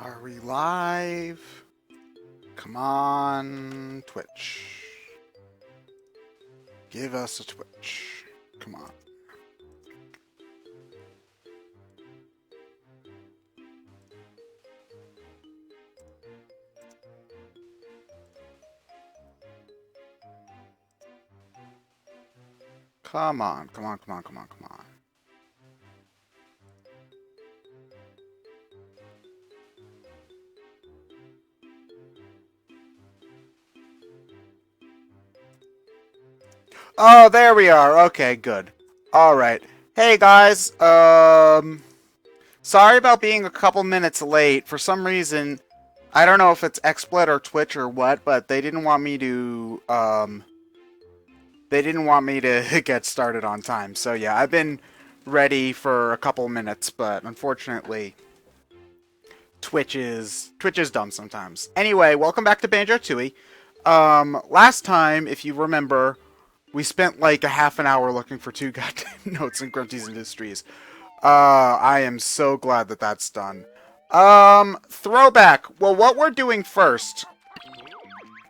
Are we live? Come on, Twitch. Give us a Twitch. Come on. Come on, come on, come on, come on, come on. Oh, there we are. Okay, good. Alright. Hey, guys. Sorry about being a couple minutes late. For some reason, I don't know if it's XSplit or Twitch or what, but they didn't want me to, get started on time. So yeah, I've been ready for a couple minutes, but unfortunately, Twitch is dumb sometimes. Anyway, welcome back to Banjo-Tooie. Last time, if you remember, we spent like a half an hour looking for two goddamn notes in Grunty's Industries. I am so glad that that's done. Throwback. Well, what we're doing first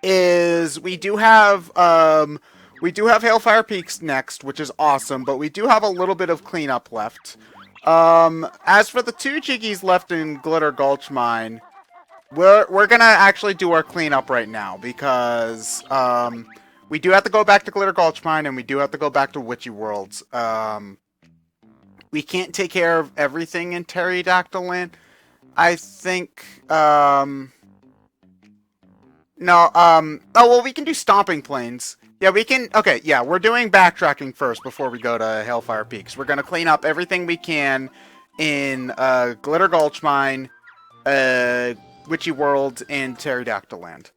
is we do have Hailfire Peaks next, which is awesome, but we do have a little bit of cleanup left. As for the two jiggies left in Glitter Gulch Mine, we're gonna actually do our cleanup right now because we do have to go back to Glitter Gulch Mine and we do have to go back to Witchy World. We can't take care of everything in Pterodactyl Land. I think no, oh well, we can do Stomping Plains. Yeah, we can. Okay, yeah, we're doing backtracking first before we go to Hailfire Peaks. We're gonna clean up everything we can in Glitter Gulch Mine, Witchy World, and Pterodactyl Land.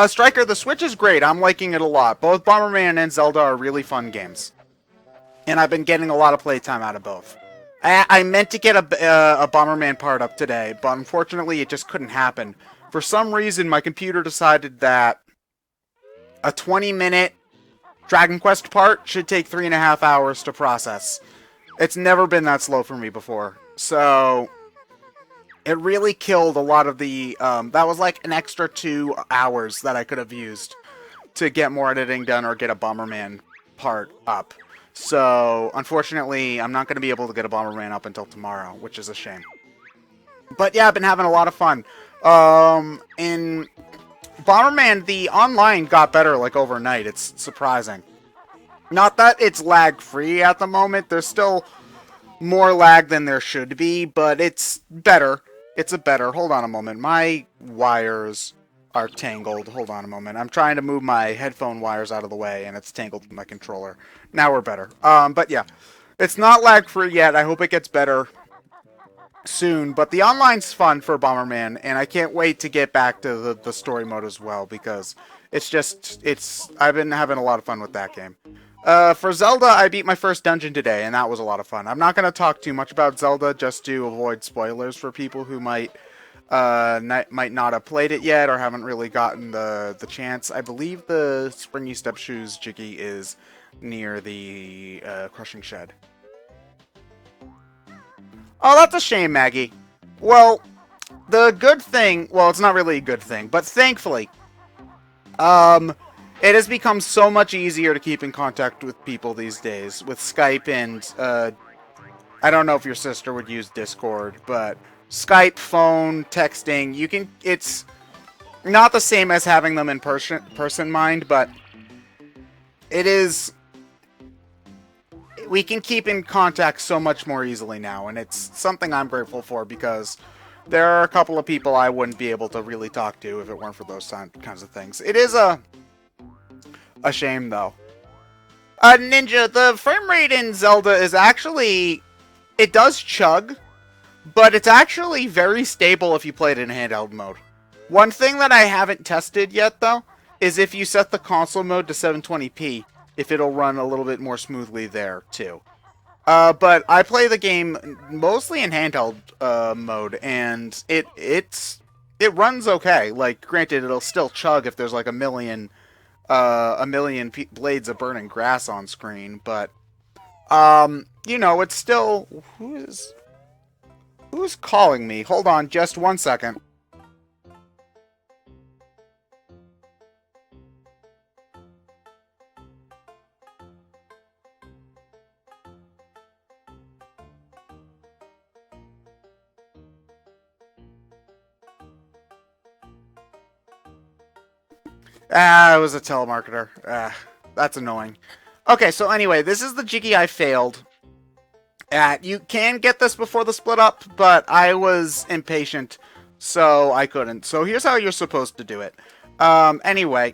Striker, the Switch is great. I'm liking it a lot. Both Bomberman and Zelda are really fun games, and I've been getting a lot of playtime out of both. I meant to get a Bomberman part up today, but unfortunately it just couldn't happen. For some reason, my computer decided that a 20-minute Dragon Quest part should take 3.5 hours to process. It's never been that slow for me before. So it really killed a lot of the... that was like an extra 2 hours that I could have used to get more editing done or get a Bomberman part up. So, unfortunately, I'm not going to be able to get a Bomberman up until tomorrow, which is a shame. But yeah, I've been having a lot of fun. In Bomberman, the online got better like overnight. It's surprising. Not that it's lag-free at the moment. There's still more lag than there should be, but it's better. It's a better... Hold on a moment. My wires are tangled. Hold on a moment. I'm trying to move my headphone wires out of the way, and it's tangled with my controller. Now we're better. But yeah. It's not lag-free yet. I hope it gets better soon. But the online's fun for Bomberman, and I can't wait to get back to the story mode as well, because it's just... I've been having a lot of fun with that game. For Zelda, I beat my first dungeon today, and that was a lot of fun. I'm not going to talk too much about Zelda, just to avoid spoilers for people who might not have played it yet or haven't really gotten the chance. I believe the Springy Step Shoes Jiggy is near the Crushing Shed. Oh, that's a shame, Maggie. Well, the good thing... Well, it's not really a good thing, but thankfully, it has become so much easier to keep in contact with people these days with Skype and, I don't know if your sister would use Discord, but Skype, phone, texting, you can... It's not the same as having them in person mind, but it is... We can keep in contact so much more easily now, and it's something I'm grateful for because there are a couple of people I wouldn't be able to really talk to if it weren't for those kinds of things. It is a shame, though. Ninja, the frame rate in Zelda is actually... It does chug, but it's actually very stable if you play it in handheld mode. One thing that I haven't tested yet, though, is if you set the console mode to 720p, if it'll run a little bit more smoothly there, too. But I play the game mostly in handheld mode, and it runs okay. Like, granted, it'll still chug if there's like a million blades of burning grass on screen, but you know, it's still... Who is... Who's calling me? Hold on just 1 second. Ah, it was a telemarketer. Ah, that's annoying. Okay, so anyway, this is the Jiggy I failed at. You can get this before the split up, but I was impatient, so I couldn't. So here's how you're supposed to do it. Anyway,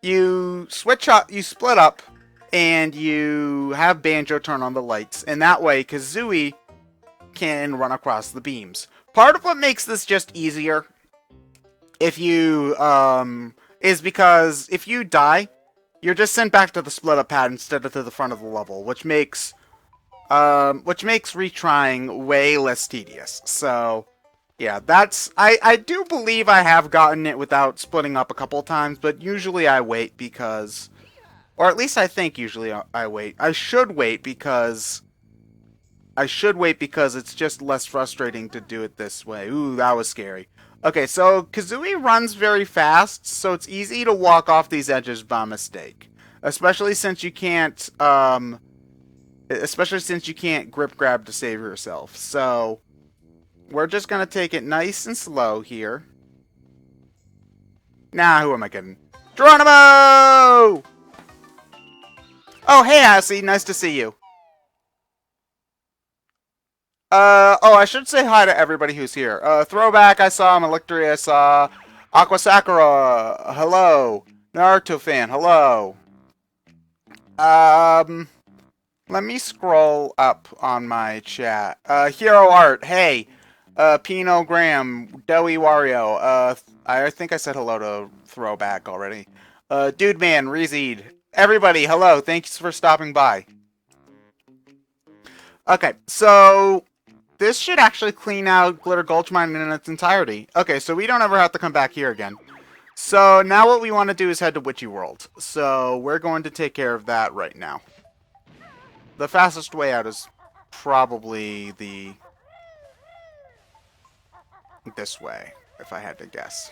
you switch up, you split up, and you have Banjo turn on the lights, and that way Kazooie can run across the beams. Part of what makes this just easier, if you, is because if you die, you're just sent back to the split up pad instead of to the front of the level, which makes retrying way less tedious. So, yeah, that's, I do believe I have gotten it without splitting up a couple of times, but usually I wait because, or at least I think usually I wait. I should wait because it's just less frustrating to do it this way. Ooh, that was scary. Okay, so Kazooie runs very fast, so it's easy to walk off these edges by mistake. Especially since you can't grip grab to save yourself. So we're just gonna take it nice and slow here. Nah, who am I kidding? Geronimo! Oh, hey, Assy, nice to see you. Oh, I should say hi to everybody who's here. Throwback, I saw. Malictory, I saw. Aqua Sakura, hello. Naruto fan, hello. Let me scroll up on my chat. Hero Art, hey. Pino Graham, Doey Wario, I think I said hello to Throwback already. Dude Man, Rezeed, everybody, hello, thanks for stopping by. Okay, so this should actually clean out Glitter Gulch Mine in its entirety. Okay, so we don't ever have to come back here again. So now what we want to do is head to Witchy World. So we're going to take care of that right now. The fastest way out is probably this way, if I had to guess.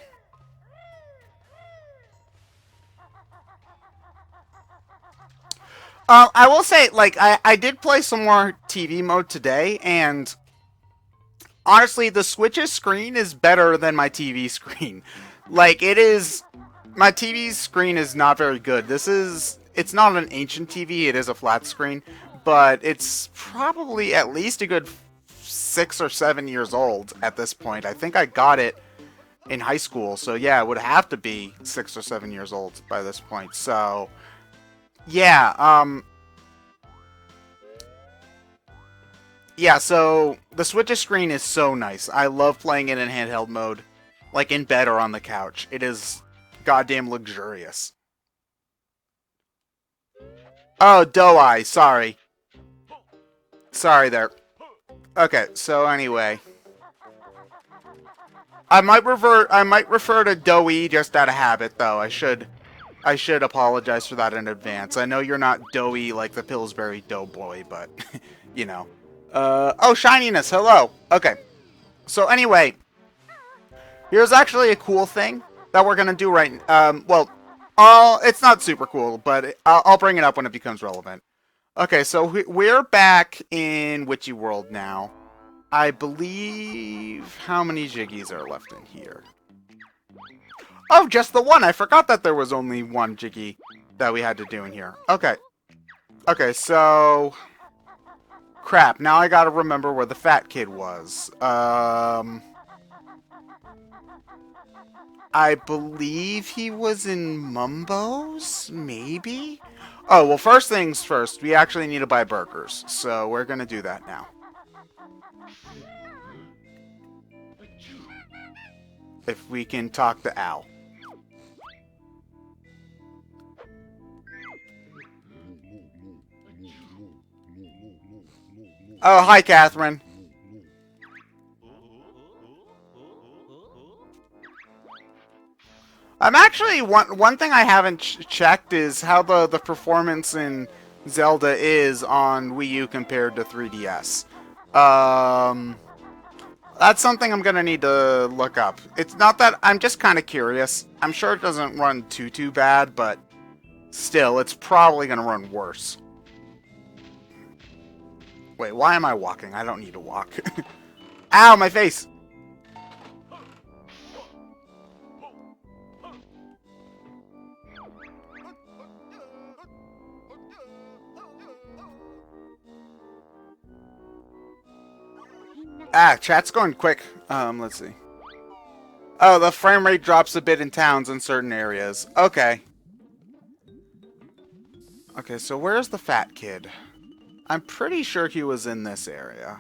I will say, like, I did play some more TV mode today, and honestly, the Switch's screen is better than my TV screen. Like, it is... My TV screen is not very good. It's not an ancient TV, it is a flat screen, but it's probably at least a good 6 or 7 years old at this point. I think I got it in high school, so yeah, it would have to be 6 or 7 years old by this point. So, yeah, yeah, so the Switch's screen is so nice. I love playing it in handheld mode, like in bed or on the couch. It is goddamn luxurious. Oh, Doe-Eye, sorry. Sorry there. Okay, so anyway. I might refer to Doe-Eye just out of habit, though. I should apologize for that in advance. I know you're not Doe-Eye like the Pillsbury Doughboy, but, you know. Oh, Shininess, hello. Okay. So anyway, here's actually a cool thing that we're gonna do right, it's not super cool, but I'll bring it up when it becomes relevant. Okay, so we're back in Witchy World now. I believe, how many Jiggies are left in here? Oh, just the one! I forgot that there was only one Jiggy that we had to do in here. Okay. Okay, so... Crap, now I gotta remember where the fat kid was. I believe he was in Mumbo's? Maybe? Oh, well, first things first, we actually need to buy burgers. So we're gonna do that now. If we can talk to Al. Oh, hi, Catherine. I'm actually, one thing I haven't checked is how the performance in Zelda is on Wii U compared to 3DS. That's something I'm gonna need to look up. It's not that... I'm just kind of curious. I'm sure it doesn't run too bad, but still, it's probably gonna run worse. Wait, why am I walking? I don't need to walk. Ow, my face! Ah, chat's going quick. Let's see. Oh, the frame rate drops a bit in towns in certain areas. Okay. Okay, so where's the fat kid? I'm pretty sure he was in this area.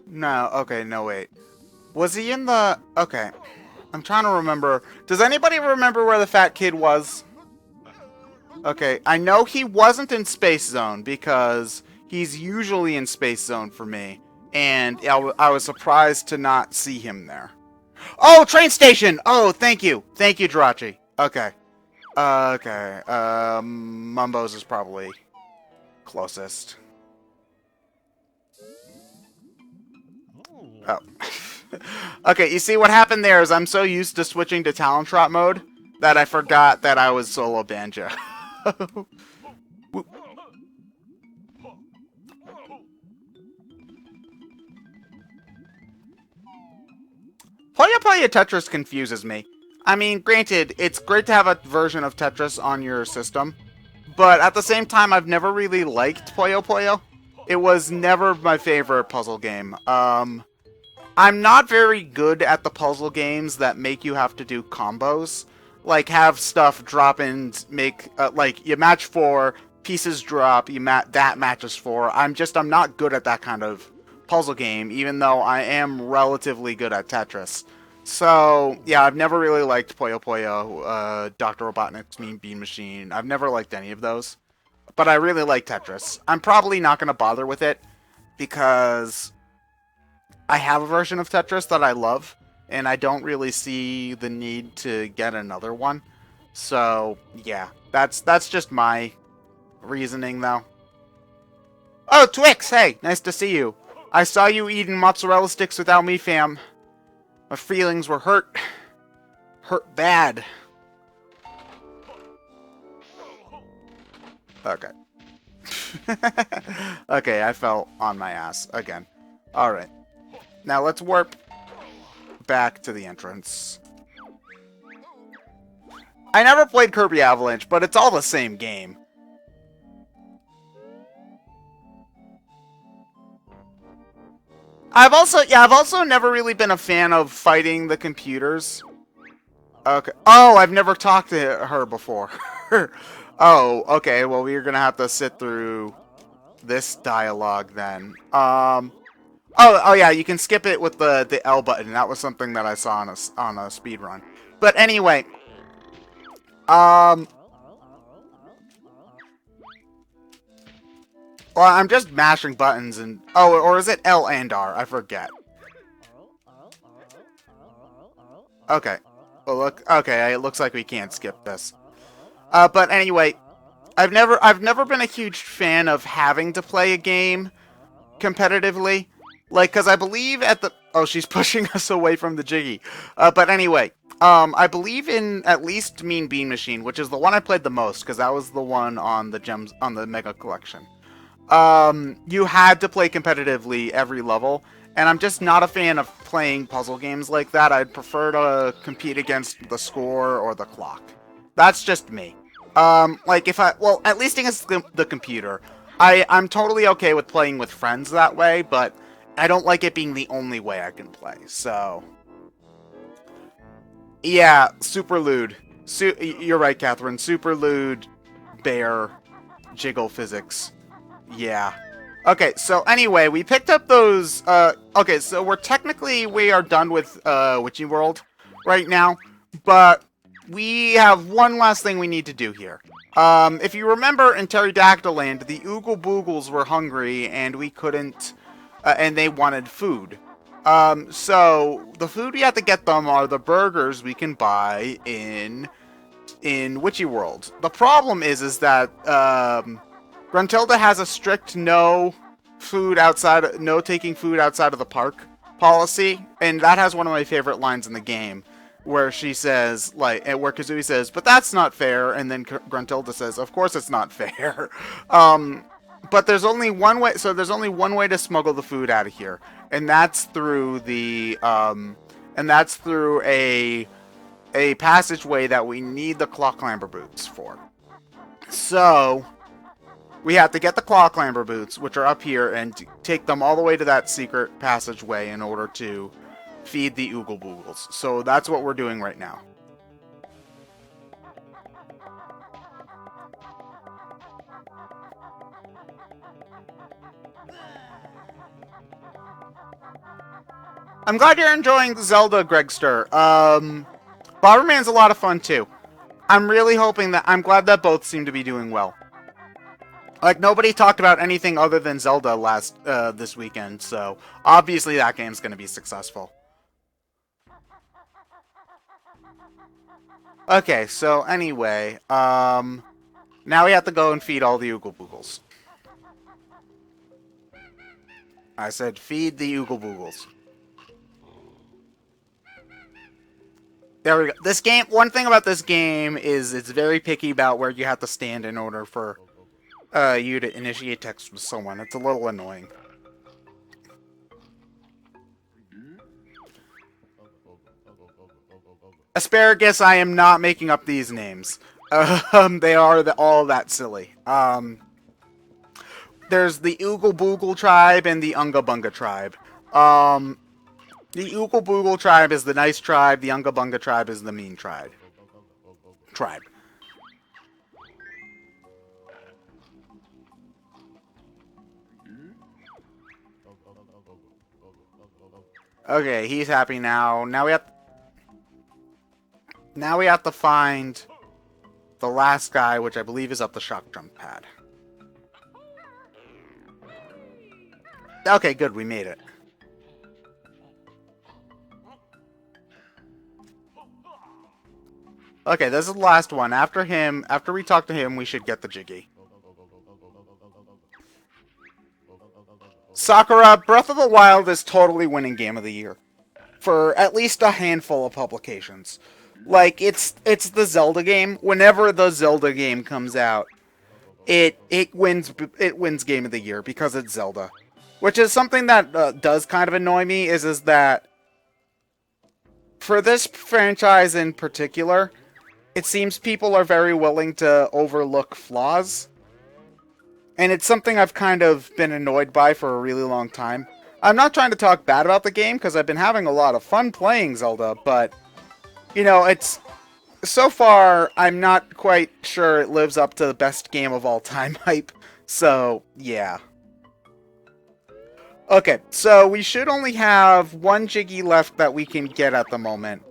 No, okay, no, wait. Was he in the... Okay. I'm trying to remember. Does anybody remember where the fat kid was? Okay, I know he wasn't in Space Zone because he's usually in Space Zone for me. And I was surprised to not see him there. Oh, train station! Oh, thank you. Thank you, Jirachi. Okay. Okay. Mumbo's is probably closest. Oh. Okay, you see what happened there is I'm so used to switching to Talon Trot mode that I forgot that I was solo Banjo. Puyo Puyo Tetris confuses me. I mean, granted, it's great to have a version of Tetris on your system, but at the same time, I've never really liked Puyo Puyo. It was never my favorite puzzle game. I'm not very good at the puzzle games that make you have to do combos. Like, have stuff drop and make, like, you match 4, pieces drop, that matches 4. I'm not good at that kind of puzzle game, even though I am relatively good at Tetris. So, yeah, I've never really liked Puyo Puyo, Dr. Robotnik's Mean Bean Machine. I've never liked any of those. But I really like Tetris. I'm probably not going to bother with it, because I have a version of Tetris that I love, and I don't really see the need to get another one. So, yeah, that's just my reasoning, though. Oh, Twix! Hey, nice to see you. I saw you eating mozzarella sticks without me, fam. My feelings were hurt. Hurt bad. Okay. Okay, I fell on my ass again. Alright. Now let's warp back to the entrance. I never played Kirby Avalanche, but it's all the same game. I've also never really been a fan of fighting the computers. Okay. Oh, I've never talked to her before. Oh, okay. Well, we're gonna have to sit through this dialogue then. Oh yeah, you can skip it with the L button. That was something that I saw on a speed run. But anyway, well, I'm just mashing buttons and... Oh, or is it L and R? I forget. Okay. Well, look. Okay, it looks like we can't skip this. But anyway, I've never been a huge fan of having to play a game competitively. Like, because I believe at the... Oh, she's pushing us away from the Jiggy. But anyway, I believe in at least Mean Bean Machine, which is the one I played the most, because that was the one on the gems on the Mega Collection. You had to play competitively every level, and I'm just not a fan of playing puzzle games like that. I'd prefer to compete against the score or the clock. That's just me. Like if well, at least against the computer. I'm totally okay with playing with friends that way, but I don't like it being the only way I can play, so... Yeah, super lewd. You're right, Catherine. Super lewd, bear, jiggle physics. Yeah. Okay, so anyway, we picked up those, okay, so we are done with, Witchy World right now, but we have one last thing we need to do here. If you remember in Pterodactyl Land, the Ug-boogles were hungry, and we couldn't, and they wanted food. So, the food we have to get them are the burgers we can buy in in Witchy World. The problem is that Gruntilda has a strict no taking food outside of the park policy, and that has one of my favorite lines in the game, where she says, like, where Kazooie says, "But that's not fair," and then Gruntilda says, "Of course it's not fair." But there's only one way. So there's only one way to smuggle the food out of here, and that's through a passageway that we need the claw clamber boots for. So we have to get the claw clamber boots, which are up here, and take them all the way to that secret passageway in order to feed the Ug-boogles. So that's what we're doing right now. I'm glad you're enjoying Zelda, Gregster. Bomberman's a lot of fun too. I'm glad that both seem to be doing well. Like, nobody talked about anything other than Zelda this weekend, so obviously that game's gonna be successful. Okay, so anyway, now we have to go and feed all the Ug-boogles. I said feed the Ug-boogles. There we go. This game, one thing about this game is it's very picky about where you have to stand in order for you to initiate text with someone. It's a little annoying. Asparagus, I am not making up these names. They are all that silly. There's the Ug-boogle tribe and the Unga-bunga tribe. The Ug-boogle tribe is the nice tribe. The Unga-bunga tribe is the mean tribe. Okay, he's happy now. Now we have to find the last guy, which I believe is up the shock jump pad. Okay, good. We made it. Okay, this is the last one. After we talk to him, we should get the Jiggy. Sakura, Breath of the Wild is totally winning Game of the Year. For at least a handful of publications. Like, it's the Zelda game. Whenever the Zelda game comes out, it wins Game of the Year because it's Zelda. Which is something that does kind of annoy me, is that for this franchise in particular, it seems people are very willing to overlook flaws. And it's something I've kind of been annoyed by for a really long time. I'm not trying to talk bad about the game, because I've been having a lot of fun playing Zelda, but, you know, so far, I'm not quite sure it lives up to the best game of all time hype. So, yeah. Okay, so we should only have one Jiggy left that we can get at the moment.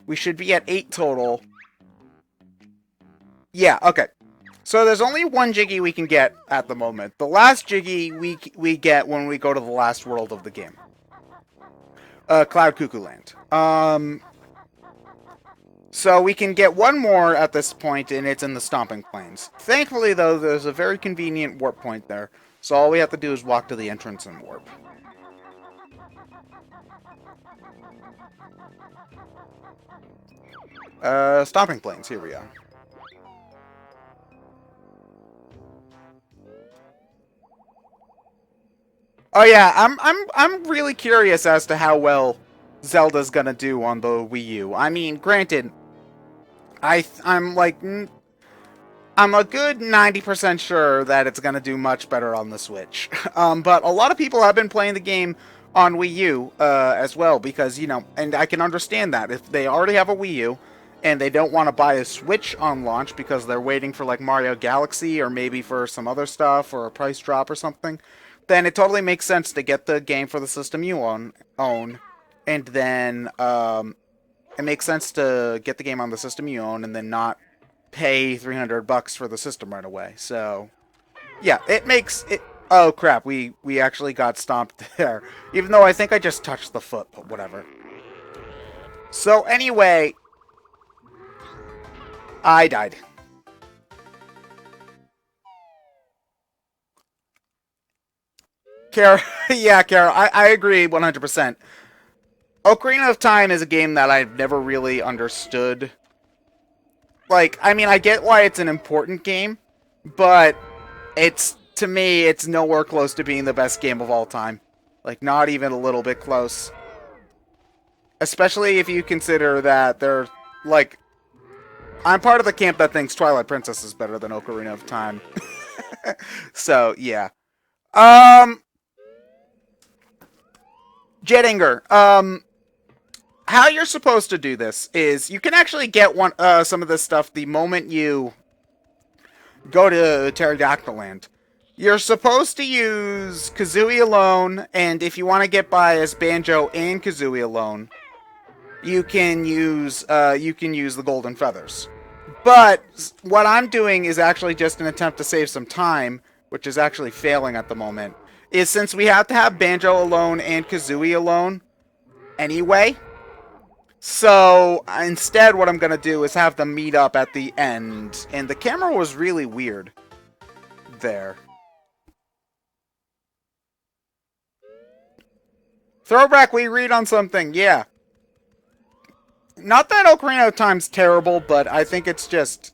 We should be at 8 total. Yeah, okay. So there's only one Jiggy we can get at the moment. The last Jiggy we get when we go to the last world of the game. Cloud Cuckoo Land. So we can get one more at this point, and it's in the Stomping Plains. Thankfully, though, there's a very convenient warp point there. So all we have to do is walk to the entrance and warp. Stomping Plains, here we are. Oh yeah, I'm really curious as to how well Zelda's gonna do on the Wii U. I mean, granted, I'm a good 90% sure that it's gonna do much better on the Switch. But a lot of people have been playing the game on Wii U as well, because, you know, and I can understand that if they already have a Wii U and they don't want to buy a Switch on launch because they're waiting for like Mario Galaxy or maybe for some other stuff or a price drop or something, then it totally makes sense to get the game for the system you own, and then it makes sense to get the game on the system you own and then not pay $300 for the system right away. So, yeah, it makes it. Oh crap, we actually got stomped there, even though I think I just touched the foot, but whatever. So anyway, I died. Kara, yeah, Kara, I agree 100%. Ocarina of Time is a game that I've never really understood. Like, I mean, I get why it's an important game, but to me, it's nowhere close to being the best game of all time. Like, not even a little bit close. Especially if you consider that they're, like, I'm part of the camp that thinks Twilight Princess is better than Ocarina of Time. So, yeah. Jedinger, how you're supposed to do this is you can actually get some of this stuff the moment you go to Pterodactyl Land. You're supposed to use Kazooie alone, and if you want to get by as Banjo and Kazooie alone, you can use the Golden Feathers. But what I'm doing is actually just an attempt to save some time, which is actually failing at the moment, is since we have to have Banjo alone and Kazooie alone anyway, so instead what I'm going to do is have them meet up at the end. And the camera was really weird there. Throwback, we read on something, yeah. Not that Ocarina of Time's terrible, but I think it's just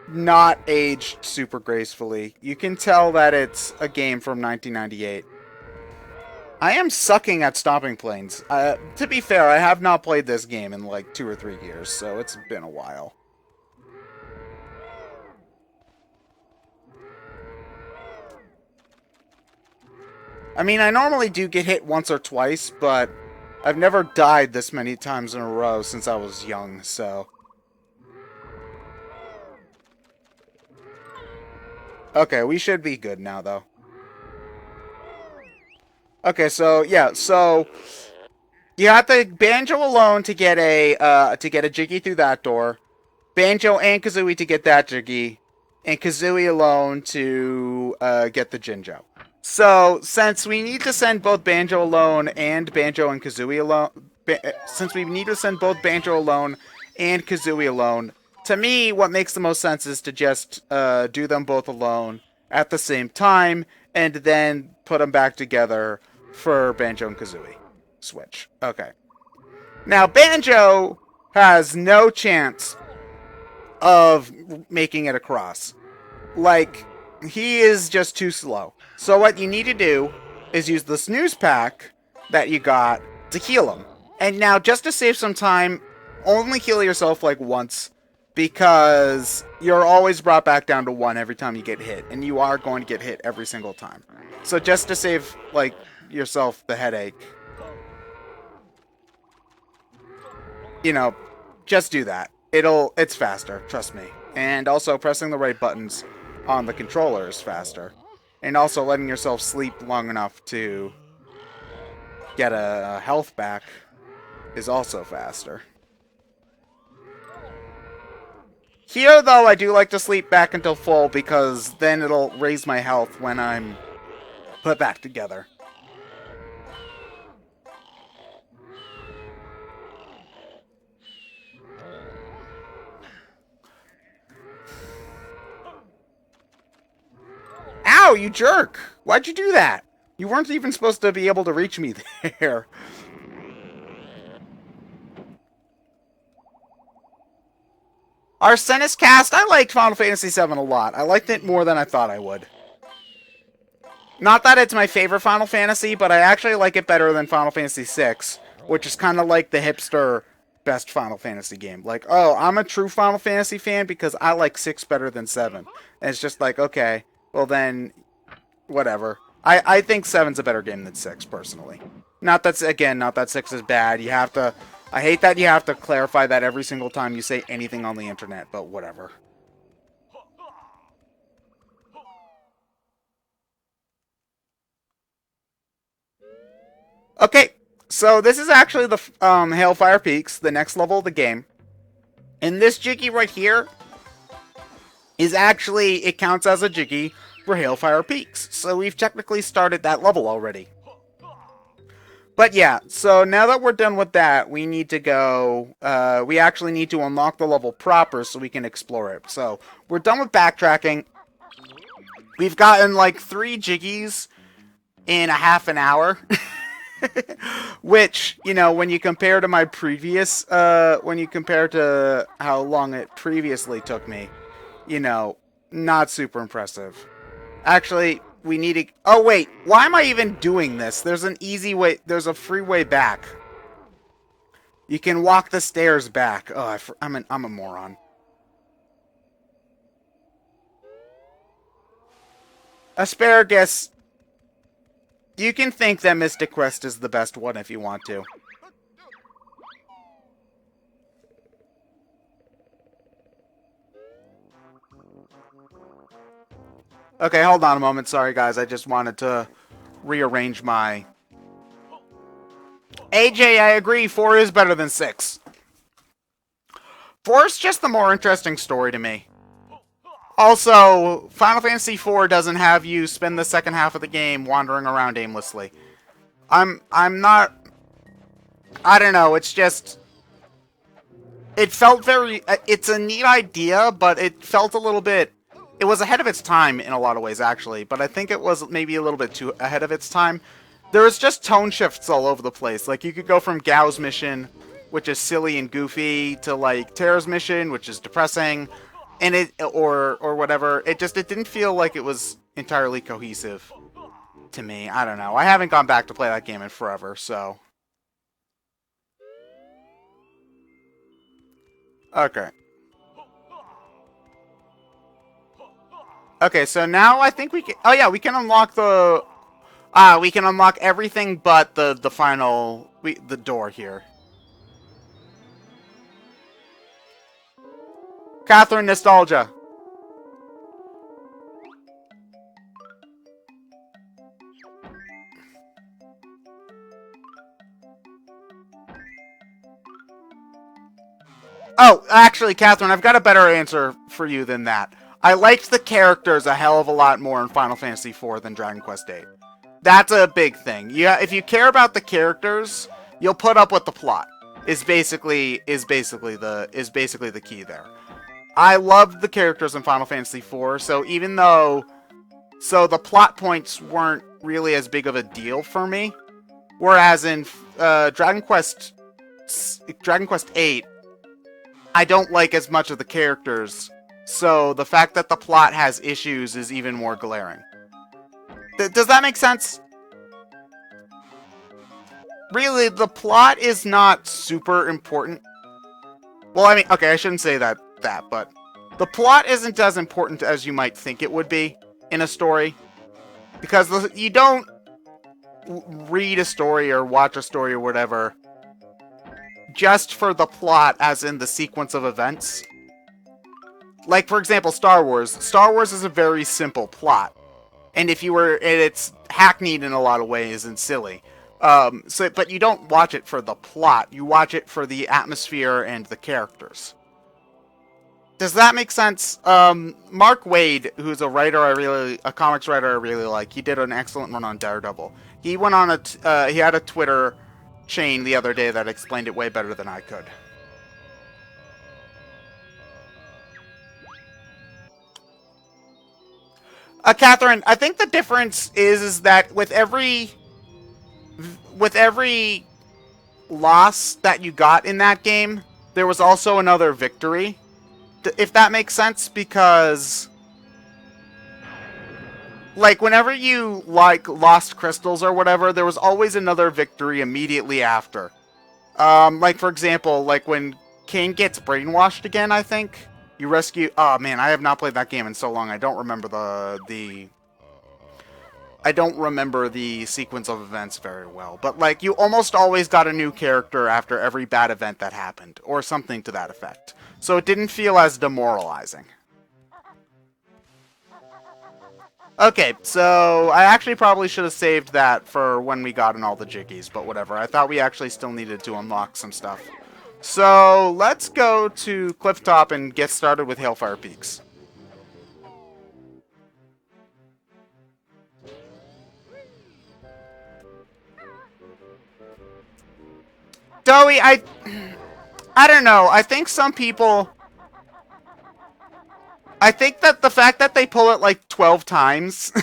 not aged super gracefully. You can tell that it's a game from 1998. I am sucking at Stomping Plains. To be fair, I have not played this game in like 2 or 3 years, so it's been a while. I mean, I normally do get hit once or twice, but I've never died this many times in a row since I was young, so... Okay, we should be good now, though. Okay, so, yeah, so... You have to Banjo alone to get a Jiggy through that door. Banjo and Kazooie to get that Jiggy. And Kazooie alone to get the Jinjo. So, since we need to send both Banjo alone and Banjo and Kazooie alone... since we need to send both Banjo alone and Kazooie alone, to me, what makes the most sense is to just do them both alone at the same time, and then put them back together for Banjo and Kazooie. Switch. Okay. Now, Banjo has no chance of making it across. Like, he is just too slow. So what you need to do is use the snooze pack that you got to heal him. And now, just to save some time, only heal yourself like once, because you're always brought back down to 1 every time you get hit, and you are going to get hit every single time. So just to save, like, yourself the headache, you know, just do that. It's faster, trust me. And also, pressing the right buttons on the controller is faster. And also, letting yourself sleep long enough to get a health back is also faster. Here, though, I do like to sleep back until full, because then it'll raise my health when I'm put back together. Ow, you jerk! Why'd you do that? You weren't even supposed to be able to reach me there. Arsenis Cast, I liked Final Fantasy VII a lot. I liked it more than I thought I would. Not that it's my favorite Final Fantasy, but I actually like it better than Final Fantasy VI, which is kind of like the hipster best Final Fantasy game. Like, oh, I'm a true Final Fantasy fan because I like 6 better than 7. And it's just like, okay, well then, whatever. I think 7's a better game than 6, personally. Not that 6 is bad. You have to... I hate that you have to clarify that every single time you say anything on the internet, but whatever. Okay, so this is actually the Hailfire Peaks, the next level of the game. And this Jiggy right here is actually, it counts as a Jiggy for Hailfire Peaks. So we've technically started that level already. But yeah, so now that we're done with that, we need to go, we actually need to unlock the level proper so we can explore it. So, we're done with backtracking. We've gotten like 3 jiggies in a half an hour. Which, you know, when you compare to my previous, when you compare to how long it previously took me, you know, not super impressive. Actually, we need to... Oh, wait. Why am I even doing this? There's an easy way... There's a free way back. You can walk the stairs back. Oh, I'm a moron. Asparagus. You can think that Mystic Quest is the best one if you want to. Okay, hold on a moment. Sorry, guys. I just wanted to rearrange my... AJ, I agree. 4 is better than 6. 4 is just the more interesting story to me. Also, Final Fantasy IV doesn't have you spend the second half of the game wandering around aimlessly. I'm not... I don't know, it's just... It felt very... It's a neat idea, but it felt a little bit... It was ahead of its time in a lot of ways, actually, but I think it was maybe a little bit too ahead of its time. There was just tone shifts all over the place. Like, you could go from Gao's mission, which is silly and goofy, to, like, Terra's mission, which is depressing, and it... or whatever. It didn't feel like it was entirely cohesive to me. I don't know. I haven't gone back to play that game in forever, so... Okay. Okay, so now I think we can... Oh yeah, we can unlock the... we can unlock everything but the final... the door here. Catherine Nostalgia. Oh, actually, Catherine, I've got a better answer for you than that. I liked the characters a hell of a lot more in Final Fantasy IV than Dragon Quest VIII. That's a big thing. Yeah, if you care about the characters, you'll put up with the plot. Is basically the key there. I loved the characters in Final Fantasy IV, so even though the plot points weren't really as big of a deal for me, whereas in Dragon Quest VIII, I don't like as much of the characters, so the fact that the plot has issues is even more glaring. Does that make sense? Really, the plot is not super important. Well, I mean, okay, I shouldn't say that, but the plot isn't as important as you might think it would be in a story. Because you don't read a story or watch a story or whatever just for the plot, as in the sequence of events. Like, for example, Star Wars. Star Wars is a very simple plot. And it's hackneyed in a lot of ways and silly. But you don't watch it for the plot. You watch it for the atmosphere and the characters. Does that make sense? Mark Waid, who's a comics writer I really like, he did an excellent run on Daredevil. He went on he had a Twitter chain the other day that explained it way better than I could. Catherine, I think the difference is that with every loss that you got in that game, there was also another victory. If that makes sense, because like whenever you lost crystals or whatever, there was always another victory immediately after. Like for example, like when Kane gets brainwashed again, I think you rescue. Oh man, I have not played that game in so long. I don't remember I don't remember the sequence of events very well, but like you almost always got a new character after every bad event that happened, or something to that effect. So it didn't feel as demoralizing. Okay, so I actually probably should have saved that for when we got in all the jiggies, but whatever. I thought we actually still needed to unlock some stuff. So let's go to Clifftop and get started with Hailfire Peaks. Dowie, I don't know. I think some people... I think that the fact that they pull it like 12 times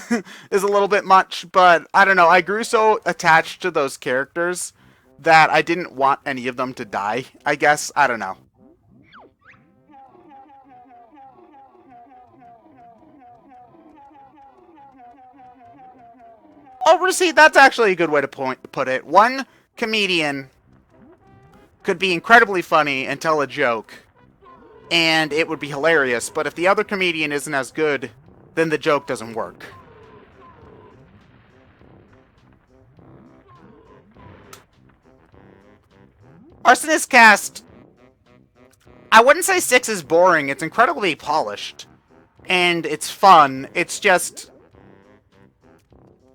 is a little bit much, but I don't know. I grew so attached to those characters that I didn't want any of them to die, I guess. I don't know. Oh, see, that's actually a good way to put it. One comedian could be incredibly funny and tell a joke, and it would be hilarious, but if the other comedian isn't as good, then the joke doesn't work. Arsonist Cast, I wouldn't say 6 is boring, it's incredibly polished, and it's fun, it's just...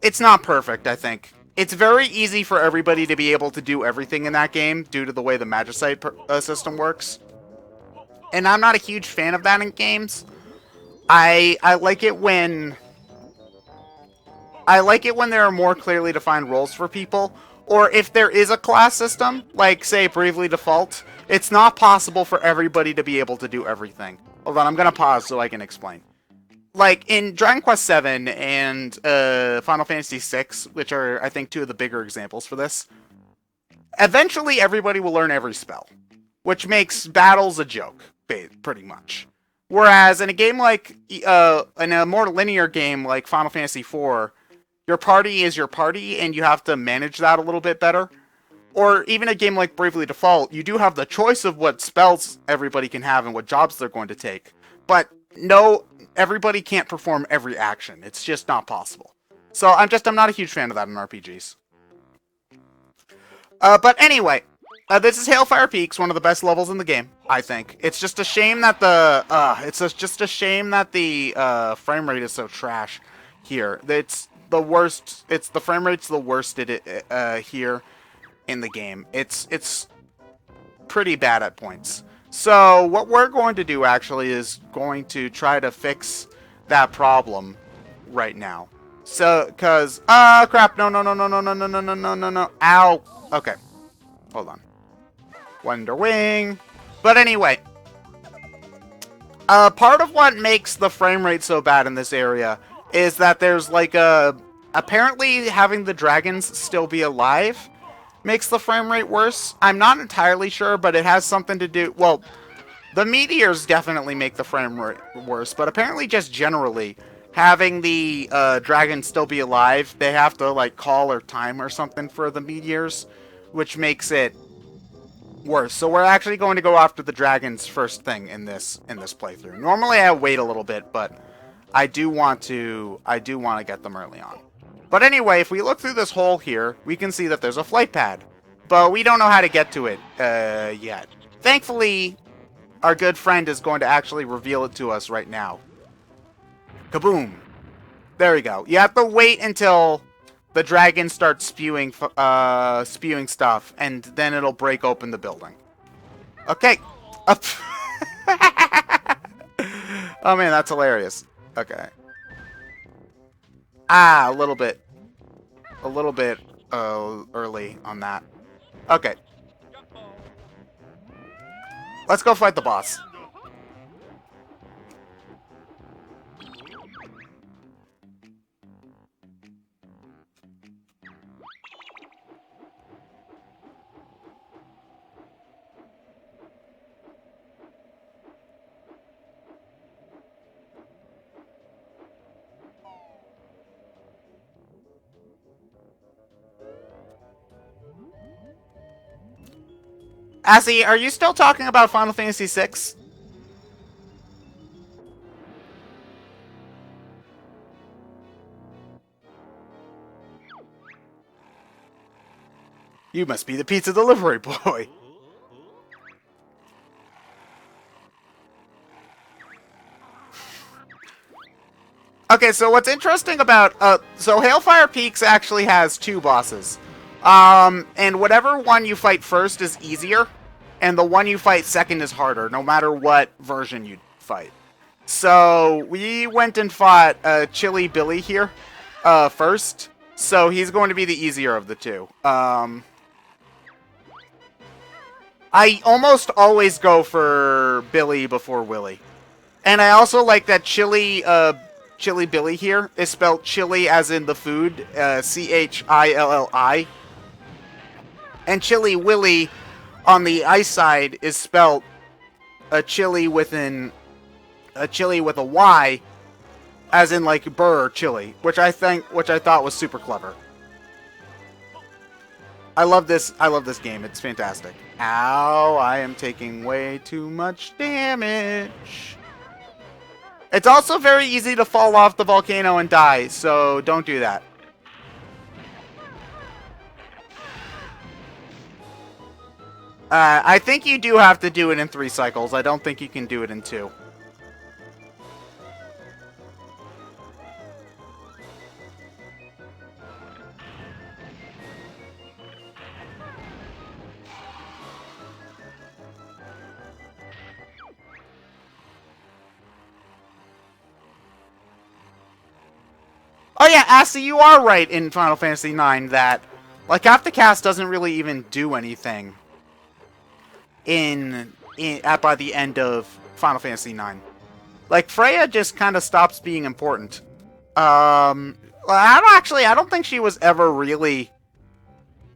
It's not perfect, I think. It's very easy for everybody to be able to do everything in that game due to the way the Magicite system works. And I'm not a huge fan of that in games. I like it when... I like it when there are more clearly defined roles for people. Or if there is a class system, like, say, Bravely Default, it's not possible for everybody to be able to do everything. Hold on, I'm gonna pause so I can explain. Like, in Dragon Quest VII and Final Fantasy VI, which are, I think, two of the bigger examples for this, eventually everybody will learn every spell, which makes battles a joke, pretty much. Whereas in a game like, in a more linear game like Final Fantasy IV, your party is your party, and you have to manage that a little bit better. Or even a game like Bravely Default, you do have the choice of what spells everybody can have and what jobs they're going to take. But no... Everybody can't perform every action. It's just not possible. So I'm not a huge fan of that in RPGs. But anyway, this is Hailfire Peaks, one of the best levels in the game, I think. It's just a shame that the frame rate is so trash here. It's the worst. The frame rate's the worst here in the game. It's pretty bad at points. So, what we're going to do, actually, is going to try to fix that problem right now. So, because... crap! No, Ow! Okay. Hold on. Wonder Wing. But anyway. Part of what makes the frame rate so bad in this area is that there's, like, apparently, having the dragons still be alive makes the frame rate worse. I'm not entirely sure, but it has something to do... Well, the meteors definitely make the frame rate worse, but apparently just generally, having the dragons still be alive, they have to, like, call or time or something for the meteors, which makes it worse. So we're actually going to go after the dragons first thing in this playthrough. Normally I wait a little bit, but I do want to get them early on. But anyway, if we look through this hole here, we can see that there's a flight pad. But we don't know how to get to it yet. Thankfully, our good friend is going to actually reveal it to us right now. Kaboom! There we go. You have to wait until the dragon starts spewing stuff, and then it'll break open the building. Okay. Up. Oh man, that's hilarious. Okay. Ah, a little bit early on that. Okay. Let's go fight the boss. Assy, are you still talking about Final Fantasy VI? You must be the pizza delivery boy. Okay, so what's interesting about... so Hailfire Peaks actually has 2 bosses. And whatever one you fight first is easier, and the one you fight second is harder, no matter what version you fight. So, we went and fought Chili Billy here first, so he's going to be the easier of the 2. I almost always go for Billy before Willy. And I also like that Chili Billy here is spelled chili as in the food, Chilli. And Chili Willy on the ice side is spelled a chili with a Y, as in like burr chili, which I thought was super clever. I love this game. It's fantastic. Ow, I am taking way too much damage. It's also very easy to fall off the volcano and die, so don't do that. I think you do have to do it in 3 cycles. I don't think you can do it in 2. Oh yeah, Ashley, you are right in Final Fantasy IX that, like, half the cast doesn't really even do anything by the end of Final Fantasy IX. Like, Freya just kind of stops being important. I don't think she was ever really...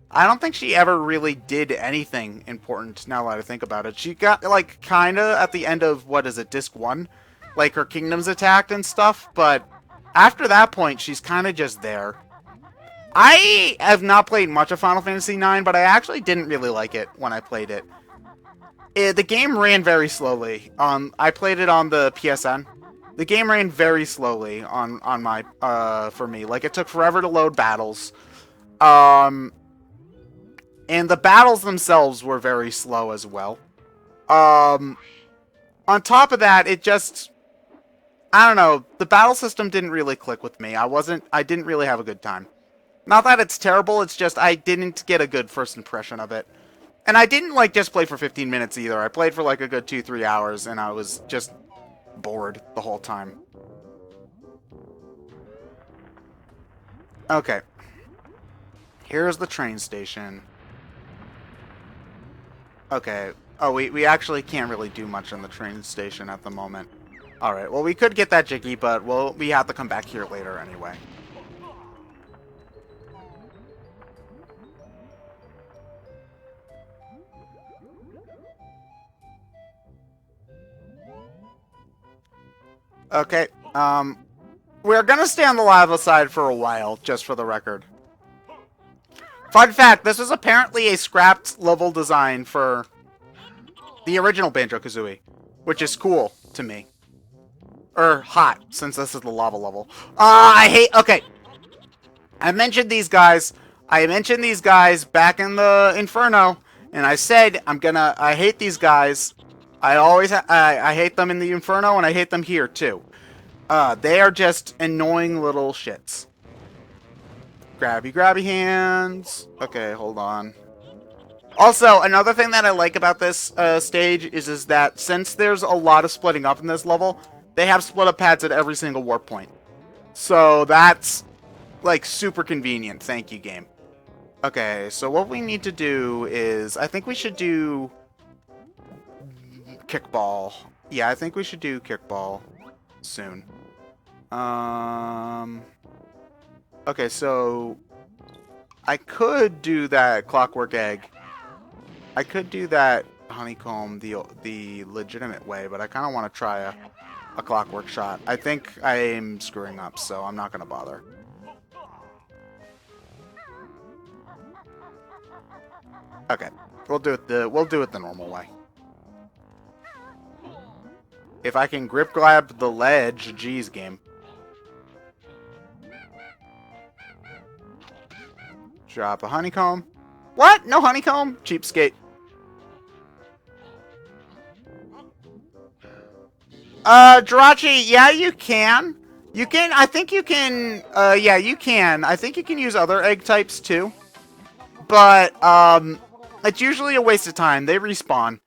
I don't think she ever really did anything important, now that I think about it. She got, like, kind of at the end of, what is it, Disc 1? Like, her kingdom's attacked and stuff, but after that point, she's kind of just there. I have not played much of Final Fantasy IX, but I actually didn't really like it when I played it. The game ran very slowly. I played it on the PSN. The game ran very slowly on my for me. Like, it took forever to load battles. And the battles themselves were very slow as well. On top of that, it just... I don't know, the battle system didn't really click with me. I didn't really have a good time. Not that it's terrible, it's just I didn't get a good first impression of it. And I didn't, like, just play for 15 minutes either. I played for, like, a good 2-3 hours, and I was just bored the whole time. Okay. Here's the train station. Okay. Oh, we actually can't really do much on the train station at the moment. Alright, well, we could get that Jiggy, but we have to come back here later anyway. Okay, we're gonna stay on the lava side for a while, just for the record. Fun fact, this was apparently a scrapped level design for the original Banjo-Kazooie, which is cool to me. Or hot, since this is the lava level. Okay. I mentioned these guys back in the Inferno, and I said I hate these guys. I hate them in the Inferno, and I hate them here, too. They are just annoying little shits. Grabby hands. Okay, hold on. Also, another thing that I like about this stage is that since there's a lot of splitting up in this level, they have split up pads at every single warp point. So that's, like, super convenient. Thank you, game. Okay, so what we need to do is, I think we should do Kickball. Yeah, I think we should do Kickball soon. Okay, so I could do that Clockwork Egg. I could do that Honeycomb the legitimate way, but I kind of want to try a Clockwork Shot. I think I'm screwing up, so I'm not going to bother. Okay, we'll do it the normal way. If I can grip grab the ledge, geez, game. Drop a honeycomb. What? No honeycomb? Cheapskate. Jirachi, yeah, you can. You can, I think you can, yeah, you can. I think you can use other egg types, too. But, it's usually a waste of time. They respawn.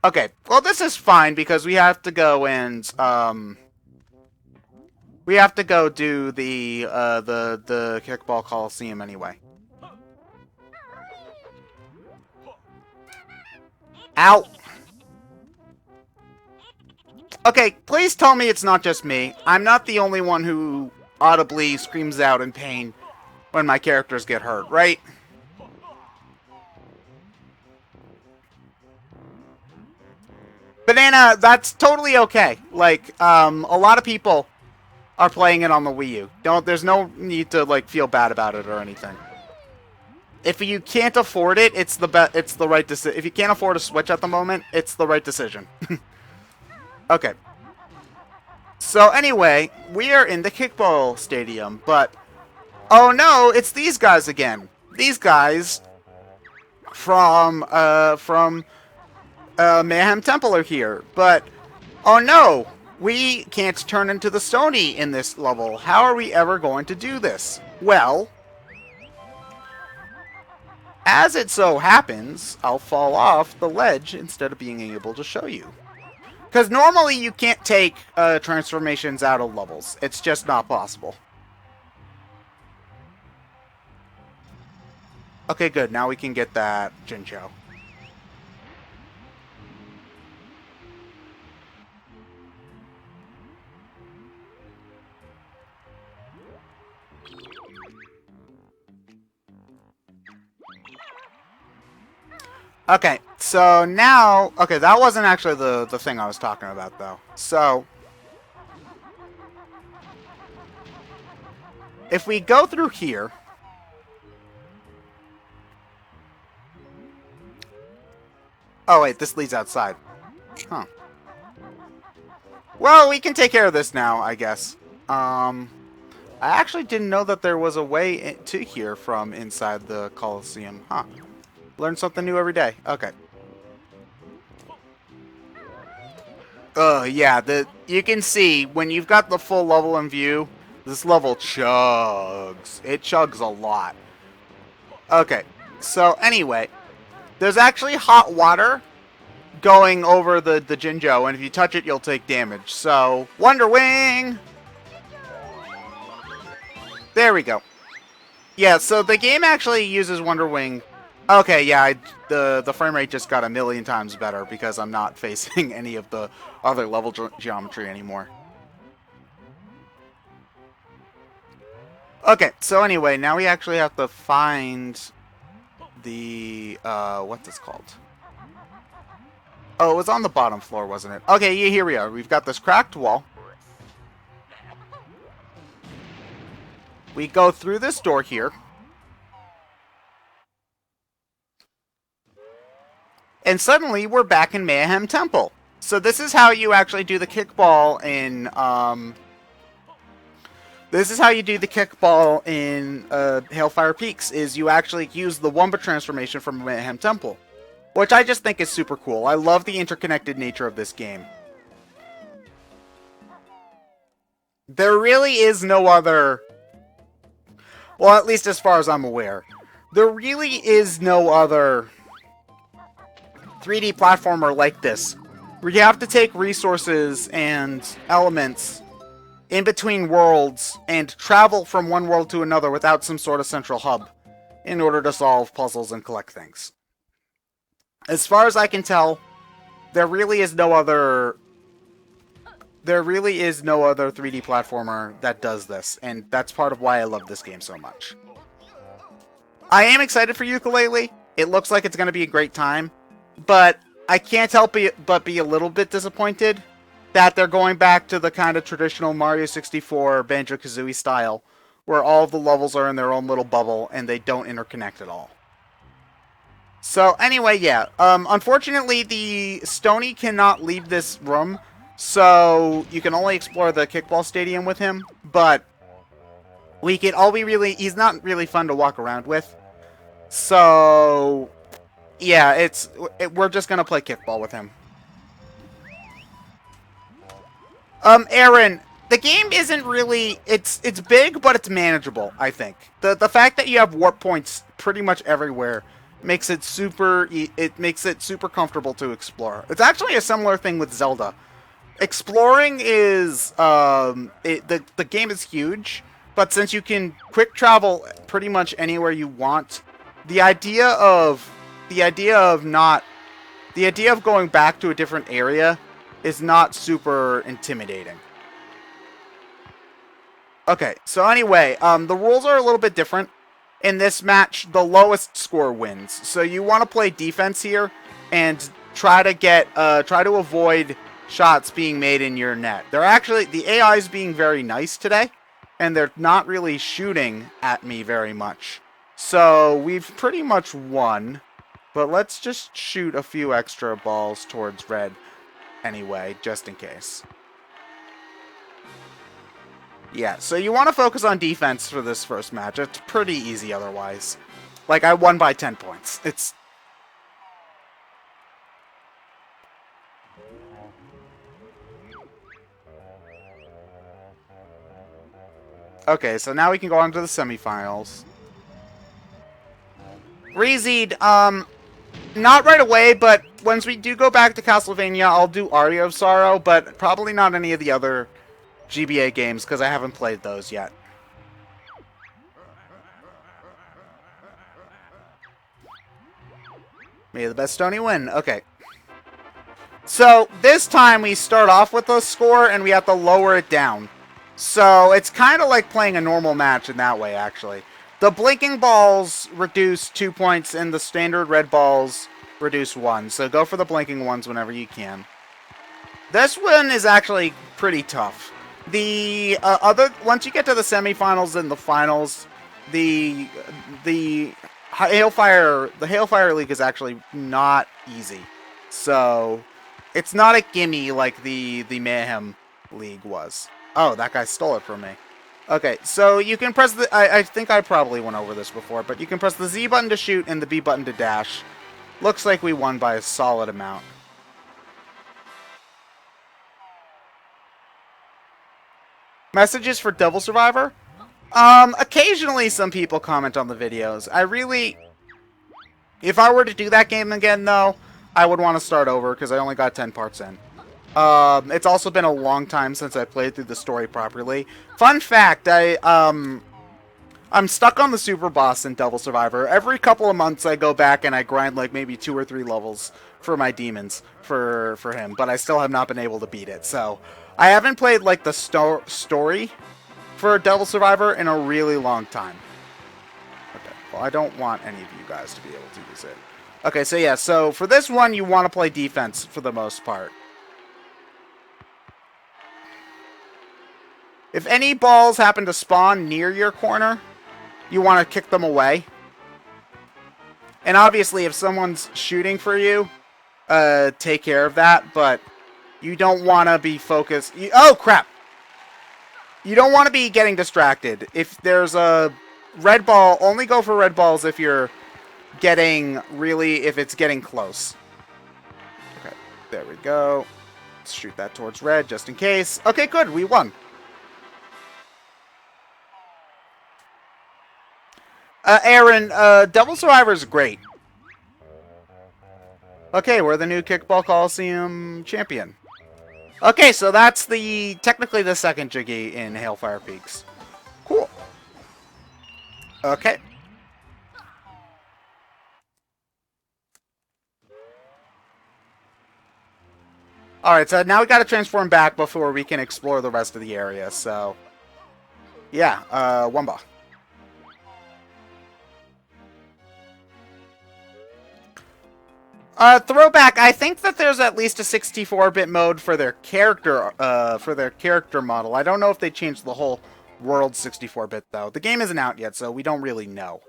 Okay, well, this is fine, because we have to go and, we have to go do the Kickball Coliseum anyway. Ow! Okay, please tell me it's not just me. I'm not the only one who audibly screams out in pain when my characters get hurt, right? Banana, that's totally okay. Like, a lot of people are playing it on the Wii U. There's no need to, like, feel bad about it or anything. If you can't afford it, it's the right decision. If you can't afford a Switch at the moment, it's the right decision. Okay. So anyway, we are in the Kickball Stadium, but oh no, it's these guys again. These guys from Mayhem Temple are here, but oh no, we can't turn into the Stony in this level. How are we ever going to do this? Well, as it so happens, I'll fall off the ledge instead of being able to show you. Because normally you can't take transformations out of levels. It's just not possible. Okay, good. Now we can get that Jinjo. Okay, so now... Okay, that wasn't actually the thing I was talking about, though. So... if we go through here... Oh, wait, this leads outside. Huh. Well, we can take care of this now, I guess. I actually didn't know that there was a way to here from inside the Coliseum. Huh. Learn something new every day. Okay. Yeah, you can see, when you've got the full level in view, this level chugs. It chugs a lot. Okay, so anyway, there's actually hot water going over the Jinjo, and if you touch it, you'll take damage. So, Wonder Wing! There we go. Yeah, so the game actually uses Wonder Wing. Okay, yeah, the frame rate just got a million times better because I'm not facing any of the other level geometry anymore. Okay, so anyway, now we actually have to find the, what's this called? Oh, it was on the bottom floor, wasn't it? Okay, yeah, here we are. We've got this cracked wall. We go through this door here. And suddenly, we're back in Mayhem Temple. So this is how you actually do the kickball in, Hailfire Peaks, is you actually use the Wumba transformation from Mayhem Temple. Which I just think is super cool. I love the interconnected nature of this game. There really is no other... Well, at least as far as I'm aware. There really is no other 3D platformer like this, where you have to take resources and elements in between worlds and travel from one world to another without some sort of central hub in order to solve puzzles and collect things. As far as I can tell, there really is no other 3D platformer that does this, and that's part of why I love this game so much. I am excited for Yooka-Laylee. It looks like it's going to be a great time. But I can't help but be a little bit disappointed that they're going back to the kind of traditional Mario 64 Banjo-Kazooie style, where all of the levels are in their own little bubble and they don't interconnect at all. So anyway, yeah. Unfortunately, the Stony cannot leave this room, so you can only explore the Kickball Stadium with him. But he's not really fun to walk around with. So... yeah, we're just gonna play kickball with him. Aaron, the game isn't really... It's big, but it's manageable, I think. The fact that you have warp points pretty much everywhere makes it super comfortable to explore. It's actually a similar thing with Zelda. Exploring is... the game is huge, but since you can quick travel pretty much anywhere you want, the idea of not the idea of going back to a different area is not super intimidating. Okay, so anyway, the rules are a little bit different. In this match, the lowest score wins. So you want to play defense here and try to avoid shots being made in your net. They're actually, the AI is being very nice today, and they're not really shooting at me very much. So we've pretty much won, but let's just shoot a few extra balls towards red anyway, just in case. Yeah, so you want to focus on defense for this first match. It's pretty easy otherwise. Like, I won by 10 points. It's... Okay, so now we can go on to the semifinals. Reseed, not right away, but once we do go back to Castlevania, I'll do Aria of Sorrow, but probably not any of the other GBA games, because I haven't played those yet. May the best Stony win. Okay. So, this time we start off with a score, and we have to lower it down. So, it's kind of like playing a normal match in that way, actually. The blinking balls reduce 2 points, and the standard red balls reduce 1. So, go for the blinking ones whenever you can. This one is actually pretty tough. The once you get to the semifinals and the finals, the Hailfire League is actually not easy. So it's not a gimme like the Mayhem League was. Oh, that guy stole it from me. Okay, so you can press the... I think I probably went over this before, but you can press the Z button to shoot and the B button to dash. Looks like we won by a solid amount. Messages for Devil Survivor? Occasionally some people comment on the videos. If I were to do that game again, though, I would want to start over, because I only got 10 parts in. It's also been a long time since I played through the story properly. Fun fact, I'm stuck on the super boss in Devil Survivor. Every couple of months I go back and I grind like maybe 2 or 3 levels for my demons for him, but I still have not been able to beat it, so... I haven't played, like, the story for Devil Survivor in a really long time. Okay, well, I don't want any of you guys to be able to use it. Okay, so yeah, so for this one, you want to play defense for the most part. If any balls happen to spawn near your corner, you want to kick them away. And obviously, if someone's shooting for you, take care of that, but... You don't want to be focused... Oh, crap! You don't want to be getting distracted. If there's a red ball, only go for red balls if you're getting if it's getting close. Okay, there we go. Let's shoot that towards red, just in case. Okay, good, we won. Aaron, Devil Survivor is great. Okay, we're the new Kickball Coliseum champion. Okay, so that's technically the second Jiggy in Hailfire Peaks. Cool. Okay. Alright, so now we gotta transform back before we can explore the rest of the area, so... Yeah, Wumba. Throwback, I think that there's at least a 64-bit mode for their character model. I don't know if they changed the whole world 64-bit, though. The game isn't out yet, so we don't really know.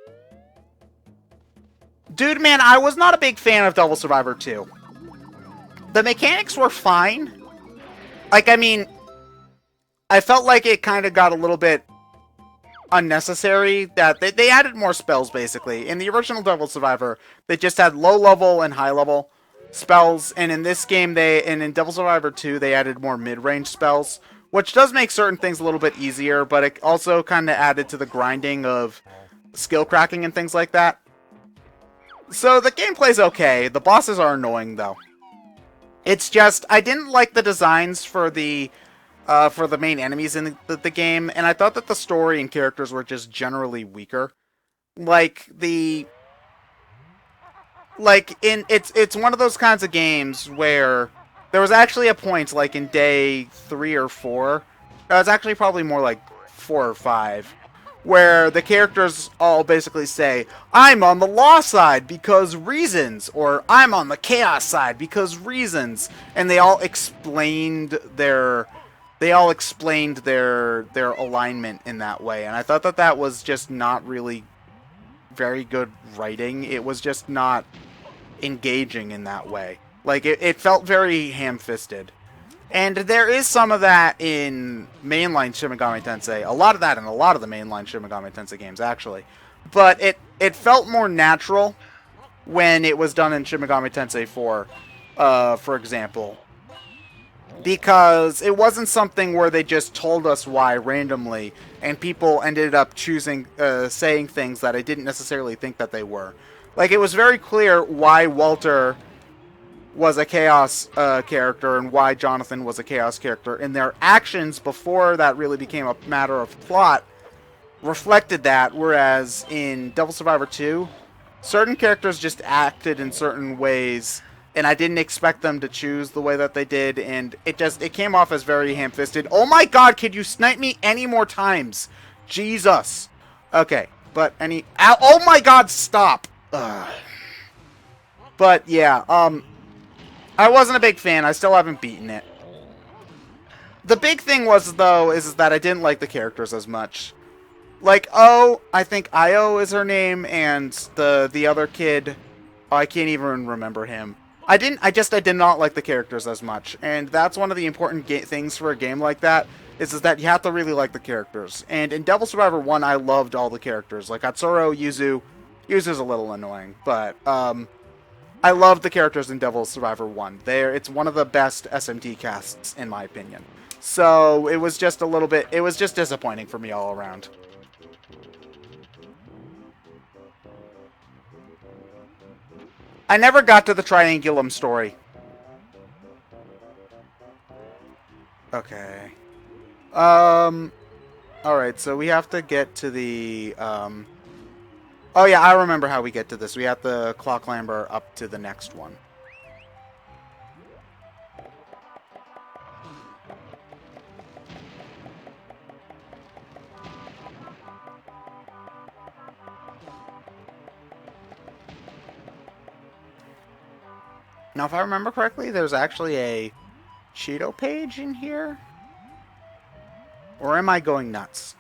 Dude, man, I was not a big fan of Devil Survivor 2. The mechanics were fine. Like, I mean, I felt like it kind of got a little bit unnecessary, that they added more spells, basically. In the original Devil Survivor, they just had low-level and high-level spells, and in this game, in Devil Survivor 2, they added more mid-range spells, which does make certain things a little bit easier, but it also kind of added to the grinding of skill cracking and things like that. So the gameplay's okay. The bosses are annoying, though. It's just, I didn't like the designs for the main enemies in the game, and I thought that the story and characters were just generally weaker. Like, like it's one of those kinds of games where there was actually a point like in day 3 or 4. It was actually probably more like 4 or 5, where the characters all basically say, "I'm on the law side because reasons," or "I'm on the chaos side because reasons," and they all explained their alignment in that way, and I thought that that was just not really very good writing. It was just not engaging in that way. Like, it felt very ham-fisted. And there is some of that in mainline Shin Megami Tensei. A lot of that in a lot of the mainline Shin Megami Tensei games, actually. But it felt more natural when it was done in Shin Megami Tensei 4, for example. Because it wasn't something where they just told us why randomly, and people ended up choosing, saying things that I didn't necessarily think that they were. Like, it was very clear why Walter was a Chaos character and why Jonathan was a Chaos character, and their actions before that really became a matter of plot reflected that, whereas in Devil Survivor 2, certain characters just acted in certain ways, and I didn't expect them to choose the way that they did, and it came off as very ham-fisted. Oh my god, could you snipe me any more times? Jesus. Okay, but oh my god, stop! Ugh. But yeah, I wasn't a big fan. I still haven't beaten it. The big thing was, though, is that I didn't like the characters as much. Like, I think Io is her name, and the other kid, I can't even remember him. I did not like the characters as much, and that's one of the important things for a game like that, is that you have to really like the characters. And in Devil Survivor 1, I loved all the characters. Like, Atsuro, Yuzu's a little annoying, but, I love the characters in Devil Survivor 1. It's one of the best SMT casts, in my opinion. So, it was just disappointing for me all around. I never got to the Triangulum story. Okay. Alright, so we have to get to the, oh yeah, I remember how we get to this. We have to clock clamber up to the next one. Now, if I remember correctly, there's actually a Cheeto page in here? Or am I going nuts?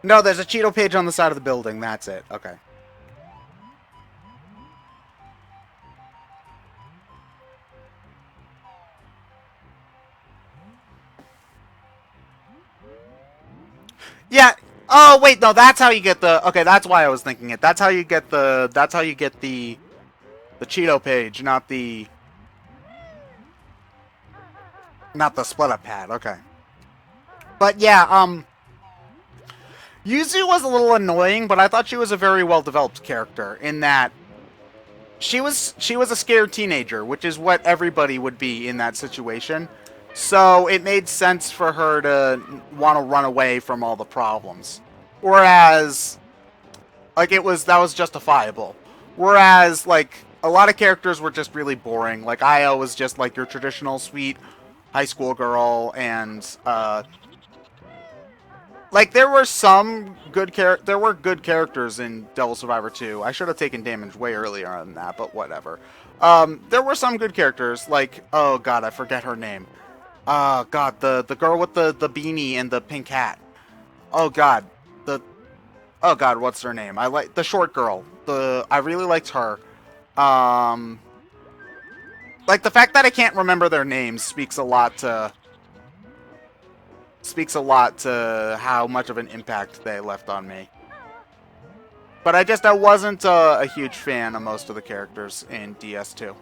No, there's a Cheeto page on the side of the building. That's it. Okay. Yeah. Oh, wait, no, that's how you get the... Okay, that's why I was thinking it. That's how you get the... That's how you get the Cheeto page, not the split up pad. Okay. But yeah, Yuzu was a little annoying, but I thought she was a very well developed character in that she was a scared teenager, which is what everybody would be in that situation. So it made sense for her to want to run away from all the problems. Whereas, like, that was justifiable. Whereas, like, a lot of characters were just really boring. Like, Io was just, like, your traditional sweet high school girl, and, like, there were good characters in Devil Survivor 2. I should have taken damage way earlier than that, but whatever. There were some good characters, like, oh god, I forget her name. Oh god, the girl with the beanie and the pink hat. Oh god, oh god, what's her name? I like the short girl. I really liked her. Like, the fact that I can't remember their names speaks a lot to how much of an impact they left on me. But I wasn't a huge fan of most of the characters in DS2.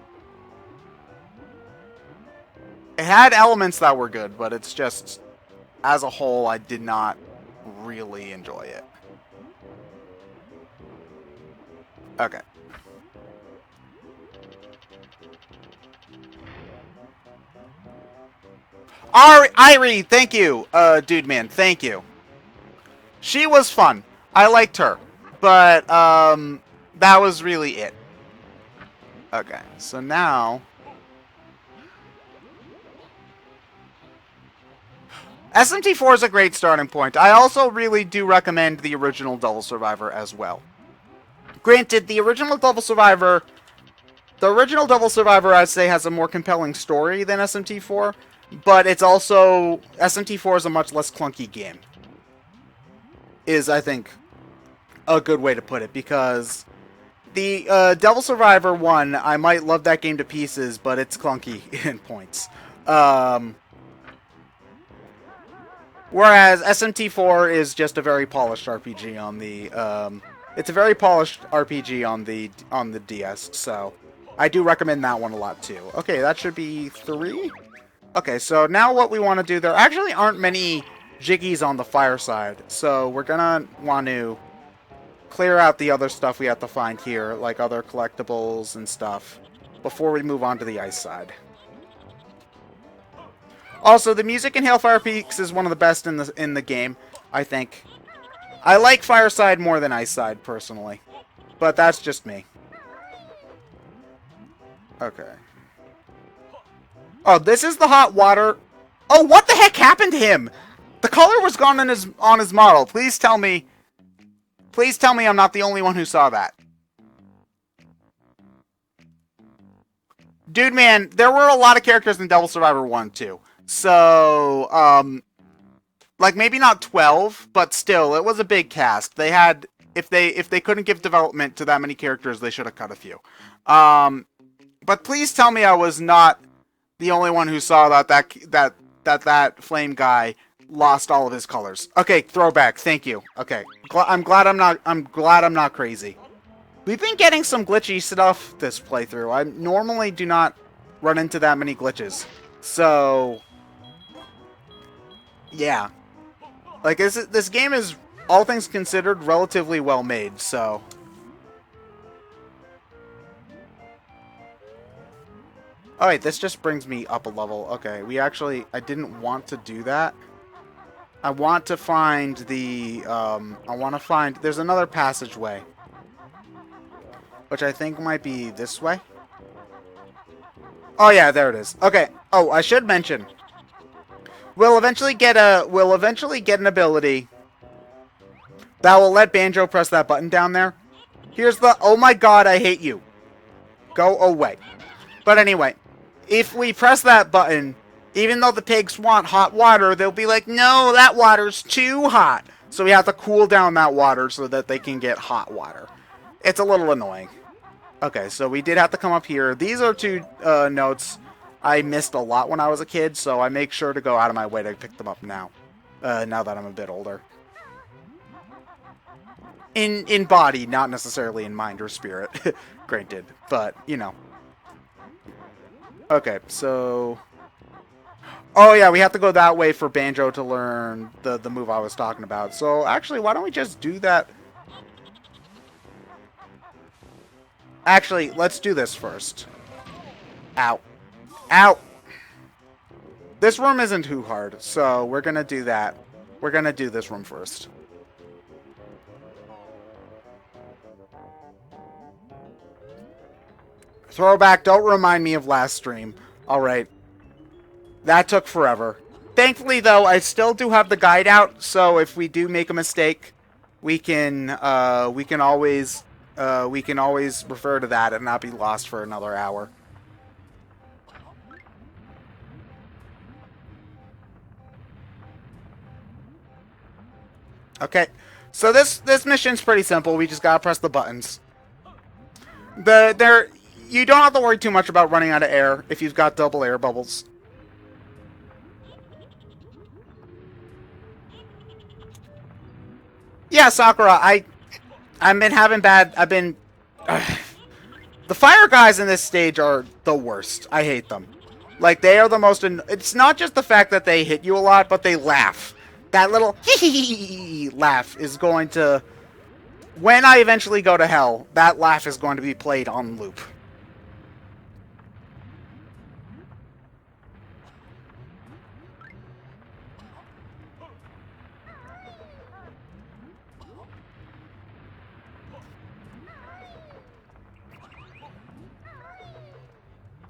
It had elements that were good, but it's just, as a whole, I did not really enjoy it. Okay. Irie, thank you, dude man, thank you. She was fun. I liked her. But, that was really it. Okay, so now... SMT4 is a great starting point. I also really do recommend the original Devil Survivor as well. Granted, the original Devil Survivor... The original Devil Survivor, I'd say, has a more compelling story than SMT4, but it's also... SMT4 is a much less clunky game. Is, I think, a good way to put it, because... The Devil Survivor 1, I might love that game to pieces, but it's clunky in points. Whereas SMT4 is just a very polished RPG on the it's a very polished RPG on the DS, so I do recommend that one a lot too. Okay, that should be 3. Okay, so now what we want to do, there actually aren't many jiggies on the Fireside, so we're gonna want to clear out the other stuff we have to find here, like other collectibles and stuff, before we move on to the ice side. Also, the music in Hailfire Peaks is one of the best in the game, I think. I like Fireside more than Ice Side, personally. But that's just me. Okay. Oh, this is the hot water. Oh, what the heck happened to him? The color was gone on his model. Please tell me I'm not the only one who saw that. Dude, man, there were a lot of characters in Devil Survivor 1, too. So, like, maybe not 12, but still, it was a big cast. They had, if they couldn't give development to that many characters, they should have cut a few. But please tell me I was not the only one who saw that flame guy lost all of his colors. Okay, throwback. Thank you. Okay, I'm glad I'm not crazy. We've been getting some glitchy stuff this playthrough. I normally do not run into that many glitches. So, yeah. Like, this game is, all things considered, relatively well made, so... Oh wait, this just brings me up a level. Okay, I didn't want to do that. I want to find there's another passageway. Which I think might be this way. Oh yeah, there it is. Okay. Oh, I should mention. We'll eventually get an ability that will let Banjo press that button down there. Here's the, oh my god, I hate you. Go away. But anyway, if we press that button, even though the pigs want hot water, they'll be like, no, that water's too hot. So we have to cool down that water so that they can get hot water. It's a little annoying. Okay, so we did have to come up here. These are 2 notes I missed a lot when I was a kid, so I make sure to go out of my way to pick them up now. Now that I'm a bit older. In body, not necessarily in mind or spirit. Granted, but, you know. Okay, so... Oh yeah, we have to go that way for Banjo to learn the move I was talking about. So, actually, why don't we just do that... Actually, let's do this first. Ow. Ow! This room isn't too hard, so we're gonna do that. We're gonna do this room first. Throwback, don't remind me of last stream. Alright. That took forever. Thankfully, though, I still do have the guide out, so if we do make a mistake, we can always refer to that and not be lost for another hour. Okay, so this mission's pretty simple. We just gotta press the buttons. You don't have to worry too much about running out of air if you've got double air bubbles. Yeah, Sakura, I've been having bad... the fire guys in this stage are the worst. I hate them. Like, they are the most... It's not just the fact that they hit you a lot, but they laugh. That little hee laugh is going to... When I eventually go to hell, that laugh is going to be played on loop.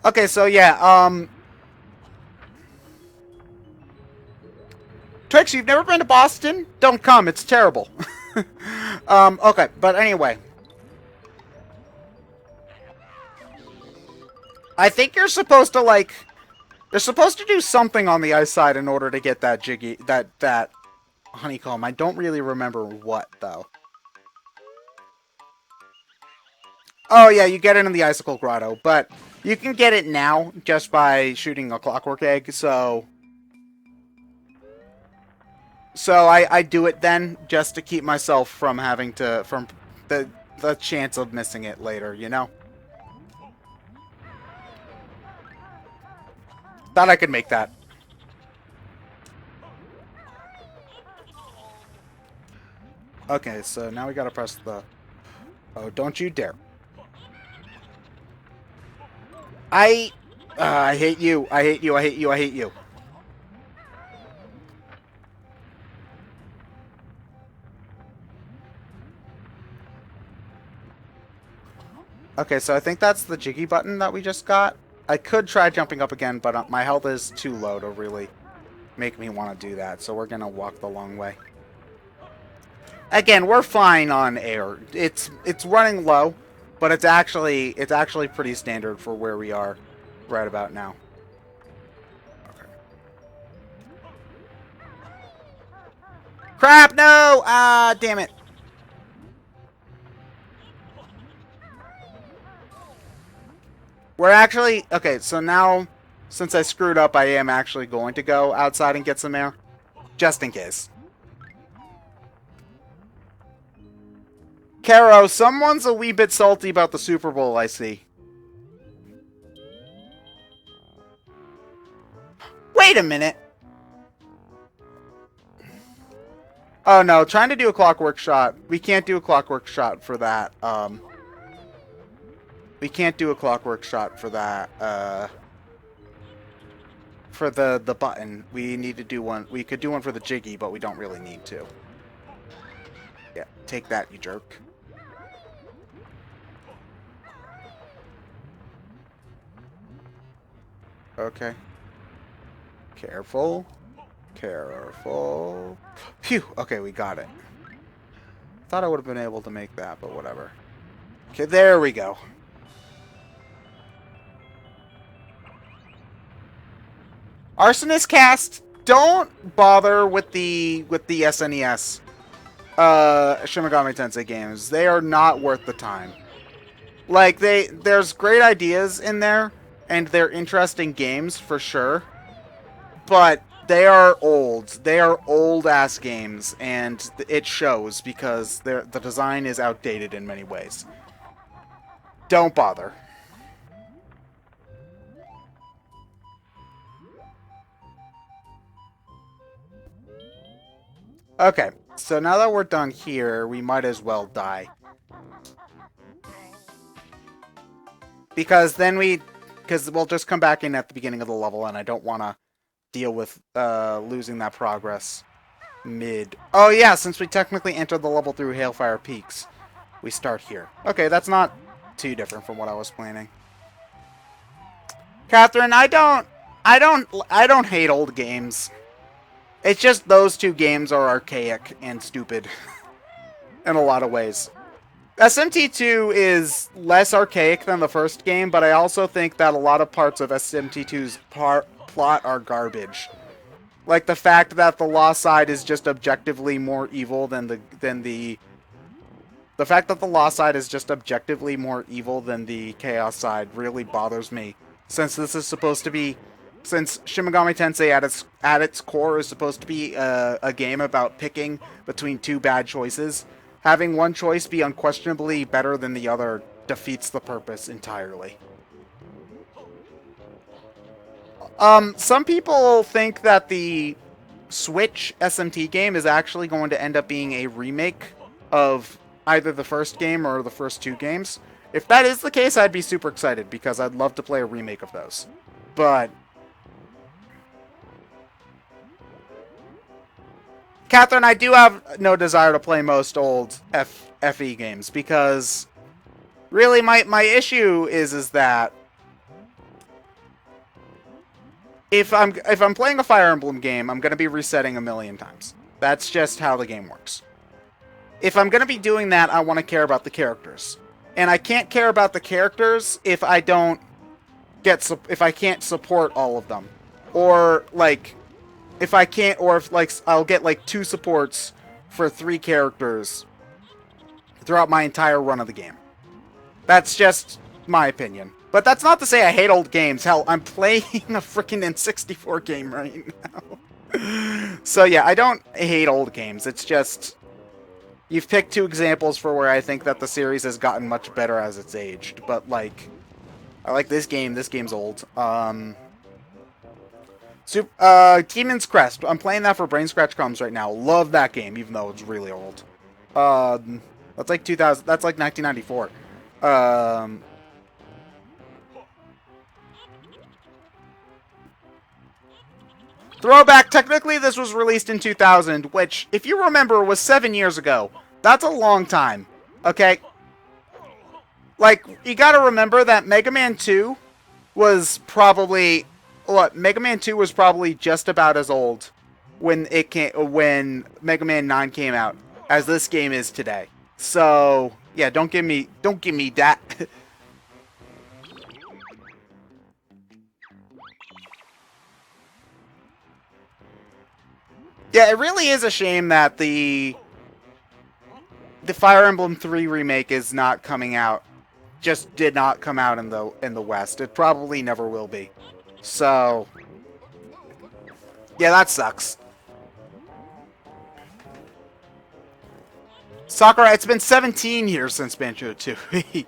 Okay, so yeah, Twix, you've never been to Boston? Don't come, it's terrible. Okay, but anyway. I think you're supposed to, like... You're supposed to do something on the ice side in order to get that jiggy... That honeycomb. I don't really remember what, though. Oh, yeah, you get it in the Icicle Grotto, but you can get it now just by shooting a clockwork egg, so... So I do it then, just to keep myself from having to... From the chance of missing it later, you know? Thought I could make that. Okay, so now we gotta press the... Oh, don't you dare. I hate you. I hate you. I hate you. I hate you. Okay, so I think that's the jiggy button that we just got. I could try jumping up again, but my health is too low to really make me want to do that. So we're going to walk the long way. Again, we're fine on air. It's running low, but it's actually pretty standard for where we are right about now. Okay. Crap, no! Ah, damn it. We're actually... Okay, so now, since I screwed up, I am actually going to go outside and get some air. Just in case. Caro, someone's a wee bit salty about the Super Bowl, I see. Wait a minute! Oh no, trying to do a clockwork shot. We can't do a clockwork shot for that. We can't do a clockwork shot for that, for the button. We need to do one. We could do one for the jiggy, but we don't really need to. Yeah, take that, you jerk. Okay. Careful. Careful. Phew! Okay, we got it. Thought I would have been able to make that, but whatever. Okay, there we go. Arsonist cast, don't bother with the SNES Shin Megami Tensei games. They are not worth the time. Like, there's great ideas in there, and they're interesting games for sure, but they are old. They are old-ass games, and it shows because the design is outdated in many ways. Don't bother. Okay, so now that we're done here, we might as well die. Because then we'll just come back in at the beginning of the level, and I don't want to deal with losing that progress mid. Oh yeah, since we technically entered the level through Hailfire Peaks, we start here. Okay, that's not too different from what I was planning. Catherine, I don't hate old games. It's just those two games are archaic and stupid in a lot of ways. SMT2 is less archaic than the first game, but I also think that a lot of parts of SMT2's plot are garbage. Like the fact that the law side is just objectively more evil than the fact that the law side is just objectively more evil than the chaos side really bothers me, since this is supposed to be... Since Shin Megami Tensei at its core is supposed to be a game about picking between two bad choices, having one choice be unquestionably better than the other defeats the purpose entirely. Some people think that the Switch SMT game is actually going to end up being a remake of either the first game or the first two games. If that is the case, I'd be super excited because I'd love to play a remake of those. But... Catherine, I do have no desire to play most old FE games because really my issue is that if I'm playing a Fire Emblem game, I'm gonna be resetting a million times. That's just how the game works. If I'm gonna be doing that, I want to care about the characters, and I can't care about the characters if I can't support all of them, or like if I can't, or if like I'll get like 2 supports for 3 characters throughout my entire run of the game. That's just my opinion. But that's not to say I hate old games. Hell, I'm playing a freaking N64 game right now. So yeah, I don't hate old games. It's just, you've picked 2 examples for where I think that the series has gotten much better as it's aged. But like, I like this game. This game's old. Demon's Crest. I'm playing that for Brain Scratch Combs right now. Love that game, even though it's really old. That's like 2000. That's like 1994. Throwback. Technically, this was released in 2000, which, if you remember, was 7 years ago. That's a long time. Okay. Like, you gotta remember that Mega Man 2 was probably... What, Mega Man 2 was probably just about as old when when Mega Man 9 came out as this game is today. So, yeah, don't give me that. Yeah, it really is a shame that the Fire Emblem 3 remake is not coming out. Just did not come out in the West. It probably never will be. So, yeah, that sucks. Sakura, it's been 17 years since Banjo-Tooie.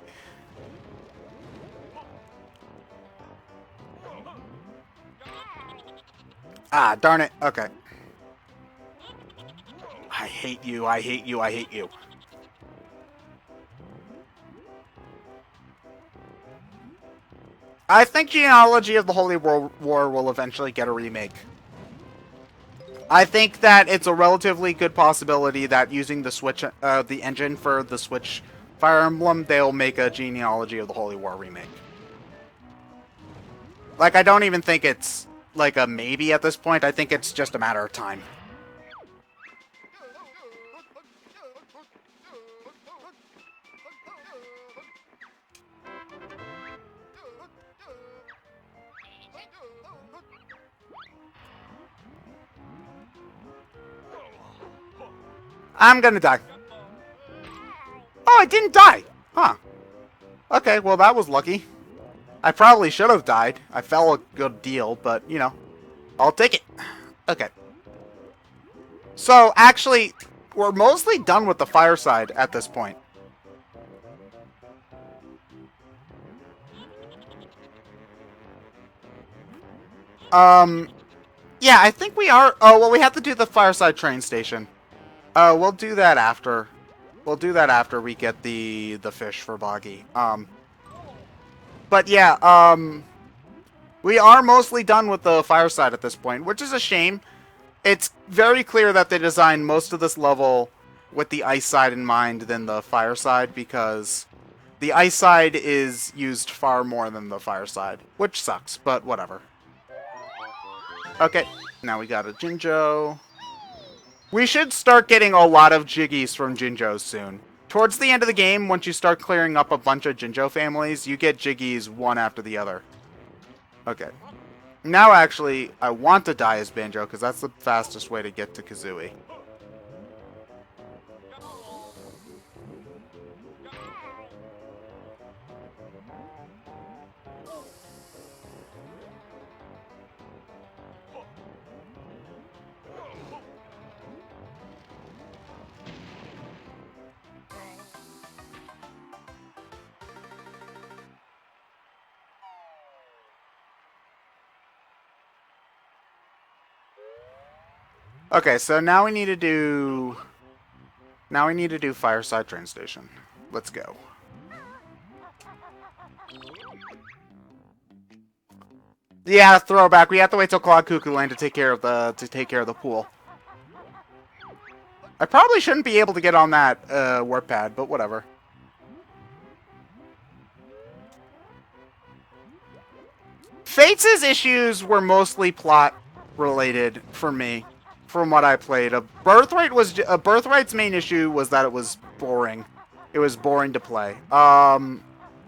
Ah, darn it. Okay. I hate you, I hate you, I hate you. I think Genealogy of the Holy War will eventually get a remake. I think that it's a relatively good possibility that using the Switch, the engine for the Switch Fire Emblem, they'll make a Genealogy of the Holy War remake. Like, I don't even think it's like a maybe at this point. I think it's just a matter of time. I'm gonna die. Oh, I didn't die! Huh. Okay, well that was lucky. I probably should have died. I fell a good deal, but, you know, I'll take it. Okay. So, actually, we're mostly done with the Fireside at this point. Yeah, I think we are... Oh, well, we have to do the Fireside train station. We'll do that after. We'll do that after we get the fish for Boggy. But yeah, we are mostly done with the Fireside at this point, which is a shame. It's very clear that they designed most of this level with the ice side in mind than the Fireside, because the ice side is used far more than the Fireside, which sucks, but whatever. Okay, now we got a Jinjo. We should start getting a lot of Jiggies from Jinjos soon. Towards the end of the game, once you start clearing up a bunch of Jinjo families, you get Jiggies one after the other. Okay. Now, actually, I want to die as Banjo, because that's the fastest way to get to Kazooie. Okay, so now we need to do... Now we need to do Fireside train station. Let's go. Yeah, throwback. We have to wait till Claude Cuckoo Lane to take care of the pool. I probably shouldn't be able to get on that warp pad, but whatever. Fates' issues were mostly plot related for me, from what I played. Birthright's main issue was that it was boring. It was boring to play. And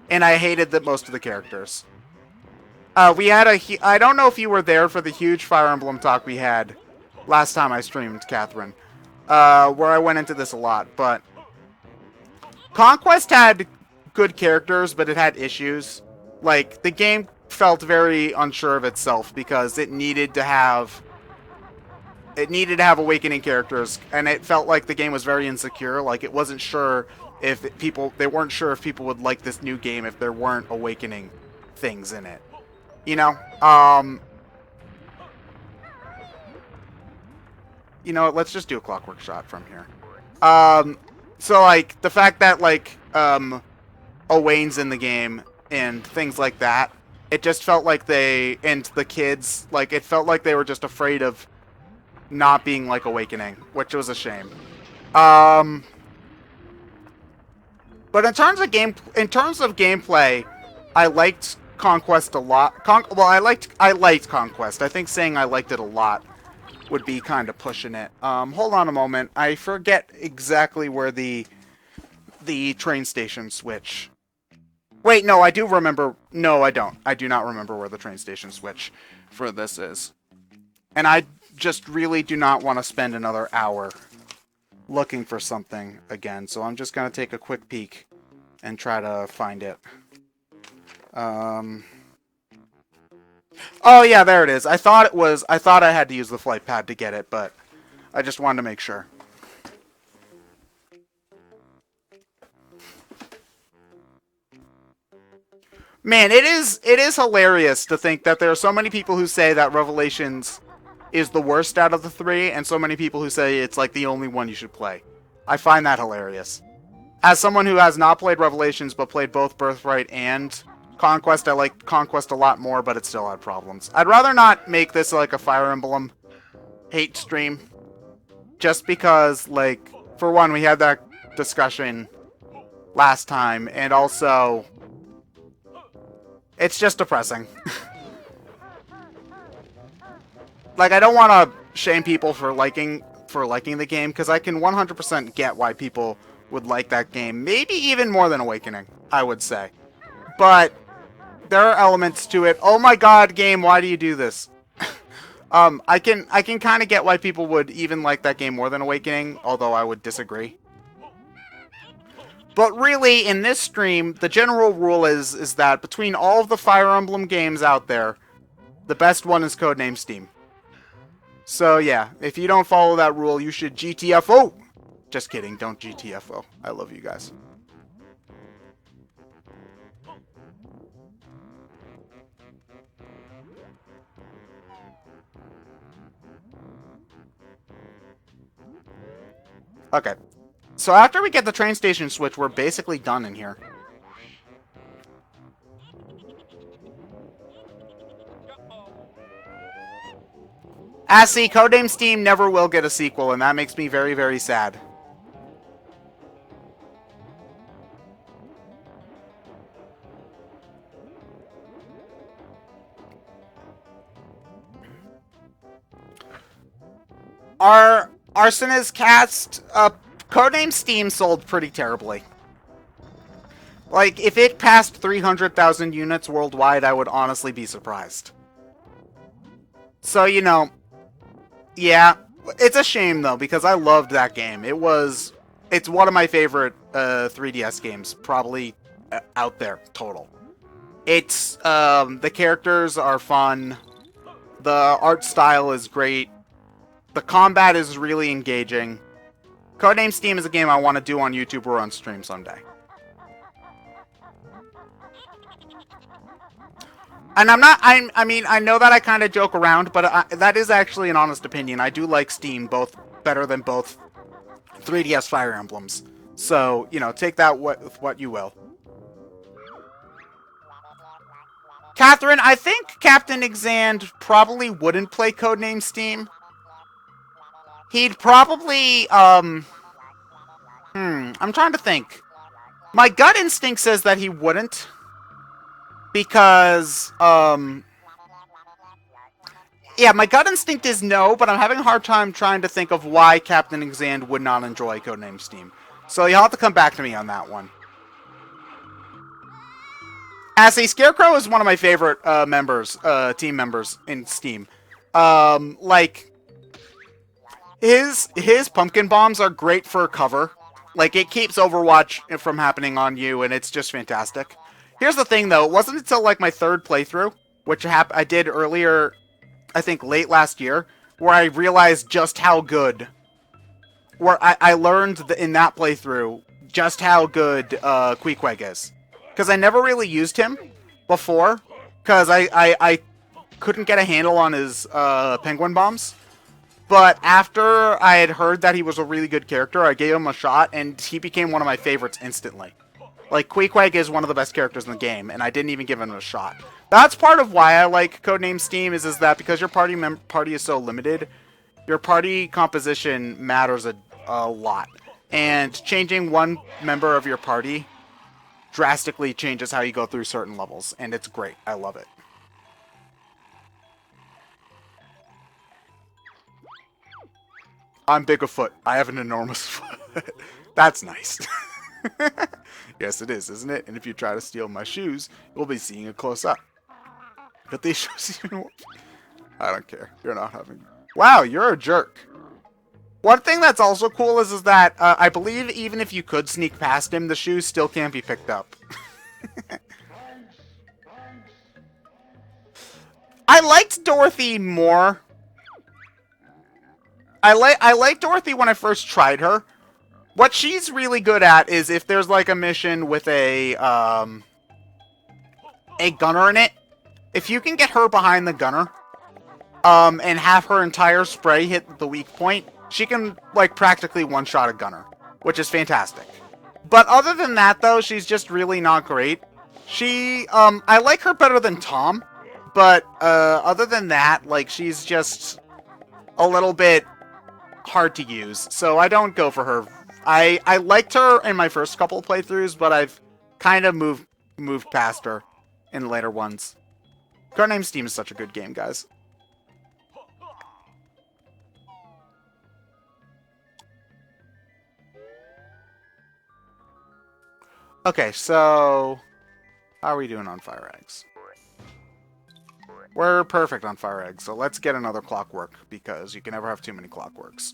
I hated that most of the characters. We had I don't know if you were there for the huge Fire Emblem talk we had last time I streamed, Catherine, where I went into this a lot, but Conquest had good characters, but it had issues. Like, the game felt very unsure of itself because it needed to have awakening characters, and it felt like the game was very insecure. Like, it wasn't sure if they weren't sure if people would like this new game if there weren't awakening things in it. You know? You know what, let's just do a clockwork shot from here. So, like, the fact that, like, Owain's in the game and things like that, it just felt like and the kids, like, it felt like they were just afraid of not being like Awakening, which was a shame. But in terms of gameplay, I liked Conquest a lot. I liked Conquest. I think saying I liked it a lot would be kind of pushing it. Hold on a moment. I forget exactly where the train station switch. Wait, no, I do remember. No, I don't. I do not remember where the train station switch for this is. And I just really do not want to spend another hour looking for something again. So I'm just going to take a quick peek and try to find it. Oh yeah, there it is. I thought I had to use the flight pad to get it, but I just wanted to make sure. Man, it is hilarious to think that there are so many people who say that Revelations is the worst out of the three, and so many people who say it's like the only one you should play. I find that hilarious. As someone who has not played Revelations but played both Birthright and Conquest, I like Conquest a lot more, but it still had problems. I'd rather not make this like a Fire Emblem hate stream. Just because, like, for one, we had that discussion last time, and also, it's just depressing. Like, I don't want to shame people for liking the game, because I can 100% get why people would like that game. Maybe even more than Awakening, I would say. But there are elements to it. Oh my god, game, why do you do this? I can kind of get why people would even like that game more than Awakening, although I would disagree. But really, in this stream, the general rule is that between all of the Fire Emblem games out there, the best one is Codename Steam. So yeah, if you don't follow that rule, you should GTFO! Just kidding, don't GTFO. I love you guys. Okay. So after we get the train station switch, we're basically done in here. See, Codename Steam never will get a sequel, and that makes me very, very sad. Our Arson's cast, Codename Steam sold pretty terribly. Like, if it passed 300,000 units worldwide, I would honestly be surprised. So, you know, yeah, it's a shame, though, because I loved that game. It's one of my favorite 3DS games, probably out there, total. It's, the characters are fun, the art style is great, the combat is really engaging. Codename Steam is a game I want to do on YouTube or on stream someday. And I mean, I know that I kind of joke around, but that is actually an honest opinion. I do like Steam better than both 3DS Fire Emblems. So, you know, take that with what you will. Catherine, I think Captain Exand probably wouldn't play Codename Steam. He'd probably, I'm trying to think. My gut instinct says that he wouldn't. Because, Yeah, my gut instinct is no, but I'm having a hard time trying to think of why Captain Exand would not enjoy Codename Steam. So you'll have to come back to me on that one. As Scarecrow is one of my favorite team members in Steam. Like, his pumpkin bombs are great for cover. Like, it keeps Overwatch from happening on you, and it's just fantastic. Here's the thing, though. It wasn't until, like, my third playthrough, which I did earlier, I think late last year, where I realized just how good... Where I learned in that playthrough just how good Queequeg is. Because I never really used him before, because I couldn't get a handle on his penguin bombs. But after I had heard that he was a really good character, I gave him a shot, and he became one of my favorites instantly. Like, Queequeg is one of the best characters in the game, and I didn't even give him a shot. That's part of why I like Codename Steam, is that because your party is so limited, your party composition matters a lot. And changing one member of your party drastically changes how you go through certain levels, and it's great. I love it. I'm big of foot. I have an enormous foot. That's nice. Yes, it is, isn't it? And if you try to steal my shoes, you'll be seeing it close up. But these shoes even worse. I don't care. You're not having... Wow, you're a jerk. One thing that's also cool is that I believe even if you could sneak past him, the shoes still can't be picked up. I liked Dorothy more. I liked Dorothy when I first tried her. What she's really good at is if there's like a mission with a gunner in it, if you can get her behind the gunner, and have her entire spray hit the weak point, she can like practically one-shot a gunner, which is fantastic. But other than that, though, she's just really not great. I like her better than Tom, but other than that, like, she's just a little bit hard to use, so I don't go for her. I liked her in my first couple of playthroughs, but I've kind of moved past her in later ones. Codename Steam is such a good game, guys. Okay, so how are we doing on fire eggs? We're perfect on fire eggs, so let's get another clockwork, because you can never have too many clockworks.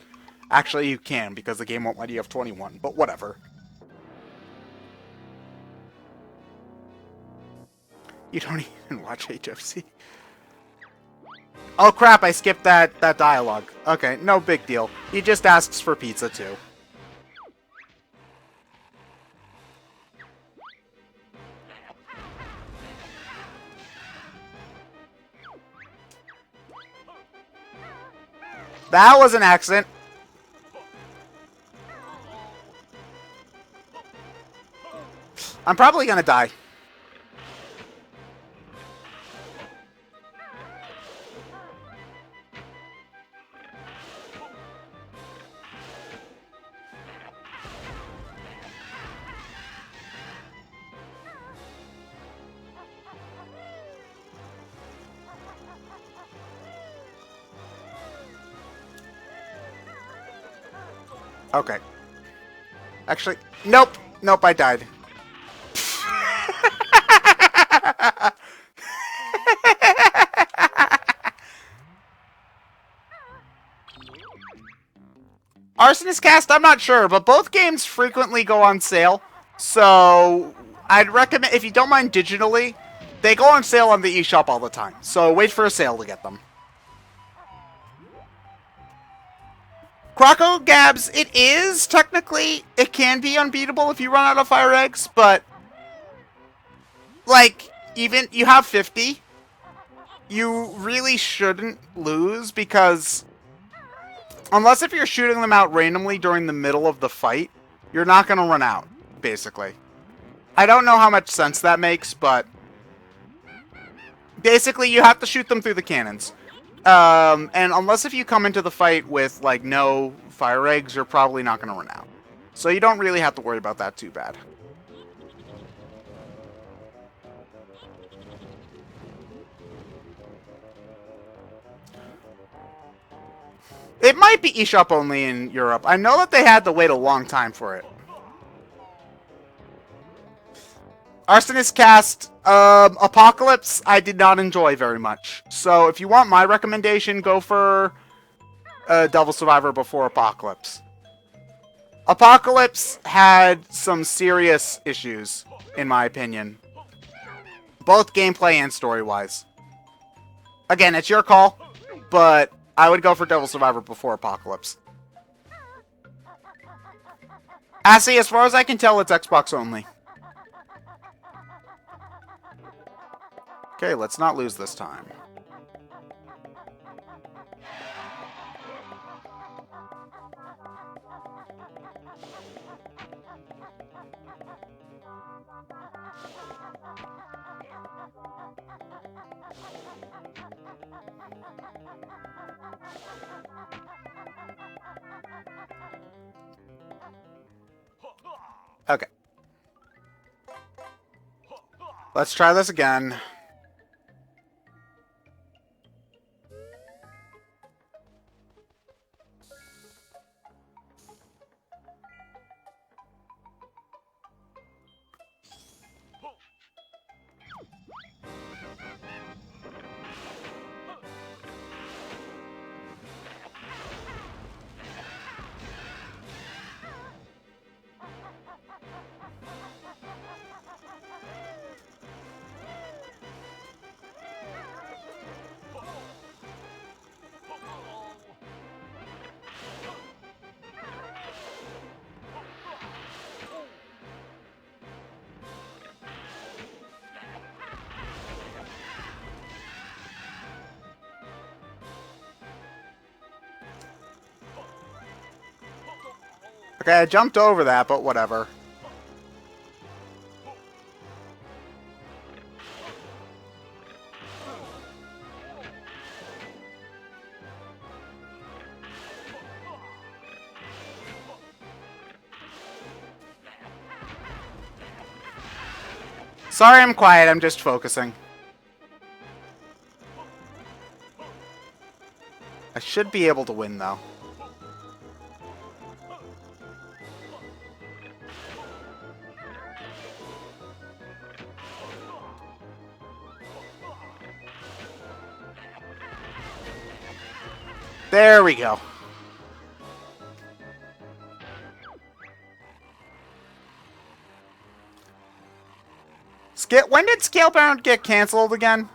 Actually, you can, because the game won't let you have 21, but whatever. You don't even watch HFC. Oh crap, I skipped that dialogue. Okay, no big deal. He just asks for pizza, too. That was an accident. I'm probably gonna die. Okay. Actually, nope. Nope, I died. Arsonist Cast, I'm not sure, but both games frequently go on sale. So, I'd recommend, if you don't mind digitally, they go on sale on the eShop all the time. So, wait for a sale to get them. Croco Gabs, it is, technically, it can be unbeatable if you run out of fire eggs, but, like, even, you have 50, you really shouldn't lose, because, unless if you're shooting them out randomly during the middle of the fight, you're not going to run out, basically. I don't know how much sense that makes, but, basically, you have to shoot them through the cannons. And unless if you come into the fight with, like, no fire eggs, you're probably not going to run out. So you don't really have to worry about that too bad. It might be eShop only in Europe. I know that they had to wait a long time for it. Arsonist Cast, Apocalypse, I did not enjoy very much. So if you want my recommendation, go for Devil Survivor before Apocalypse. Apocalypse had some serious issues, in my opinion. Both gameplay and story-wise. Again, it's your call, but I would go for Devil Survivor before Apocalypse. Assy, as far as I can tell, it's Xbox only. Okay, let's not lose this time. Okay. Let's try this again. Okay, I jumped over that, but whatever. Sorry I'm quiet, I'm just focusing. I should be able to win, though. There we go. When did Scalebound get canceled again?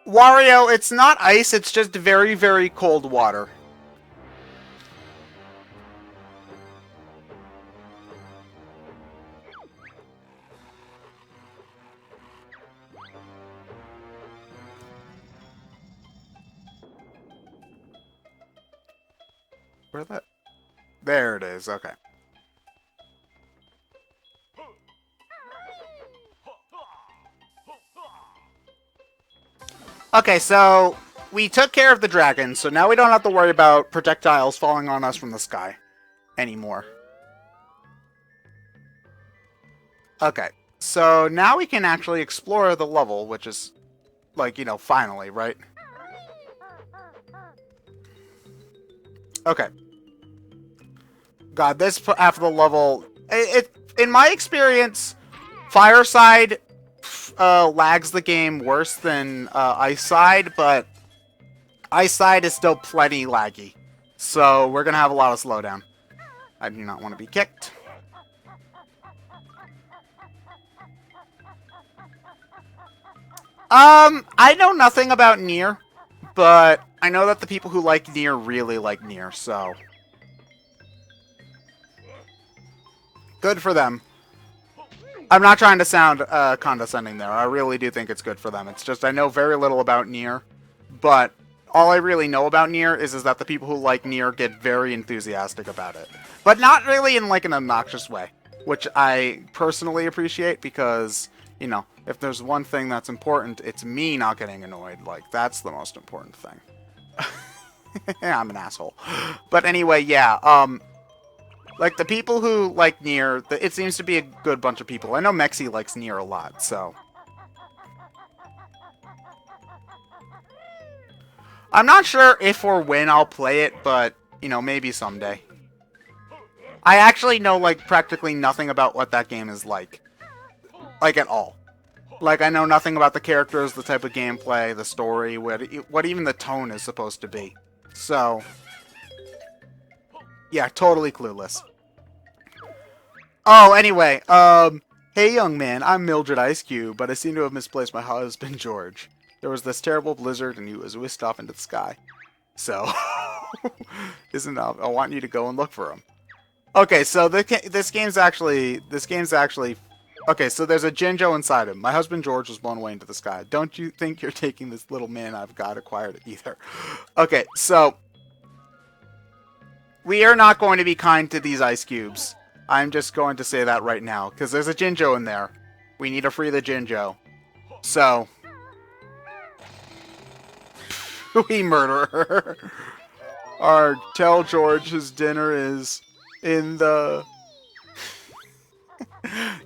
Wario, it's not ice, it's just very, very cold water. Where that? There it is, okay. Okay, so we took care of the dragon, so now we don't have to worry about projectiles falling on us from the sky anymore. Okay, so now we can actually explore the level, which is, like, you know, finally, right? Okay. God, this half of the level, in my experience, Fireside lags the game worse than Icicle, but Icicle is still plenty laggy. So we're going to have a lot of slowdown. I do not want to be kicked. I know nothing about Nier, but I know that the people who like Nier really like Nier, so good for them. I'm not trying to sound condescending there. I really do think it's good for them. It's just I know very little about Nier, but all I really know about Nier is that the people who like Nier get very enthusiastic about it. But not really in, like, an obnoxious way, which I personally appreciate because, you know, if there's one thing that's important, it's me not getting annoyed. Like, that's the most important thing. Yeah, I'm an asshole. But anyway, yeah, like, the people who like Nier, it seems to be a good bunch of people. I know Mexi likes Nier a lot, so I'm not sure if or when I'll play it, but, you know, maybe someday. I actually know, like, practically nothing about what that game is like. Like, at all. Like, I know nothing about the characters, the type of gameplay, the story, what even the tone is supposed to be. So, yeah, totally clueless. Oh, anyway, hey young man, I'm Mildred Ice Cube, but I seem to have misplaced my husband George. There was this terrible blizzard and he was whisked off into the sky. So, I want you to go and look for him. Okay, so this game's actually, okay, so there's a Jinjo inside him. My husband George was blown away into the sky. Don't you think you're taking this little man I've got acquired either? Okay, so, we are not going to be kind to these ice cubes. I'm just going to say that right now, because there's a Jinjo in there. We need to free the Jinjo. So, we murder her. Tell George his dinner is in the...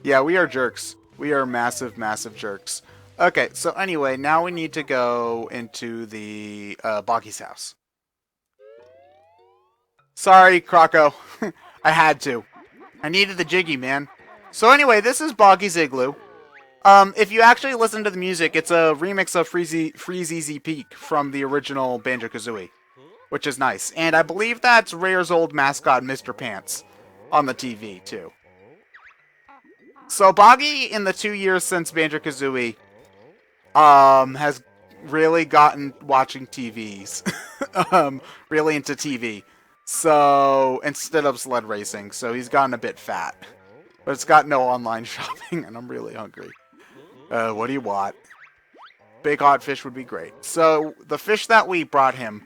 Yeah, we are jerks. We are massive, massive jerks. Okay, so anyway, now we need to go into the Boggy's house. Sorry, Croco. I had to. I needed the jiggy, man. So anyway, this is Boggy's Igloo. If you actually listen to the music, it's a remix of Freeze Peak from the original Banjo-Kazooie, which is nice. And I believe that's Rare's old mascot, Mr. Pants, on the TV, too. So Boggy, in the 2 years since Banjo-Kazooie, has really gotten watching TVs. Really into TV. So, instead of sled racing, so he's gotten a bit fat. But it's got no online shopping, and I'm really hungry. What do you want? Big hot fish would be great. So, the fish that we brought him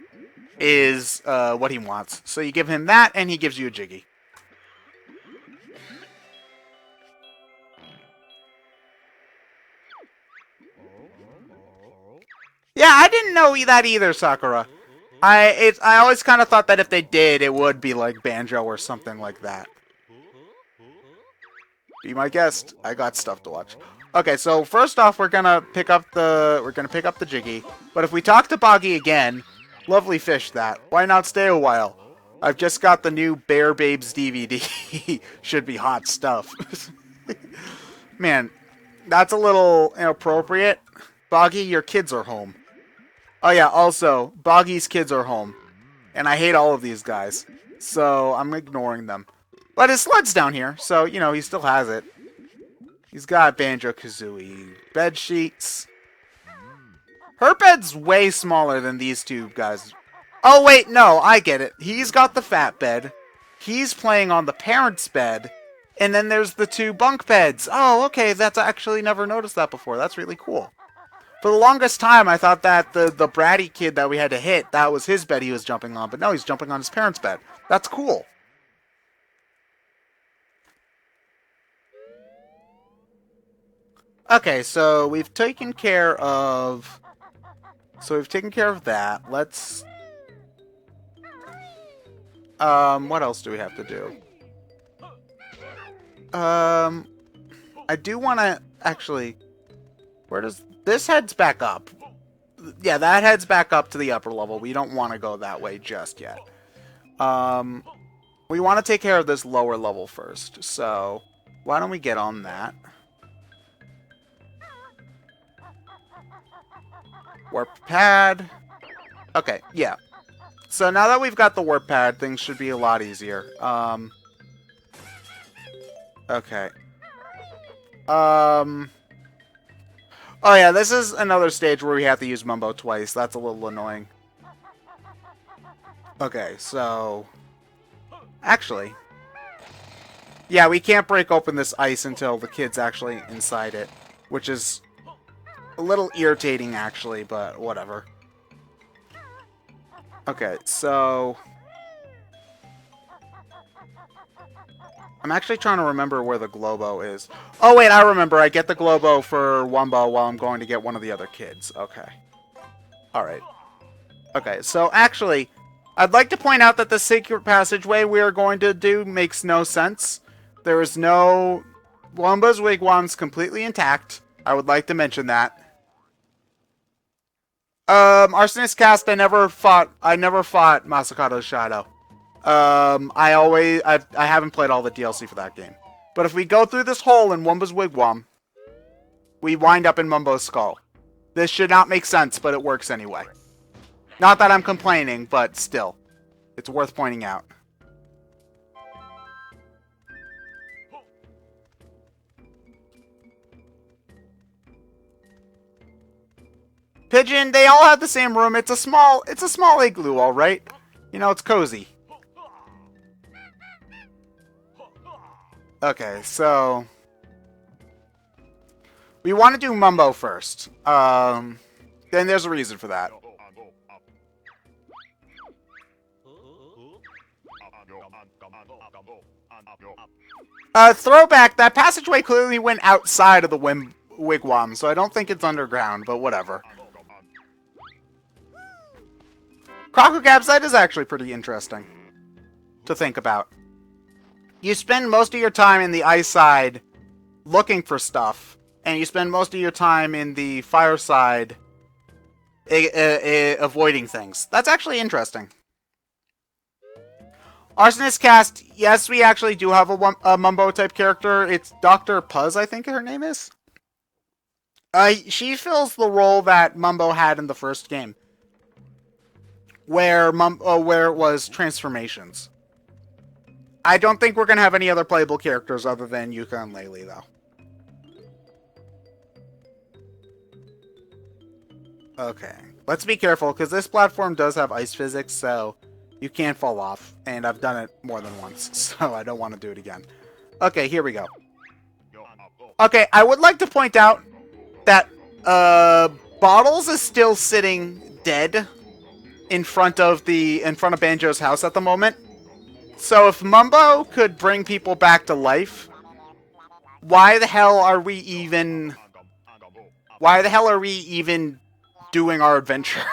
is what he wants. So you give him that, and he gives you a jiggy. Yeah, I didn't know that either, Sakura. I always kind of thought that if they did, it would be like Banjo or something like that. Be my guest. I got stuff to watch. Okay, so first off, we're gonna pick up the jiggy. But if we talk to Boggy again, lovely fish that. Why not stay a while? I've just got the new Bear Babes DVD. Should be hot stuff. Man, that's a little inappropriate. Boggy, your kids are home. Oh yeah, also, Boggy's kids are home. And I hate all of these guys. So, I'm ignoring them. But his sled's down here, so, you know, he still has it. He's got Banjo-Kazooie bed sheets. Her bed's way smaller than these two guys. Oh wait, no, I get it. He's got the fat bed. He's playing on the parents' bed. And then there's the two bunk beds. Oh, okay, that's actually never noticed that before. That's really cool. For the longest time, I thought that the bratty kid that we had to hit, that was his bed he was jumping on. But no, he's jumping on his parents' bed. That's cool. Okay, so we've taken care of... that. Let's... what else do we have to do? I do want to... Actually... Where does... This heads back up. Yeah, that heads back up to the upper level. We don't want to go that way just yet. We want to take care of this lower level first. So, why don't we get on that? Warp pad. Okay, yeah. So now that we've got the warp pad, things should be a lot easier. Okay. Oh yeah, this is another stage where we have to use Mumbo twice. That's a little annoying. Okay, so... Actually... Yeah, we can't break open this ice until the kid's actually inside it. Which is a little irritating, actually, but whatever. Okay, so... I'm actually trying to remember where the Globo is. Oh, wait, I remember. I get the Globo for Wumbo while I'm going to get one of the other kids. Okay. Alright. Okay, so actually, I'd like to point out that the secret passageway we are going to do makes no sense. There is no... Wumbo's wigwam's completely intact. I would like to mention that. Arsonist Cast, I never fought Masakato's Shadow. I haven't played all the DLC for that game. But if we go through this hole in Wumba's Wigwam, we wind up in Mumbo's skull. This should not make sense, but it works anyway. Not that I'm complaining, but still. It's worth pointing out. Pigeon, they all have the same room. It's a small igloo, all right? You know, it's cozy. Okay, so we want to do Mumbo first. Then there's a reason for that. Throwback, that passageway clearly went outside of the wigwam, so I don't think it's underground, but whatever. Crocogab's site is actually pretty interesting to think about. You spend most of your time in the ice side looking for stuff, and you spend most of your time in the Fireside avoiding things. That's actually interesting. Arsonist Cast, yes, we actually do have a Mumbo-type character. It's Dr. Puzz, I think her name is. She fills the role that Mumbo had in the first game, where it was transformations. I don't think we're going to have any other playable characters other than Yuka and Laylee, though. Okay, let's be careful, because this platform does have ice physics, so you can't fall off, and I've done it more than once, so I don't want to do it again. Okay, here we go. Okay, I would like to point out that Bottles is still sitting dead in front of Banjo's house at the moment. So if Mumbo could bring people back to life, why the hell are we even doing our adventure?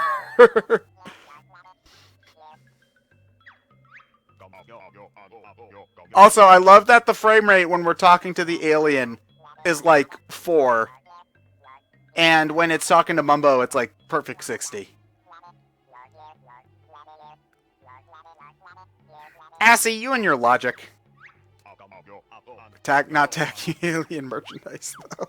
Also, I love that the frame rate when we're talking to the alien is like 4. And when it's talking to Mumbo, it's like perfect 60. Assy, you and your logic. Not tagging alien merchandise, though.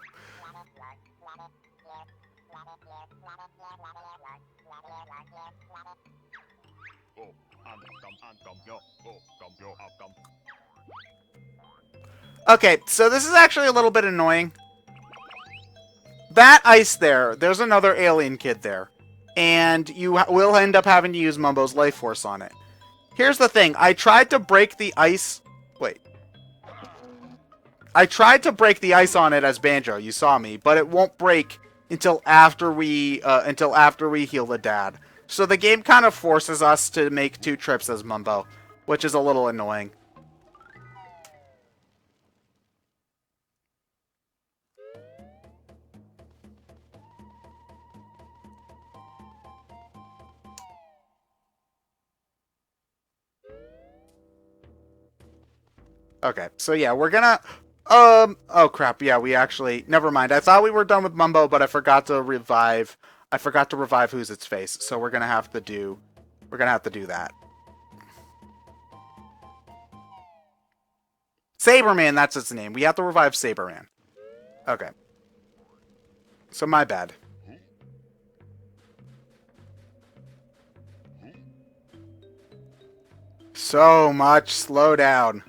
Okay, so this is actually a little bit annoying. That ice there's another alien kid there. And you will end up having to use Mumbo's life force on it. Here's the thing. I tried to break the ice... Wait. I tried to break the ice on it as Banjo. You saw me. But it won't break until after we heal the dad. So the game kind of forces us to make 2 trips as Mumbo, which is a little annoying. Okay, so yeah, we're gonna... oh crap, yeah, we actually... Never mind, I thought we were done with Mumbo, but I forgot to revive... Who's Its Face, so we're gonna have to do... that. Saberman, that's its name. We have to revive Saberman. Okay. So my bad. So much slowdown.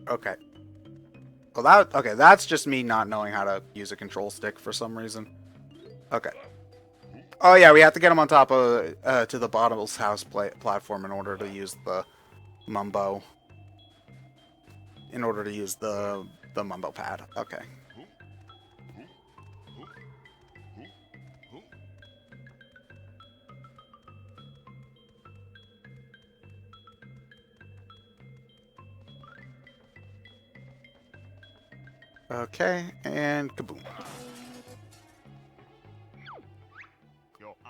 Okay. Well, that's just me not knowing how to use a control stick for some reason. Okay. Oh yeah, we have to get him on top of to the Bottles house platform in order to use the Mumbo. In order to use the Mumbo pad. Okay. Okay, and kaboom.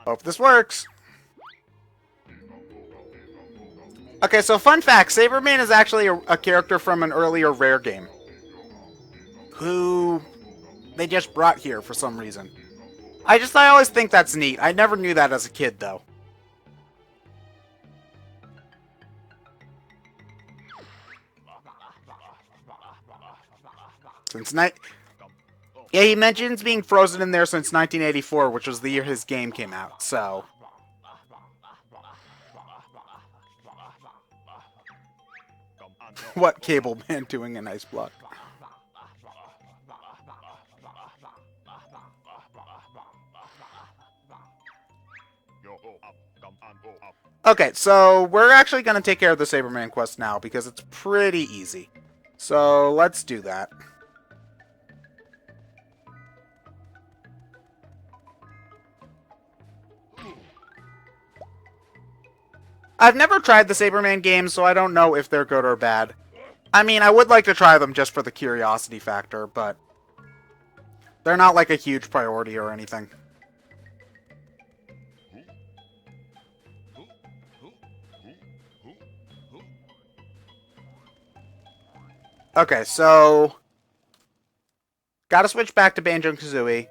Hope this works. Okay, so fun fact, Saberman is actually a character from an earlier Rare game. Who they just brought here for some reason. I always think that's neat. I never knew that as a kid, though. Yeah, he mentions being frozen in there since 1984, which was the year his game came out, so... What cable man doing an ice block? Okay, so we're actually going to take care of the Saberman quest now, because it's pretty easy. So, let's do that. I've never tried the Saberman games, so I don't know if they're good or bad. I mean, I would like to try them just for the curiosity factor, but they're not like a huge priority or anything. Okay, so gotta switch back to Banjo-Kazooie.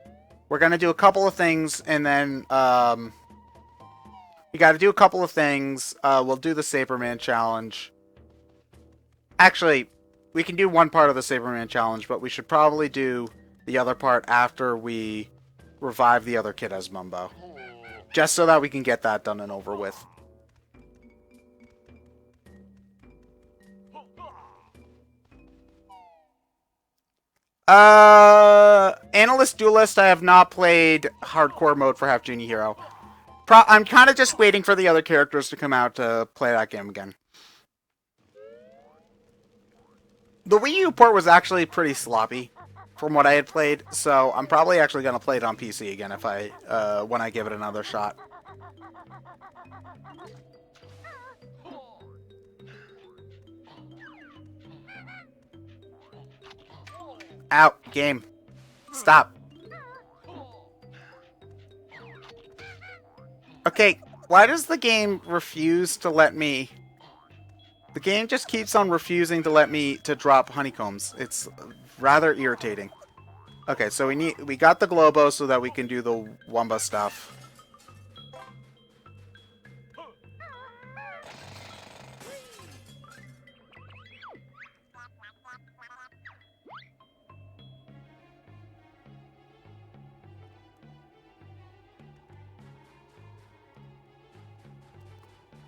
We're gonna do a couple of things, and then we gotta do a couple of things. We'll do the Saberman challenge. Actually, we can do one part of the Saberman challenge, but we should probably do the other part after we revive the other kid as Mumbo. Just so that we can get that done and over with. Analyst Duelist, I have not played hardcore mode for Half Genie Hero. I'm kind of just waiting for the other characters to come out to play that game again. The Wii U port was actually pretty sloppy from what I had played, so I'm probably actually going to play it on PC again if when I give it another shot. Out, game. Stop. Okay, why does the game refuse to let me... The game just keeps on refusing to let me to drop honeycombs. It's rather irritating. Okay, so we got the Globo so that we can do the Wumba stuff.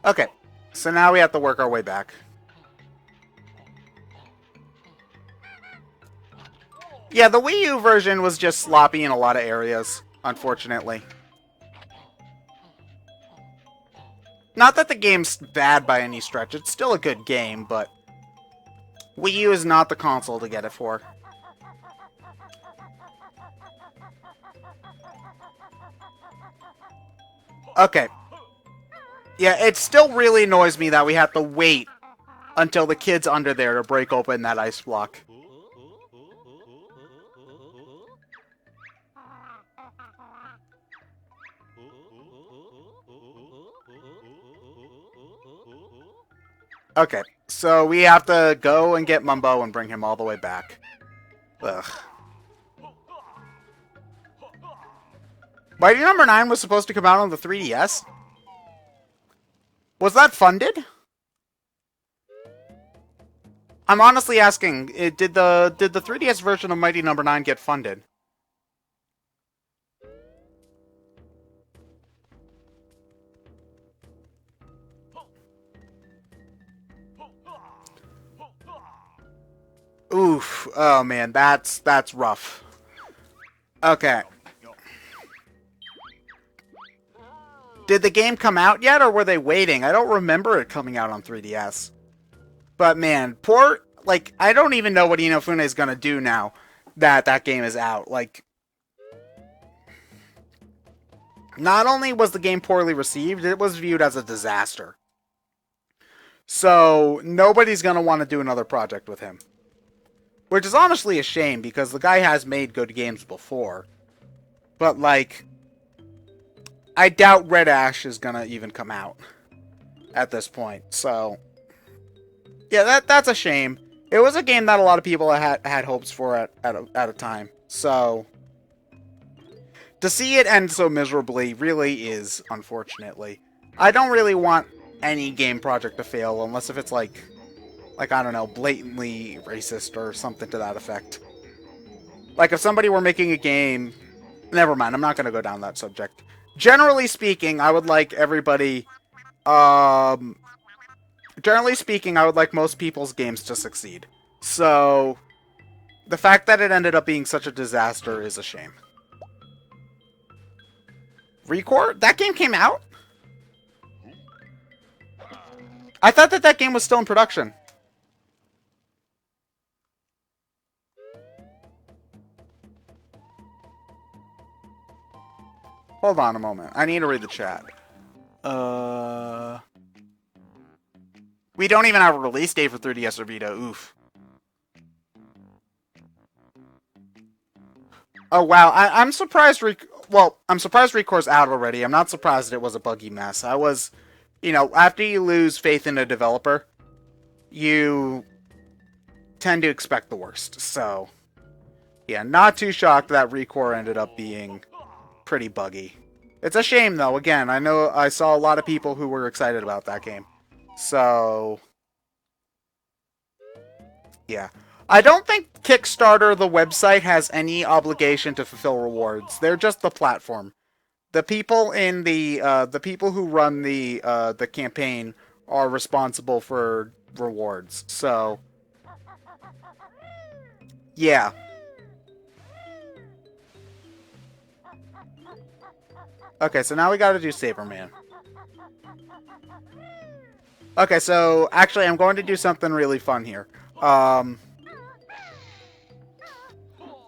Okay, so now we have to work our way back. Yeah, the Wii U version was just sloppy in a lot of areas, unfortunately. Not that the game's bad by any stretch, it's still a good game, but Wii U is not the console to get it for. Okay. Yeah, it still really annoys me that we have to wait until the kid's under there to break open that ice block. Okay, so we have to go and get Mumbo and bring him all the way back. Ugh. Mighty Number 9 was supposed to come out on the 3DS? Was that funded? I'm honestly asking, did the 3DS version of Mighty Number 9 get funded? Oof. Oh man, that's rough. Okay. Did the game come out yet, or were they waiting? I don't remember it coming out on 3DS. But man, I don't even know what Inafune is gonna do now that that game is out. Like, not only was the game poorly received, it was viewed as a disaster. So, nobody's gonna want to do another project with him. Which is honestly a shame, because the guy has made good games before. But, like, I doubt Red Ash is gonna even come out at this point. So, yeah, that's a shame. It was a game that a lot of people had hopes for at a time. So, to see it end so miserably really is, unfortunately. I don't really want any game project to fail unless if it's like, I don't know, blatantly racist or something to that effect. Like, if somebody were making a game... Never mind, I'm not going to go down that subject. Generally speaking, I would like everybody... Generally speaking, I would like most people's games to succeed. So, the fact that it ended up being such a disaster is a shame. Recore? That game came out? I thought that that game was still in production. Hold on a moment. I need to read the chat. We don't even have a release date for 3DS or Vita. Oof. Oh, wow. I'm surprised... I'm surprised Recore's out already. I'm not surprised it was a buggy mess. I was... You know, after you lose faith in a developer, you tend to expect the worst. So, yeah, not too shocked that Recore ended up being pretty buggy. It's a shame, though. Again, I know I saw a lot of people who were excited about that game. So, yeah. I don't think Kickstarter, the website, has any obligation to fulfill rewards. They're just the platform. The people in the people who run the campaign are responsible for rewards. So, yeah. Okay, so now we gotta do Saberman. Okay, so actually I'm going to do something really fun here.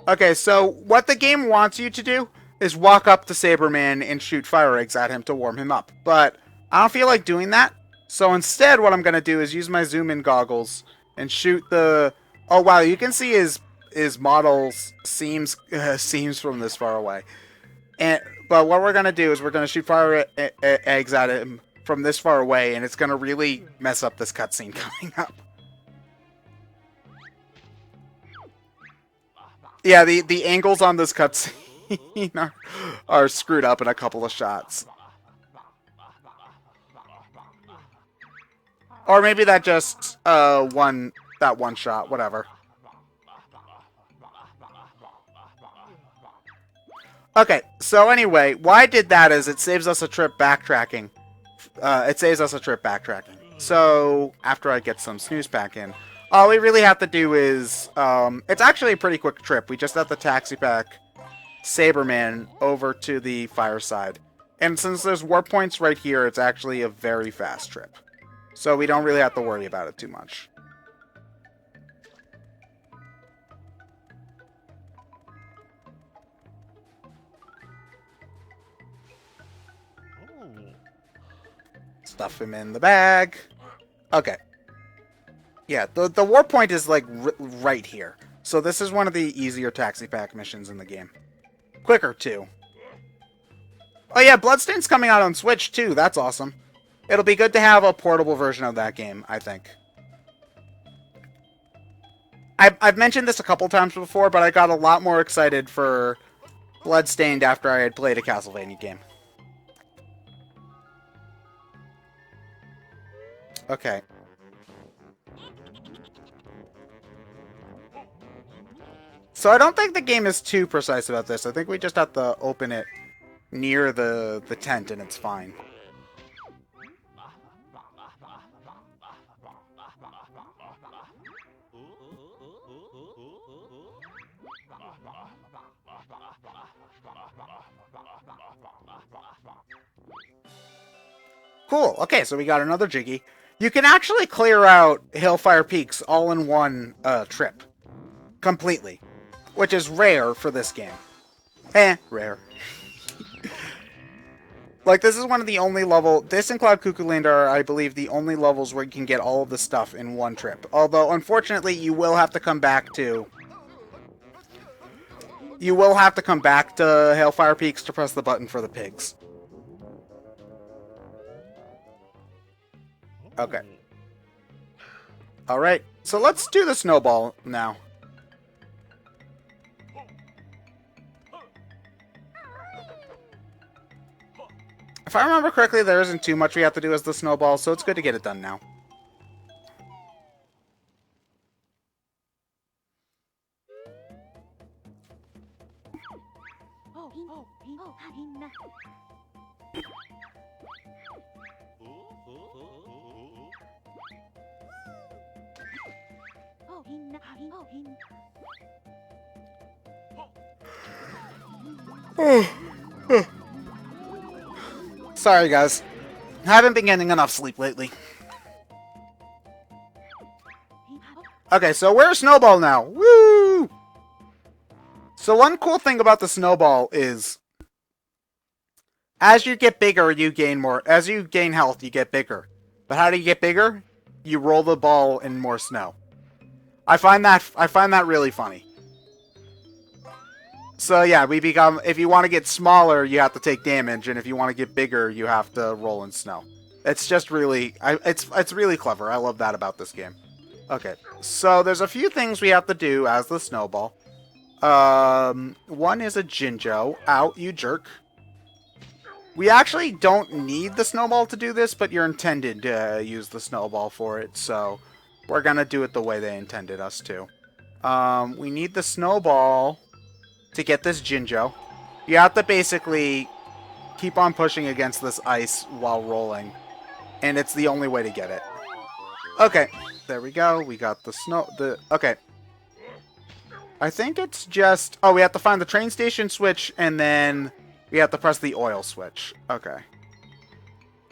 Okay, so what the game wants you to do is walk up to Saberman and shoot fire eggs at him to warm him up. But I don't feel like doing that. So instead what I'm going to do is use my zoom-in goggles and shoot the... Oh wow, you can see his model's seams from this far away. But what we're going to do is we're going to shoot fire eggs at him from this far away, and it's going to really mess up this cutscene coming up. Yeah, the angles on this cutscene are screwed up in a couple of shots. Or maybe that just one shot, whatever. Okay, so anyway, why I did that is it saves us a trip backtracking. So, after I get some snooze pack in, all we really have to do is, it's actually a pretty quick trip. We just have to taxi pack Saberman over to the Fireside. And since there's warp points right here, it's actually a very fast trip. So we don't really have to worry about it too much. Stuff him in the bag. Okay. Yeah, the warp point is like right here. So this is one of the easier taxi pack missions in the game. Quicker too. Oh yeah, Bloodstain's coming out on Switch too. That's awesome. It'll be good to have a portable version of that game, I think. I've mentioned this a couple times before, but I got a lot more excited for Bloodstained after I had played a Castlevania game. Okay. So I don't think the game is too precise about this. I think we just have to open it near the tent and it's fine. Cool. Okay, so we got another Jiggy. You can actually clear out Hailfire Peaks all in one trip. Completely. Which is rare for this game. Rare. Like, this is one of the only level... This and Cloud Cuckoo Land are, I believe, the only levels where you can get all of the stuff in one trip. Although, unfortunately, you will have to come back to... You will have to come back to Hailfire Peaks to press the button for the pigs. Okay. Alright, so let's do the Snowball now. If I remember correctly, there isn't too much we have to do as the Snowball, so it's good to get it done now. Sorry, guys. Haven't been getting enough sleep lately. Okay, so we're Snowball now. Woo! So one cool thing about the Snowball is, as you get bigger, you gain more. As you gain health, you get bigger. But how do you get bigger? You roll the ball in more snow. I find that really funny. So yeah, we become, if you want to get smaller, you have to take damage, and if you want to get bigger, you have to roll in snow. It's just really, it's really clever. I love that about this game. Okay, so there's a few things we have to do as the Snowball. One is a Jinjo. Out, you jerk. We actually don't need the Snowball to do this, but you're intended to use the Snowball for it, so we're gonna do it the way they intended us to. We need the Snowball to get this Jinjo. You have to basically keep on pushing against this ice while rolling, and it's the only way to get it. Okay, there we go. We got the okay. I think it's just, oh, we have to find the train station switch, and then we have to press the oil switch. Okay.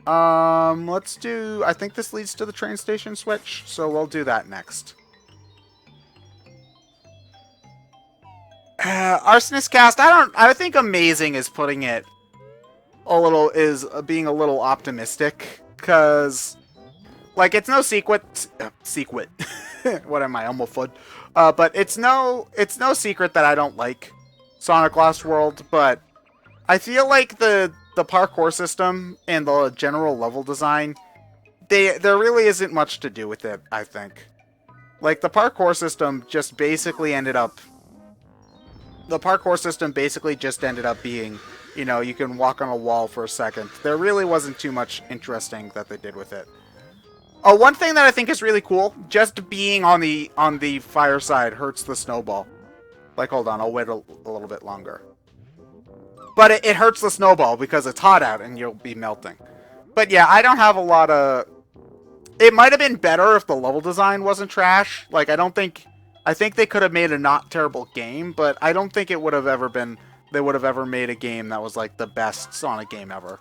Let's do, I think this leads to the train station switch, so we'll do that next. Arsonist Cast, I think Amazing is putting it being a little optimistic, because, like, it's no secret, what am I, homophone? But it's no secret that I don't like Sonic Lost World, but I feel like the parkour system and the general level design, there really isn't much to do with it, I think. Like, the parkour system just basically ended up being, you know, you can walk on a wall for a second. There really wasn't too much interesting that they did with it. Oh, one thing that I think is really cool, just being on the Fireside hurts the Snowball. Like, hold on, I'll wait a little bit longer. But it hurts the Snowball because it's hot out and you'll be melting. But yeah, I don't have a lot of... It might have been better if the level design wasn't trash. Like, I think they could have made a not terrible game, but I don't think it would have ever been... They would have ever made a game that was, like, the best Sonic game ever.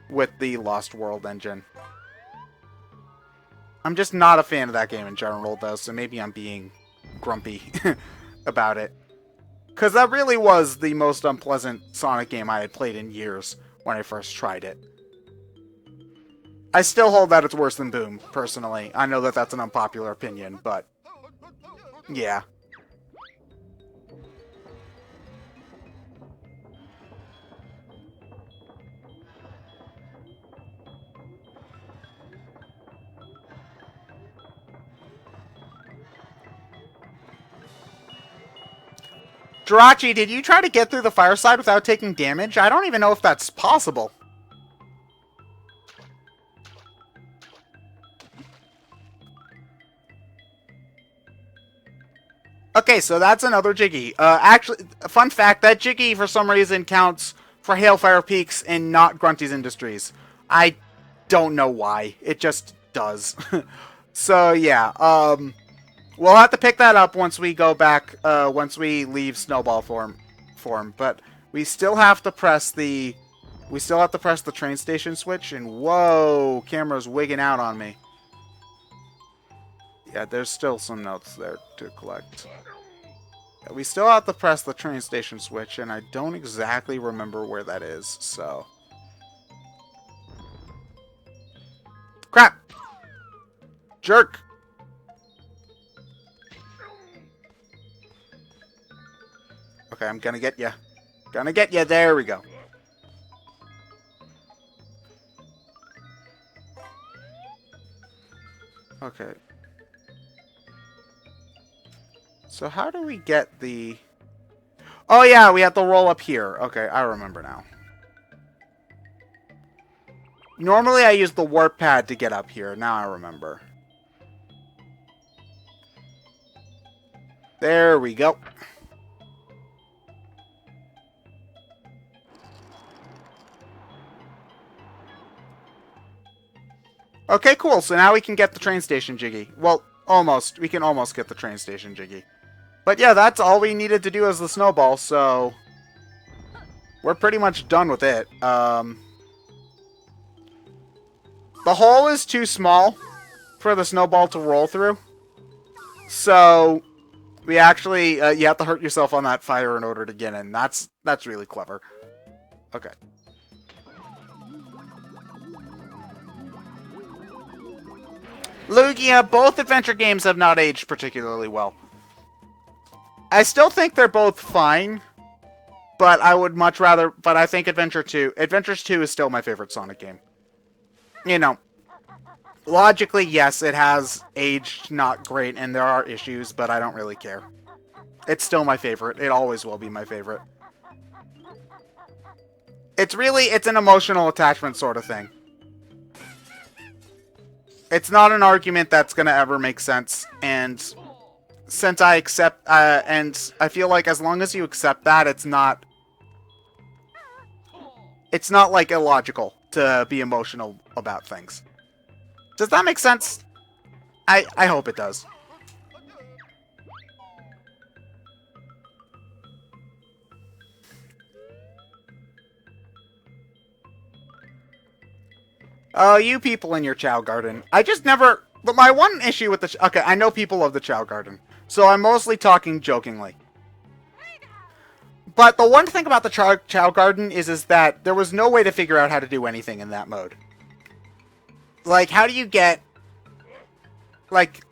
With the Lost World engine. I'm just not a fan of that game in general, though, so maybe I'm being grumpy about it. Because that really was the most unpleasant Sonic game I had played in years when I first tried it. I still hold that it's worse than Boom, personally. I know that that's an unpopular opinion, but... yeah. Jirachi, did you try to get through the Fireside without taking damage? I don't even know if that's possible. Okay, so that's another Jiggy. Actually, fun fact, that Jiggy, for some reason, counts for Hailfire Peaks and not Grunty's Industries. I don't know why. It just does. So, yeah, we'll have to pick that up once we go back, once we leave Snowball form. But we still have to press the train station switch, and whoa, camera's wigging out on me. Yeah, there's still some notes there to collect. Yeah, we still have to press the train station switch, and I don't exactly remember where that is, so... Crap! Jerk! Okay, I'm gonna get ya. Gonna get ya. There we go. Okay. So how do we get the... Oh yeah, we have to roll up here. Okay, I remember now. Normally I use the warp pad to get up here. Now I remember. There we go. Okay, cool. So now we can get the train station jiggy. Well, almost. We can almost get the train station jiggy. But yeah, that's all we needed to do as the snowball, so we're pretty much done with it. The hole is too small for the snowball to roll through. So we actually, you have to hurt yourself on that fire in order to get in. That's really clever. Okay. Lugia, both adventure games have not aged particularly well. I still think they're both fine, but I would much rather, but I think Adventures 2 is still my favorite Sonic game. You know, logically, yes, it has aged not great, and there are issues, but I don't really care. It's still my favorite. It always will be my favorite. It's an emotional attachment sort of thing. It's not an argument that's going to ever make sense, and since I accept, and I feel like as long as you accept that, it's not like illogical to be emotional about things. Does that make sense? I hope it does. Oh, you people in your Chow Garden. I just never... But my one issue with the... Okay, I know people of the Chow Garden. So I'm mostly talking jokingly. But the one thing about the Chow Garden is that there was no way to figure out how to do anything in that mode. Like, how do you get... Like...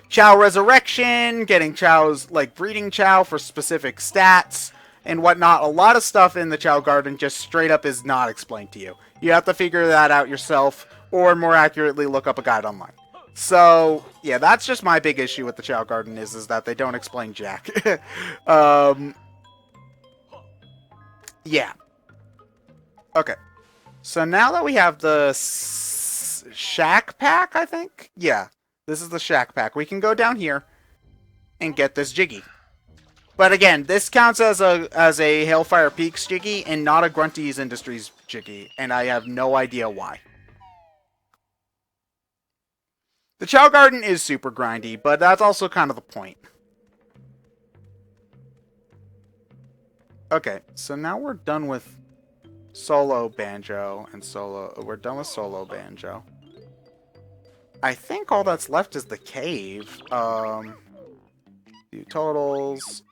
Chow Resurrection, getting Chow's, like, breeding Chow for specific stats, and whatnot. A lot of stuff in the Chow Garden just straight up is not explained to you. You have to figure that out yourself, or more accurately, look up a guide online. So, yeah, that's just my big issue with the Chow Garden is that they don't explain jack. Yeah. Okay. So now that we have the Shack Pack, I think? Yeah, this is the Shack Pack. We can go down here and get this Jiggy. But again, this counts as a Hailfire Peaks Jiggy and not a Grunty's Industries Jiggy, and I have no idea why. The Chow Garden is super grindy, but that's also kind of the point. Okay, so now we're done with Solo Banjo and Solo... We're done with Solo Banjo. I think all that's left is the cave. Few totals.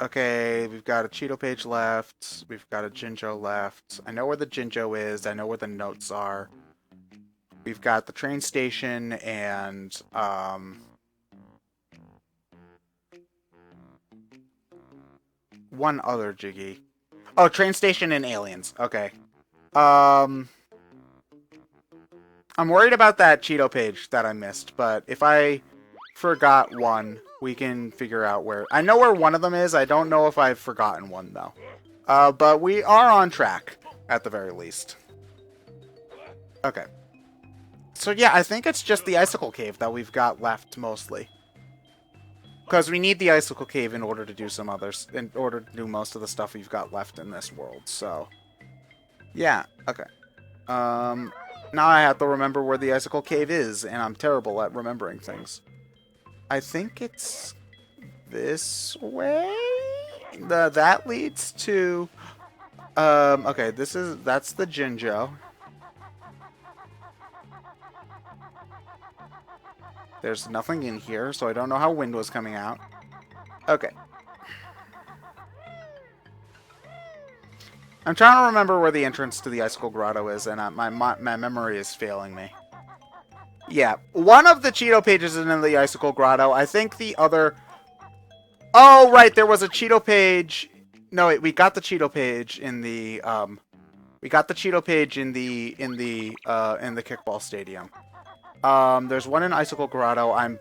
Okay, we've got a Cheeto page left. We've got a Jinjo left. I know where the Jinjo is. I know where the notes are. We've got the train station and, one other Jiggy. Oh, train station and aliens. Okay. I'm worried about that Cheeto page that I missed, but if I forgot one, we can figure out where... I know where one of them is. I don't know if I've forgotten one, though. But we are on track, at the very least. Okay. So yeah, I think it's just the Icicle Cave that we've got left, mostly. Because we need the Icicle Cave in order to do some others, in order to do most of the stuff we've got left in this world, so... Yeah, okay. Now I have to remember where the Icicle Cave is, and I'm terrible at remembering things. I think it's this way? That leads to... okay, that's the Jinjo. There's nothing in here, so I don't know how wind was coming out. Okay. I'm trying to remember where the entrance to the Icicle Grotto is, and my memory is failing me. Yeah, one of the Cheeto pages is in the Icicle Grotto. I think the other... Oh, right, there was a Cheeto page... No, wait, we got the Cheeto page in the, We got the Cheeto page in the Kickball Stadium. There's one in Icicle Grotto. I'm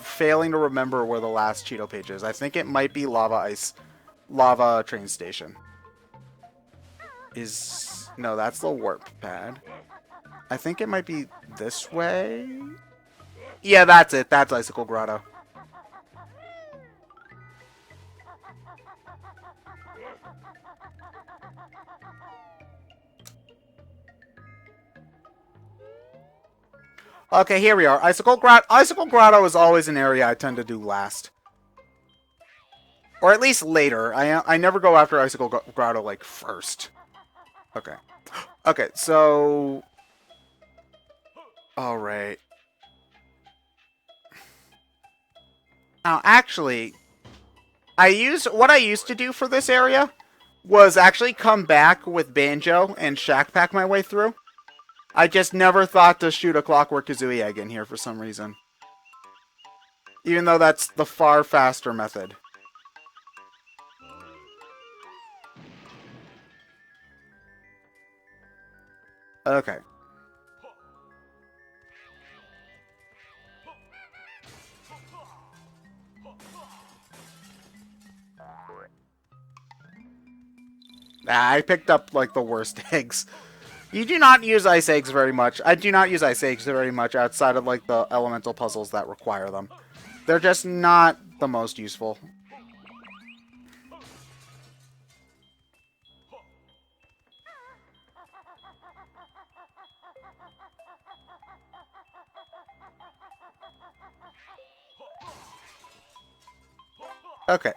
failing to remember where the last Cheeto page is. I think it might be Lava Train Station. is... No, that's the warp pad. I think it might be this way. Yeah, that's it. That's Icicle Grotto. Okay, here we are. Icicle Grotto is always an area I tend to do last. Or at least later. I never go after Icicle Grotto, like, first. Okay. Okay, so... Alright. Now, actually, what I used to do for this area was actually come back with Banjo and Shack Pack my way through. I just never thought to shoot a Clockwork Kazooie egg in here for some reason. Even though that's the far faster method. Okay. I picked up, like, the worst eggs. You do not use ice eggs very much. I do not use ice eggs very much outside of, like, the elemental puzzles that require them. They're just not the most useful. Okay.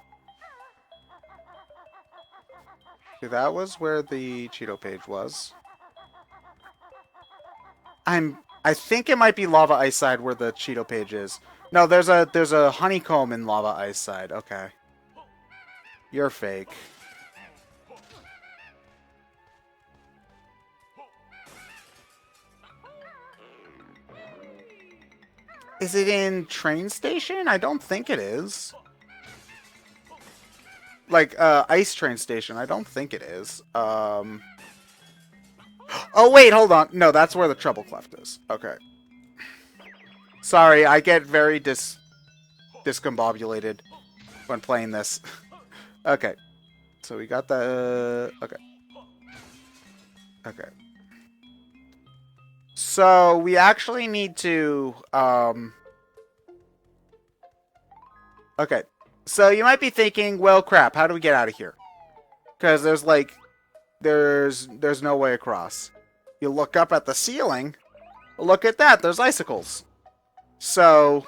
Okay, that was where the Cheeto page was. I think it might be Lava Ice side where the Cheeto page is. No, there's a honeycomb in Lava Ice side. Okay. You're fake. Is it in train station? I don't think it is. Like, ice train station. I don't think it is. Oh, wait, hold on. No, that's where the treble cleft is. Okay. Sorry, I get very discombobulated when playing this. Okay. So we got the... Okay. Okay. So, we actually need to... Okay. So, you might be thinking, well, crap, how do we get out of here? Because there's, like... There's no way across. You look up at the ceiling. Look at that, there's icicles. So,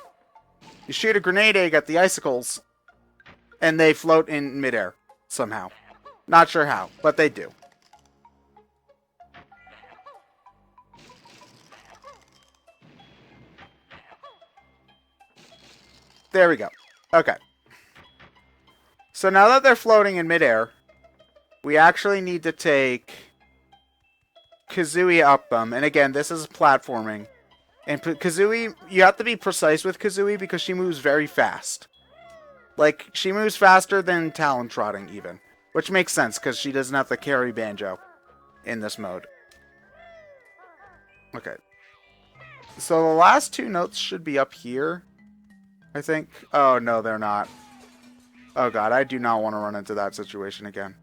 you shoot a grenade egg at the icicles, and they float in midair, somehow. Not sure how, but they do. There we go. Okay. So now that they're floating in midair, we actually need to take Kazooie up them. And again, this is platforming. And Kazooie, you have to be precise with Kazooie because she moves very fast. Like, she moves faster than Talon Trotting, even. Which makes sense, because she doesn't have to carry Banjo in this mode. Okay. So the last two notes should be up here, I think. Oh, no, they're not. Oh, God, I do not want to run into that situation again.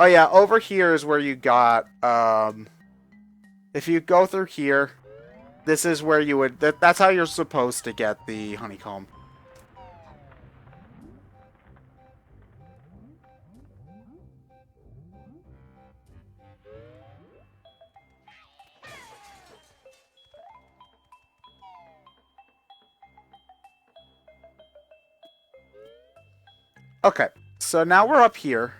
Oh, yeah, over here is where you got, if you go through here, this is where you would, that's how you're supposed to get the honeycomb. Okay, so now we're up here.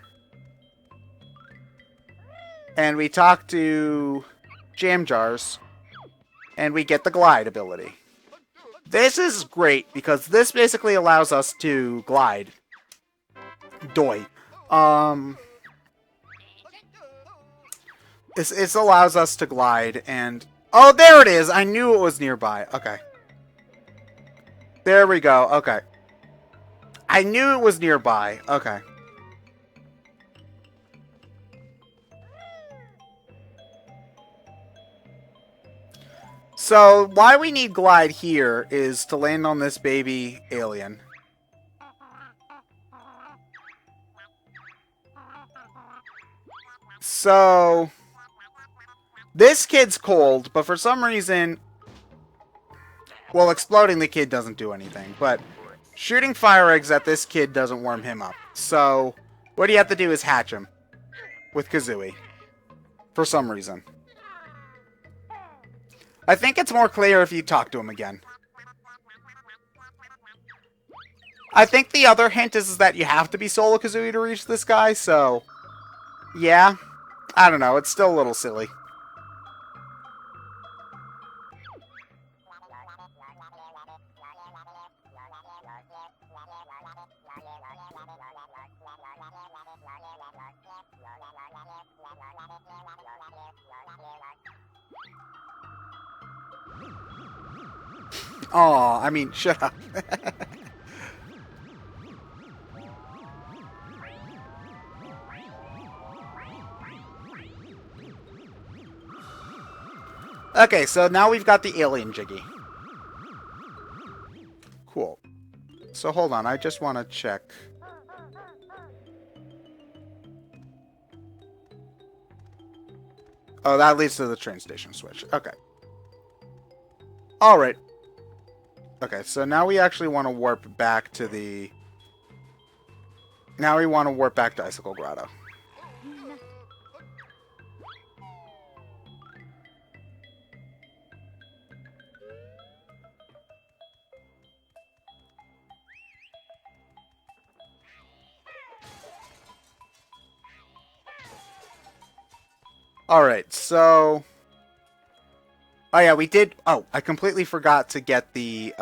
And we talk to Jam Jars. And we get the glide ability. This is great, because this basically allows us to glide. Doi. This allows us to glide, and... Oh, there it is! I knew it was nearby. Okay. There we go. Okay. I knew it was nearby. Okay. So, why we need glide here is to land on this baby alien. So, this kid's cold, but for some reason, well, exploding the kid doesn't do anything, but shooting fire eggs at this kid doesn't warm him up. So, what you have to do is hatch him with Kazooie. For some reason. I think it's more clear if you talk to him again. I think the other hint is that you have to be Solo Kazooie to reach this guy, so... yeah. I don't know, it's still a little silly. Aw, I mean, shut up. Okay, so now we've got the alien Jiggy. Cool. So hold on, I just want to check. Oh, that leads to the train station switch. Okay. Alright. Okay, so now we actually want to warp back to the... now we want to warp back to Icicle Grotto. Alright, so... oh yeah, we did... oh, I completely forgot to get the...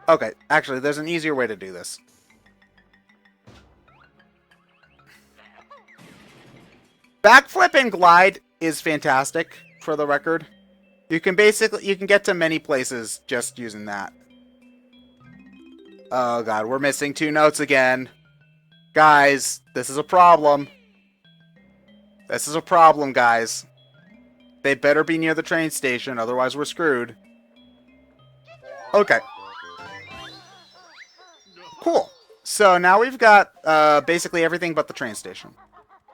okay, actually, there's an easier way to do this. Backflip and glide is fantastic, for the record. You can get to many places just using that. Oh god, we're missing 2 notes again. Guys, this is a problem. This is a problem, guys. They better be near the train station, otherwise we're screwed. Okay. Cool. So now we've got basically everything but the train station.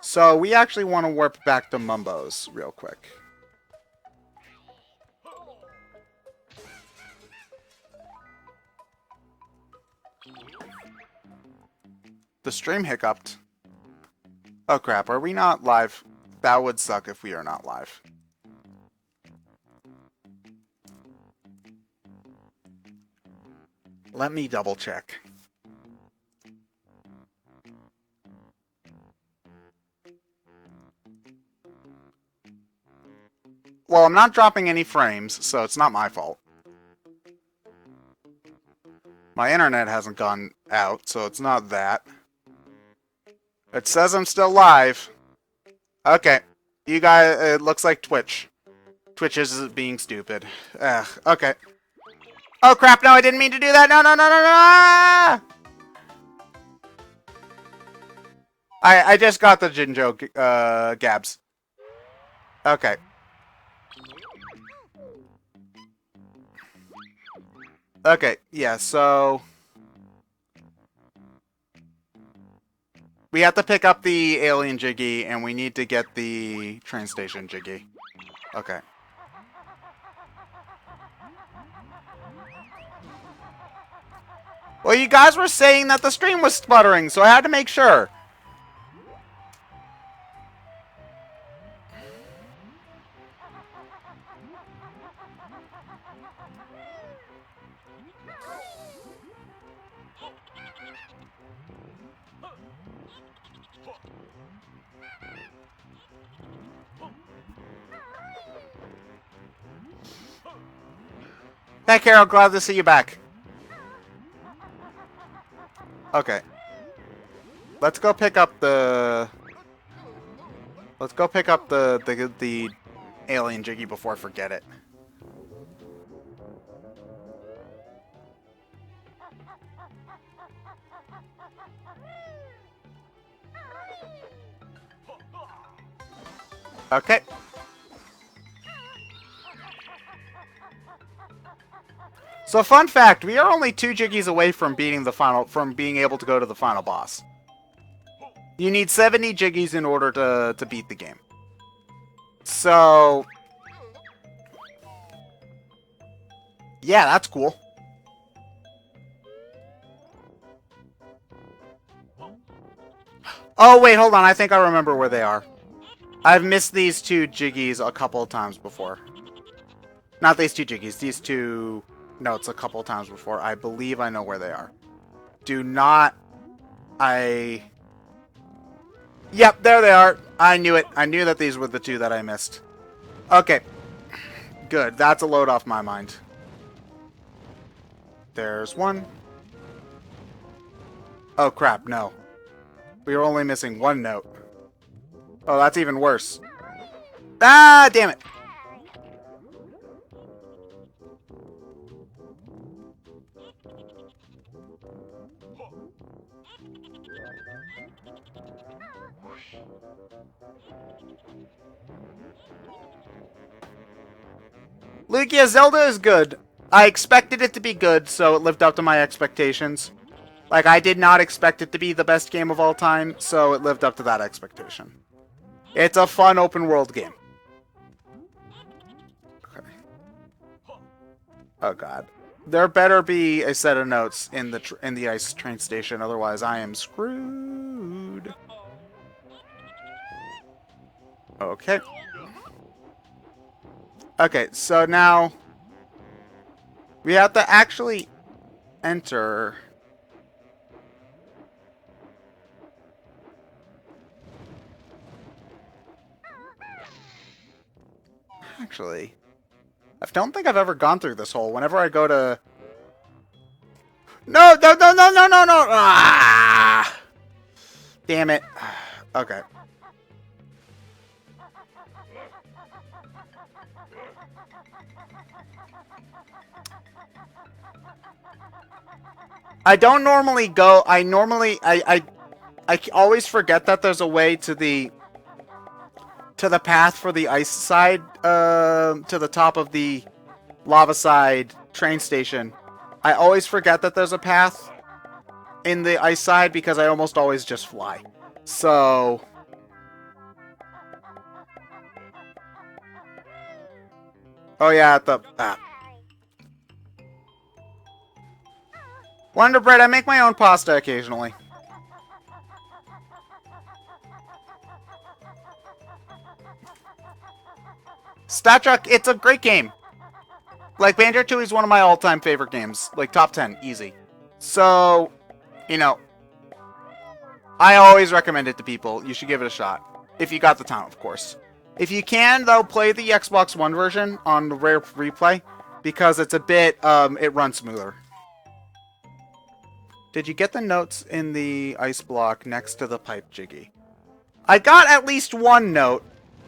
So we actually want to warp back to Mumbo's real quick. The stream hiccuped. Oh crap, are we not live? That would suck if we are not live. Let me double check. Well, I'm not dropping any frames, so it's not my fault. My internet hasn't gone out, so it's not that. It says I'm still live. Okay. You guys, it looks like Twitch. Twitch is being stupid. Ugh, okay. Oh crap, no, I didn't mean to do that. No, no, no, no, no! I just got the Jinjo, Gabs. Okay. Okay, yeah, so... we have to pick up the alien Jiggy, and we need to get the train station Jiggy. Okay. Well, you guys were saying that the stream was sputtering, so I had to make sure. Hey, Carol, glad to see you back. Okay. Let's go pick up the... let's go pick up the alien Jiggy before I forget it. Okay. So So fun fact, we are only 2 Jiggies away from being able to go to the final boss. You need 70 Jiggies in order to beat the game. So yeah, that's cool. Oh wait, hold on, I think I remember where they are. I've missed these 2 Jiggies a couple of times before. Not these 2 Jiggies, these 2 notes a couple of times before. I believe I know where they are. Do not... Yep, there they are. I knew it. I knew that these were the 2 that I missed. Okay. Good. That's a load off my mind. There's 1. Oh, crap. No. We were only missing 1 note. Oh, that's even worse. Ah, damn it. Lugia, Zelda is good. I expected it to be good, so it lived up to my expectations. Like, I did not expect it to be the best game of all time, so it lived up to that expectation. It's a fun open world game. Okay. Oh god. There better be a set of notes in the ice train station, otherwise I am screwed. Okay. Okay, so now we have to actually enter. Actually, I don't think I've ever gone through this hole. Whenever I go to... No, no, no, no, no, no, no! Ah! Damn it. Okay. I don't normally go... I always forget that there's a way to the path for the ice side, to the top of the lava side train station. I always forget that there's a path in the ice side because I almost always just fly. So... Oh yeah, at the... Wonder Bread, I make my own pasta occasionally. Stat Truck, it's a great game. Like, Banjo-Tooie is one of my all-time favorite games. Like, top 10, easy. So, you know, I always recommend it to people. You should give it a shot. If you got the time, of course. If you can, though, play the Xbox One version on the Rare Replay. Because it's a bit, it runs smoother. Did you get the notes in the ice block next to the pipe jiggy? I got at least 1 note,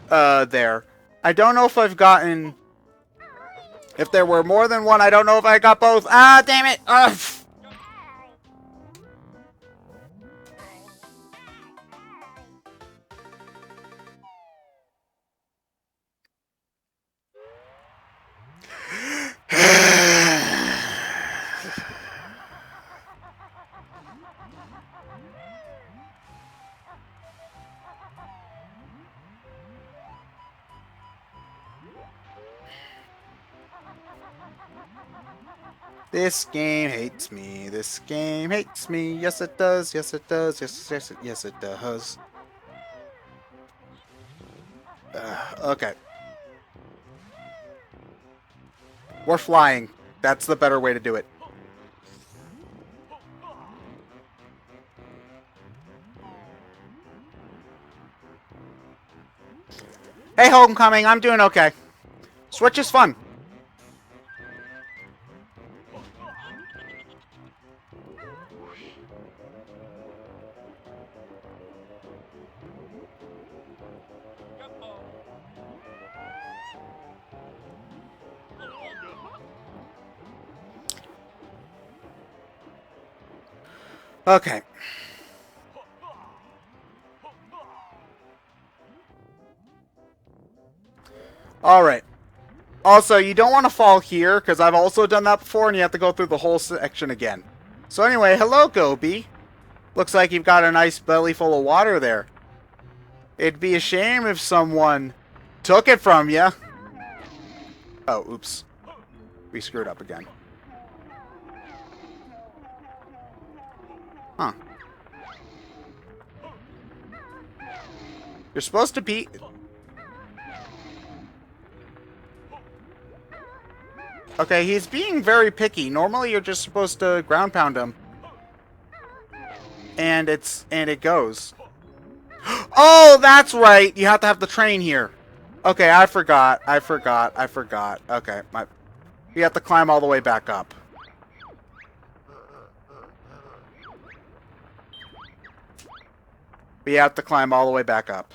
there. I don't know if I've gotten... If there were more than 1, I don't know if I got both. Ah, damn it! Ugh. This game hates me. This game hates me. Yes, it does. Yes, it does. Yes, it does. Okay. We're flying. That's the better way to do it. Hey, Homecoming. I'm doing okay. Switch is fun. Okay. Alright. Also, you don't want to fall here, because I've also done that before, and you have to go through the whole section again. So anyway, hello, Gobi. Looks like you've got a nice belly full of water there. It'd be a shame if someone took it from you. Oh, oops. We screwed up again. Huh. You're supposed to be... Okay, he's being very picky. Normally you're just supposed to ground pound him. And it goes. Oh, that's right! You have to have the train here. Okay, I forgot. Okay, you have to climb all the way back up. We have to climb all the way back up.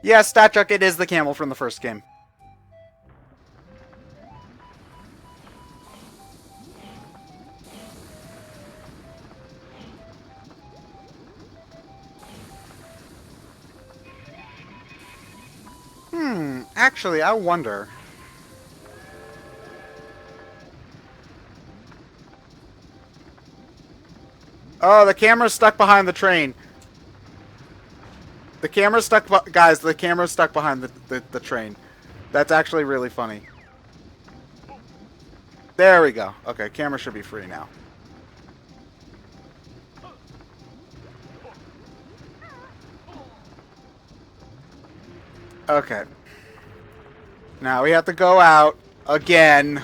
Yes, Statchuck, it is the camel from the first game. Actually, I wonder. Oh, the camera's stuck behind the train. The camera's stuck, guys, the camera's stuck behind the train. That's actually really funny. There we go. Okay, camera should be free now. Okay. Now we have to go out again.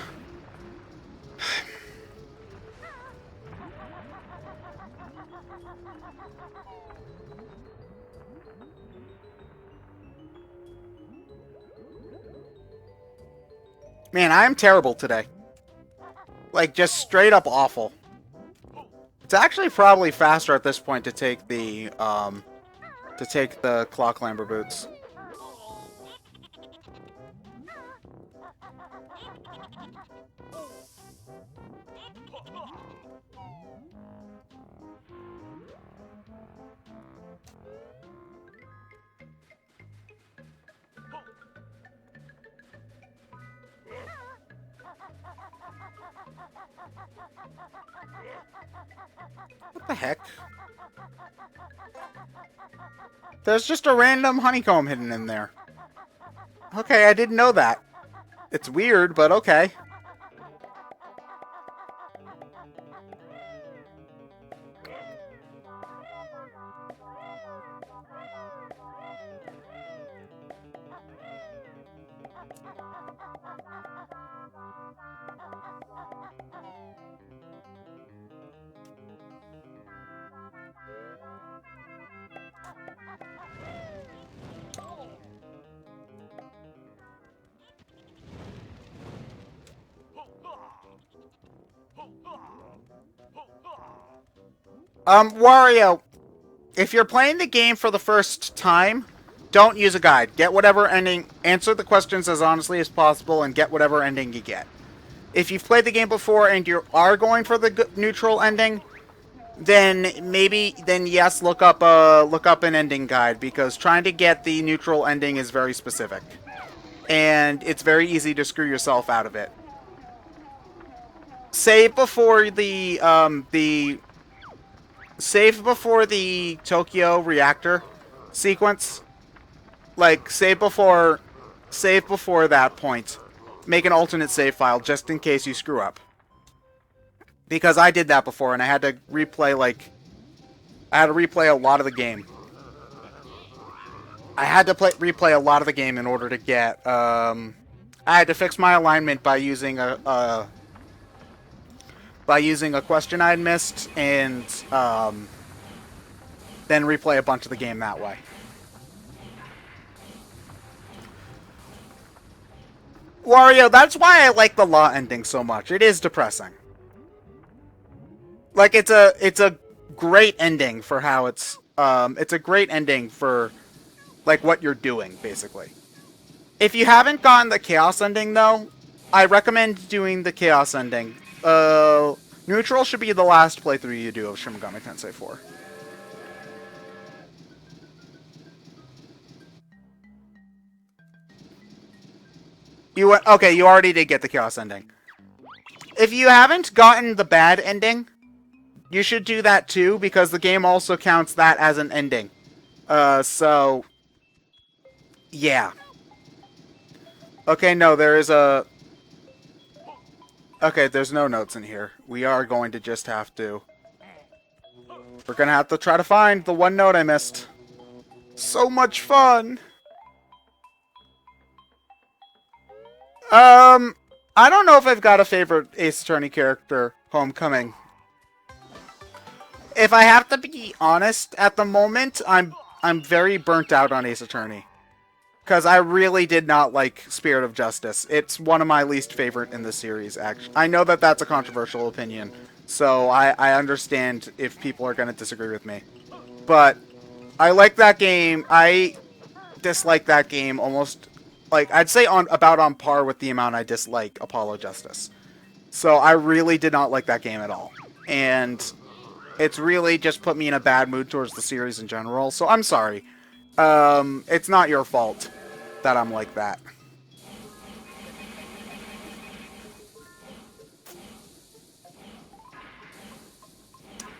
Man, I am terrible today. Like, just straight up awful. It's actually probably faster at this point to take the clock clamber boots. What the heck? There's just a random honeycomb hidden in there. Okay, I didn't know that. It's weird, but okay. Wario, if you're playing the game for the first time, don't use a guide. Get whatever ending, answer the questions as honestly as possible, and get whatever ending you get. If you've played the game before and you are going for the neutral ending, then yes, look up an ending guide, because trying to get the neutral ending is very specific, and it's very easy to screw yourself out of it. Save before the Tokyo reactor sequence. Like, save before that point. Make an alternate save file just in case you screw up. Because I did that before and I had to replay a lot of the game. I had to replay a lot of the game in order to get I had to fix my alignment by using a question I had missed, and then replay a bunch of the game that way. Wario, that's why I like the Law ending so much. It is depressing. Like, it's a great ending for how it's a great ending for like what you're doing, basically. If you haven't gotten the Chaos ending, though, I recommend doing the Chaos ending. Neutral should be the last playthrough you do of Shin Megami Tensei 4. Okay, you already did get the Chaos ending. If you haven't gotten the bad ending, you should do that too, because the game also counts that as an ending. So... yeah. Okay, no, there is a... okay, there's no notes in here. We are going to just have to... we're gonna have to try to find the one note I missed. So much fun! I don't know if I've got a favorite Ace Attorney character, Homecoming. If I have to be honest, at the moment, I'm very burnt out on Ace Attorney. Because I really did not like Spirit of Justice. It's one of my least favorite in the series, actually. I know that that's a controversial opinion, so I understand if people are going to disagree with me. But I like that game. I dislike that game almost, like, I'd say about on par with the amount I dislike Apollo Justice. So I really did not like that game at all. And it's really just put me in a bad mood towards the series in general, so I'm sorry. It's not your fault that I'm like that.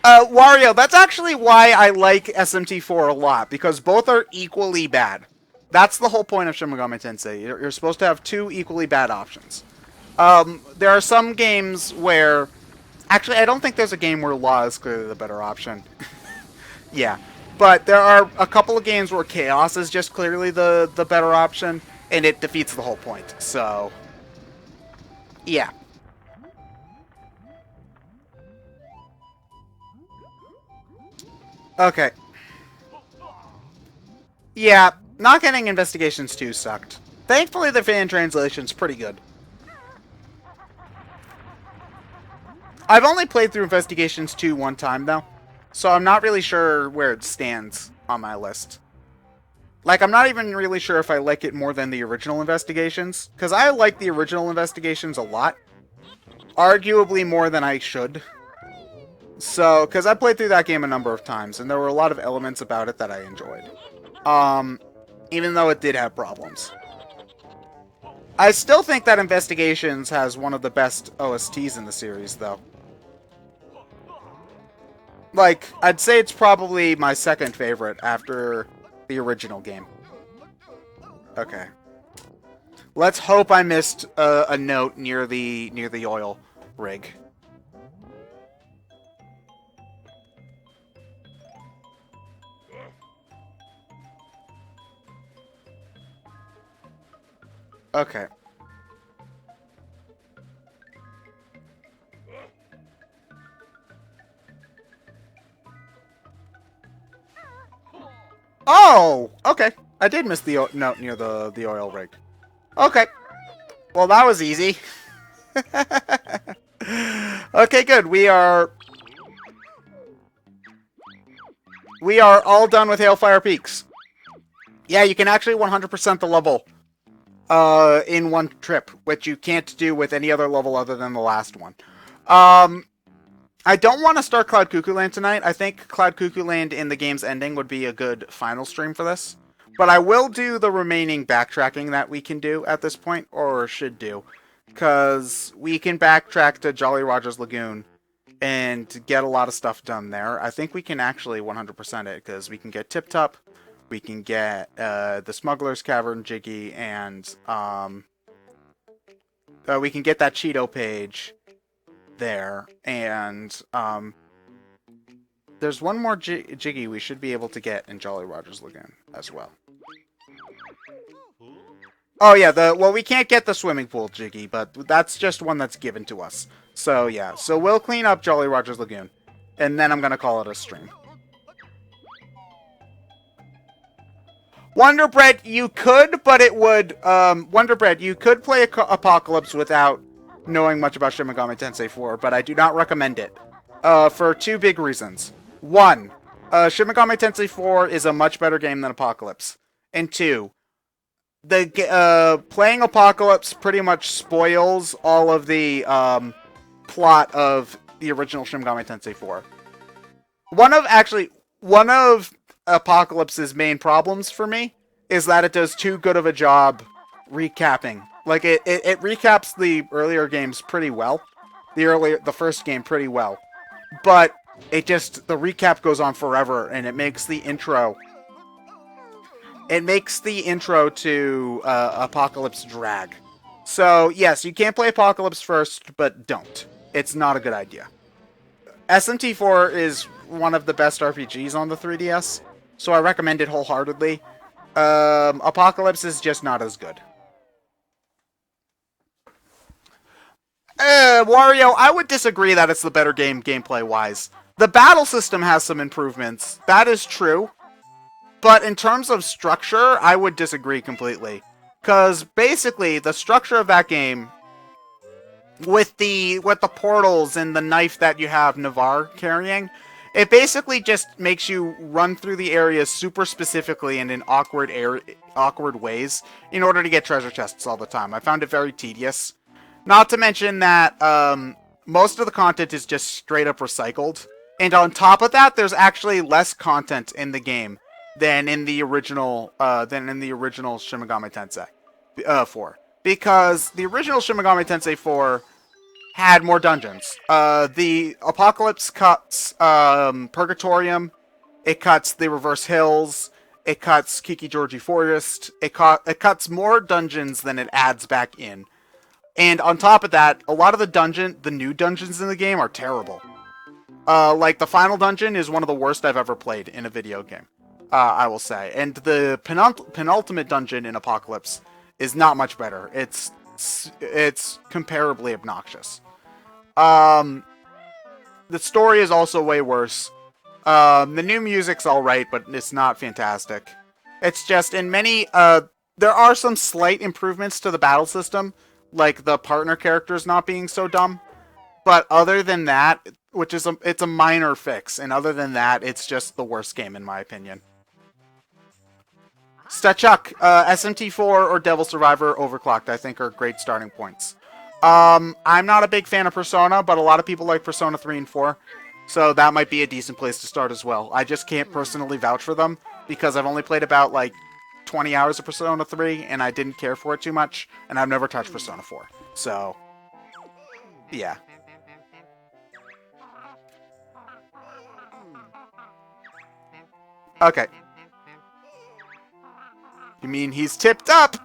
Wario, that's actually why I like SMT4 a lot, because both are equally bad. That's the whole point of Shin Megami Tensei. You're supposed to have two equally bad options. There are some games where... actually, I don't think there's a game where Law is clearly the better option. Yeah. But there are a couple of games where Chaos is just clearly the better option, and it defeats the whole point. So, yeah. Okay. Yeah, not getting Investigations 2 sucked. Thankfully, the fan translation's pretty good. I've only played through Investigations 2 one time, though. So I'm not really sure where it stands on my list. Like, I'm not even really sure if I like it more than the original Investigations. Because I like the original Investigations a lot. Arguably more than I should. So, because I played through that game a number of times, and there were a lot of elements about it that I enjoyed. Even though it did have problems. I still think that Investigations has one of the best OSTs in the series, though. Like, I'd say it's probably my second favorite after the original game. Okay. Let's hope I missed a note near the oil rig. Okay. Oh! Okay. I did miss the note near the oil rig. Okay. Well, that was easy. Okay, good. We are all done with Hailfire Peaks. Yeah, you can actually 100% the level in one trip, which you can't do with any other level other than the last one. I don't want to start Cloud Cuckoo Land tonight. I think Cloud Cuckoo Land in the game's ending would be a good final stream for this. But I will do the remaining backtracking that we can do at this point, or should do. Because we can backtrack to Jolly Roger's Lagoon and get a lot of stuff done there. I think we can actually 100% it, because we can get Tip Top, we can get the Smuggler's Cavern Jiggy, and we can get that Cheeto page there, and there's one more Jiggy we should be able to get in Jolly Roger's Lagoon as well. Oh yeah, well, we can't get the swimming pool Jiggy, but that's just one that's given to us. So yeah, so we'll clean up Jolly Roger's Lagoon, and then I'm gonna call it a stream. Wonder Bread, you could, but it would, Wonder Bread, you could play Apocalypse without knowing much about Shin Megami Tensei 4, but I do not recommend it. For two big reasons. One, Shin Megami Tensei 4 is a much better game than Apocalypse. And 2, playing Apocalypse pretty much spoils all of the plot of the original Shin Megami Tensei 4. One of Apocalypse's main problems for me is that it does too good of a job recapping. Like, it recaps the earlier games pretty well. The first game pretty well. But the recap goes on forever, and it makes the intro to Apocalypse drag. So, yes, you can play Apocalypse first, but don't. It's not a good idea. SMT4 is one of the best RPGs on the 3DS, so I recommend it wholeheartedly. Apocalypse is just not as good. Wario, I would disagree that it's the better game gameplay-wise. The battle system has some improvements. That is true. But in terms of structure, I would disagree completely. Because basically, the structure of that game, with the portals and the knife that you have Navarre carrying, it basically just makes you run through the areas super specifically and in awkward ways in order to get treasure chests all the time. I found it very tedious. Not to mention that most of the content is just straight up recycled. And on top of that, there's actually less content in the game than in the original Shin Megami Tensei 4. Because the original Shin Megami Tensei 4 had more dungeons. The Apocalypse cuts Purgatorium, it cuts the Reverse Hills, it cuts Kiki Georgie Forest, it cuts more dungeons than it adds back in. And on top of that, a lot of the new dungeons in the game are terrible. Like, the final dungeon is one of the worst I've ever played in a video game, I will say. And the penultimate dungeon in Apocalypse is not much better. It's comparably obnoxious. The story is also way worse. The new music's alright, but it's not fantastic. It's just, there are some slight improvements to the battle system, like the partner characters not being so dumb. But other than that, it's a minor fix, and other than that, it's just the worst game in my opinion. Stachuk, SMT4 or Devil Survivor Overclocked, I think, are great starting points. I'm not a big fan of Persona, but a lot of people like Persona 3 and 4, so that might be a decent place to start as well. I just can't personally vouch for them, because I've only played about, 20 hours of Persona 3, and I didn't care for it too much, and I've never touched Persona 4. So, yeah. Okay. You mean he's tipped up?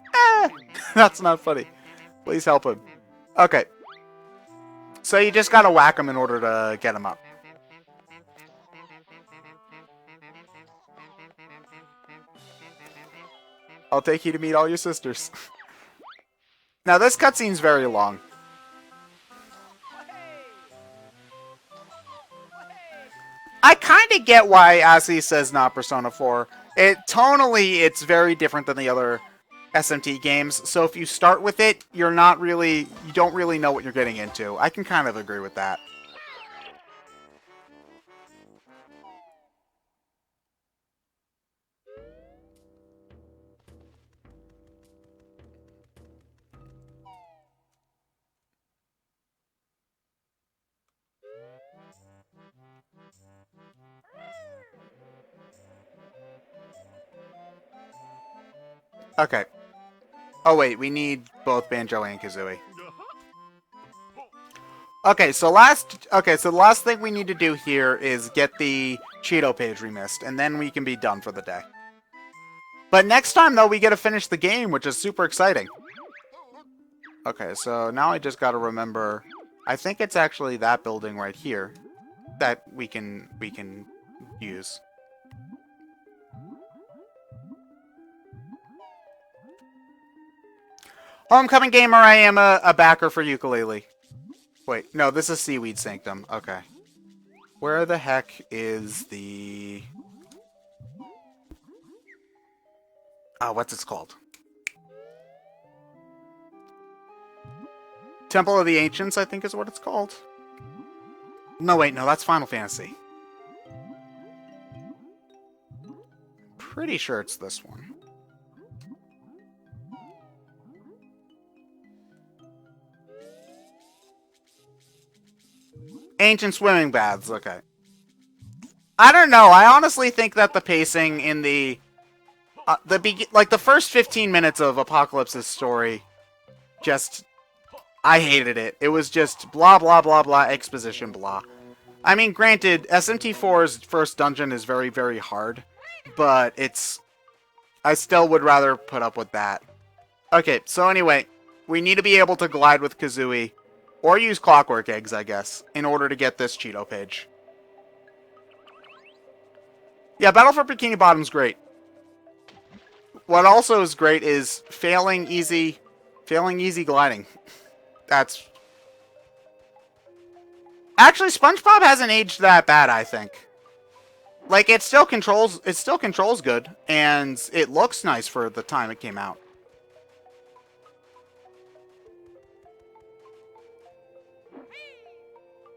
That's not funny. Please help him. Okay. So you just gotta whack him in order to get him up. I'll take you to meet all your sisters. Now this cutscene's very long. I kind of get why Asi says not Persona 4. Tonally, it's very different than the other SMT games, so if you start with it, you don't really know what you're getting into. I can kind of agree with that. Okay. Oh wait, we need both Banjo and Kazooie. Okay, so the last thing we need to do here is get the Cheeto page remissed, and then we can be done for the day. But next time, though, we get to finish the game, which is super exciting. Okay, so now I just gotta remember... I think it's actually that building right here that we can use. Homecoming Gamer, I am a backer for Yooka-Laylee. Wait, no, this is Seaweed Sanctum. Okay. Where the heck is the... what's it called? Temple of the Ancients, I think is what it's called. No, wait, no, that's Final Fantasy. Pretty sure it's this one. Ancient swimming baths, okay. I don't know, I honestly think that the pacing in the first 15 minutes of Apocalypse's story, I hated it. It was just blah, blah, blah, blah, exposition, blah. I mean, granted, SMT4's first dungeon is very, very hard, but I still would rather put up with that. Okay, so anyway, we need to be able to glide with Kazooie, or use clockwork eggs, I guess, in order to get this Cheeto page. Yeah, Battle for Bikini Bottom's great. What also is great is failing easy gliding. That's... Actually, SpongeBob hasn't aged that bad, I think. Like, it still controls good, and it looks nice for the time it came out.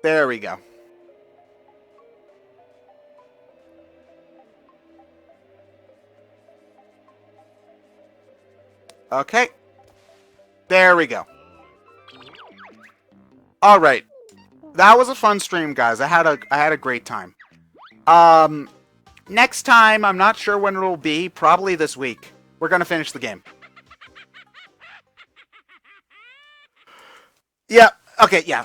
There we go. Okay. There we go. Alright. That was a fun stream, guys. I had a great time. Next time, I'm not sure when it'll be. Probably this week. We're gonna finish the game. Yeah. Okay, yeah.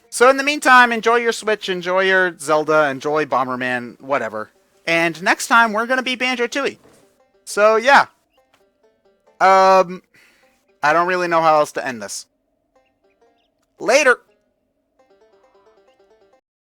So in the meantime, enjoy your Switch, enjoy your Zelda, enjoy Bomberman, whatever. And next time, we're gonna be Banjo-Tooie. So, yeah. I don't really know how else to end this. Later!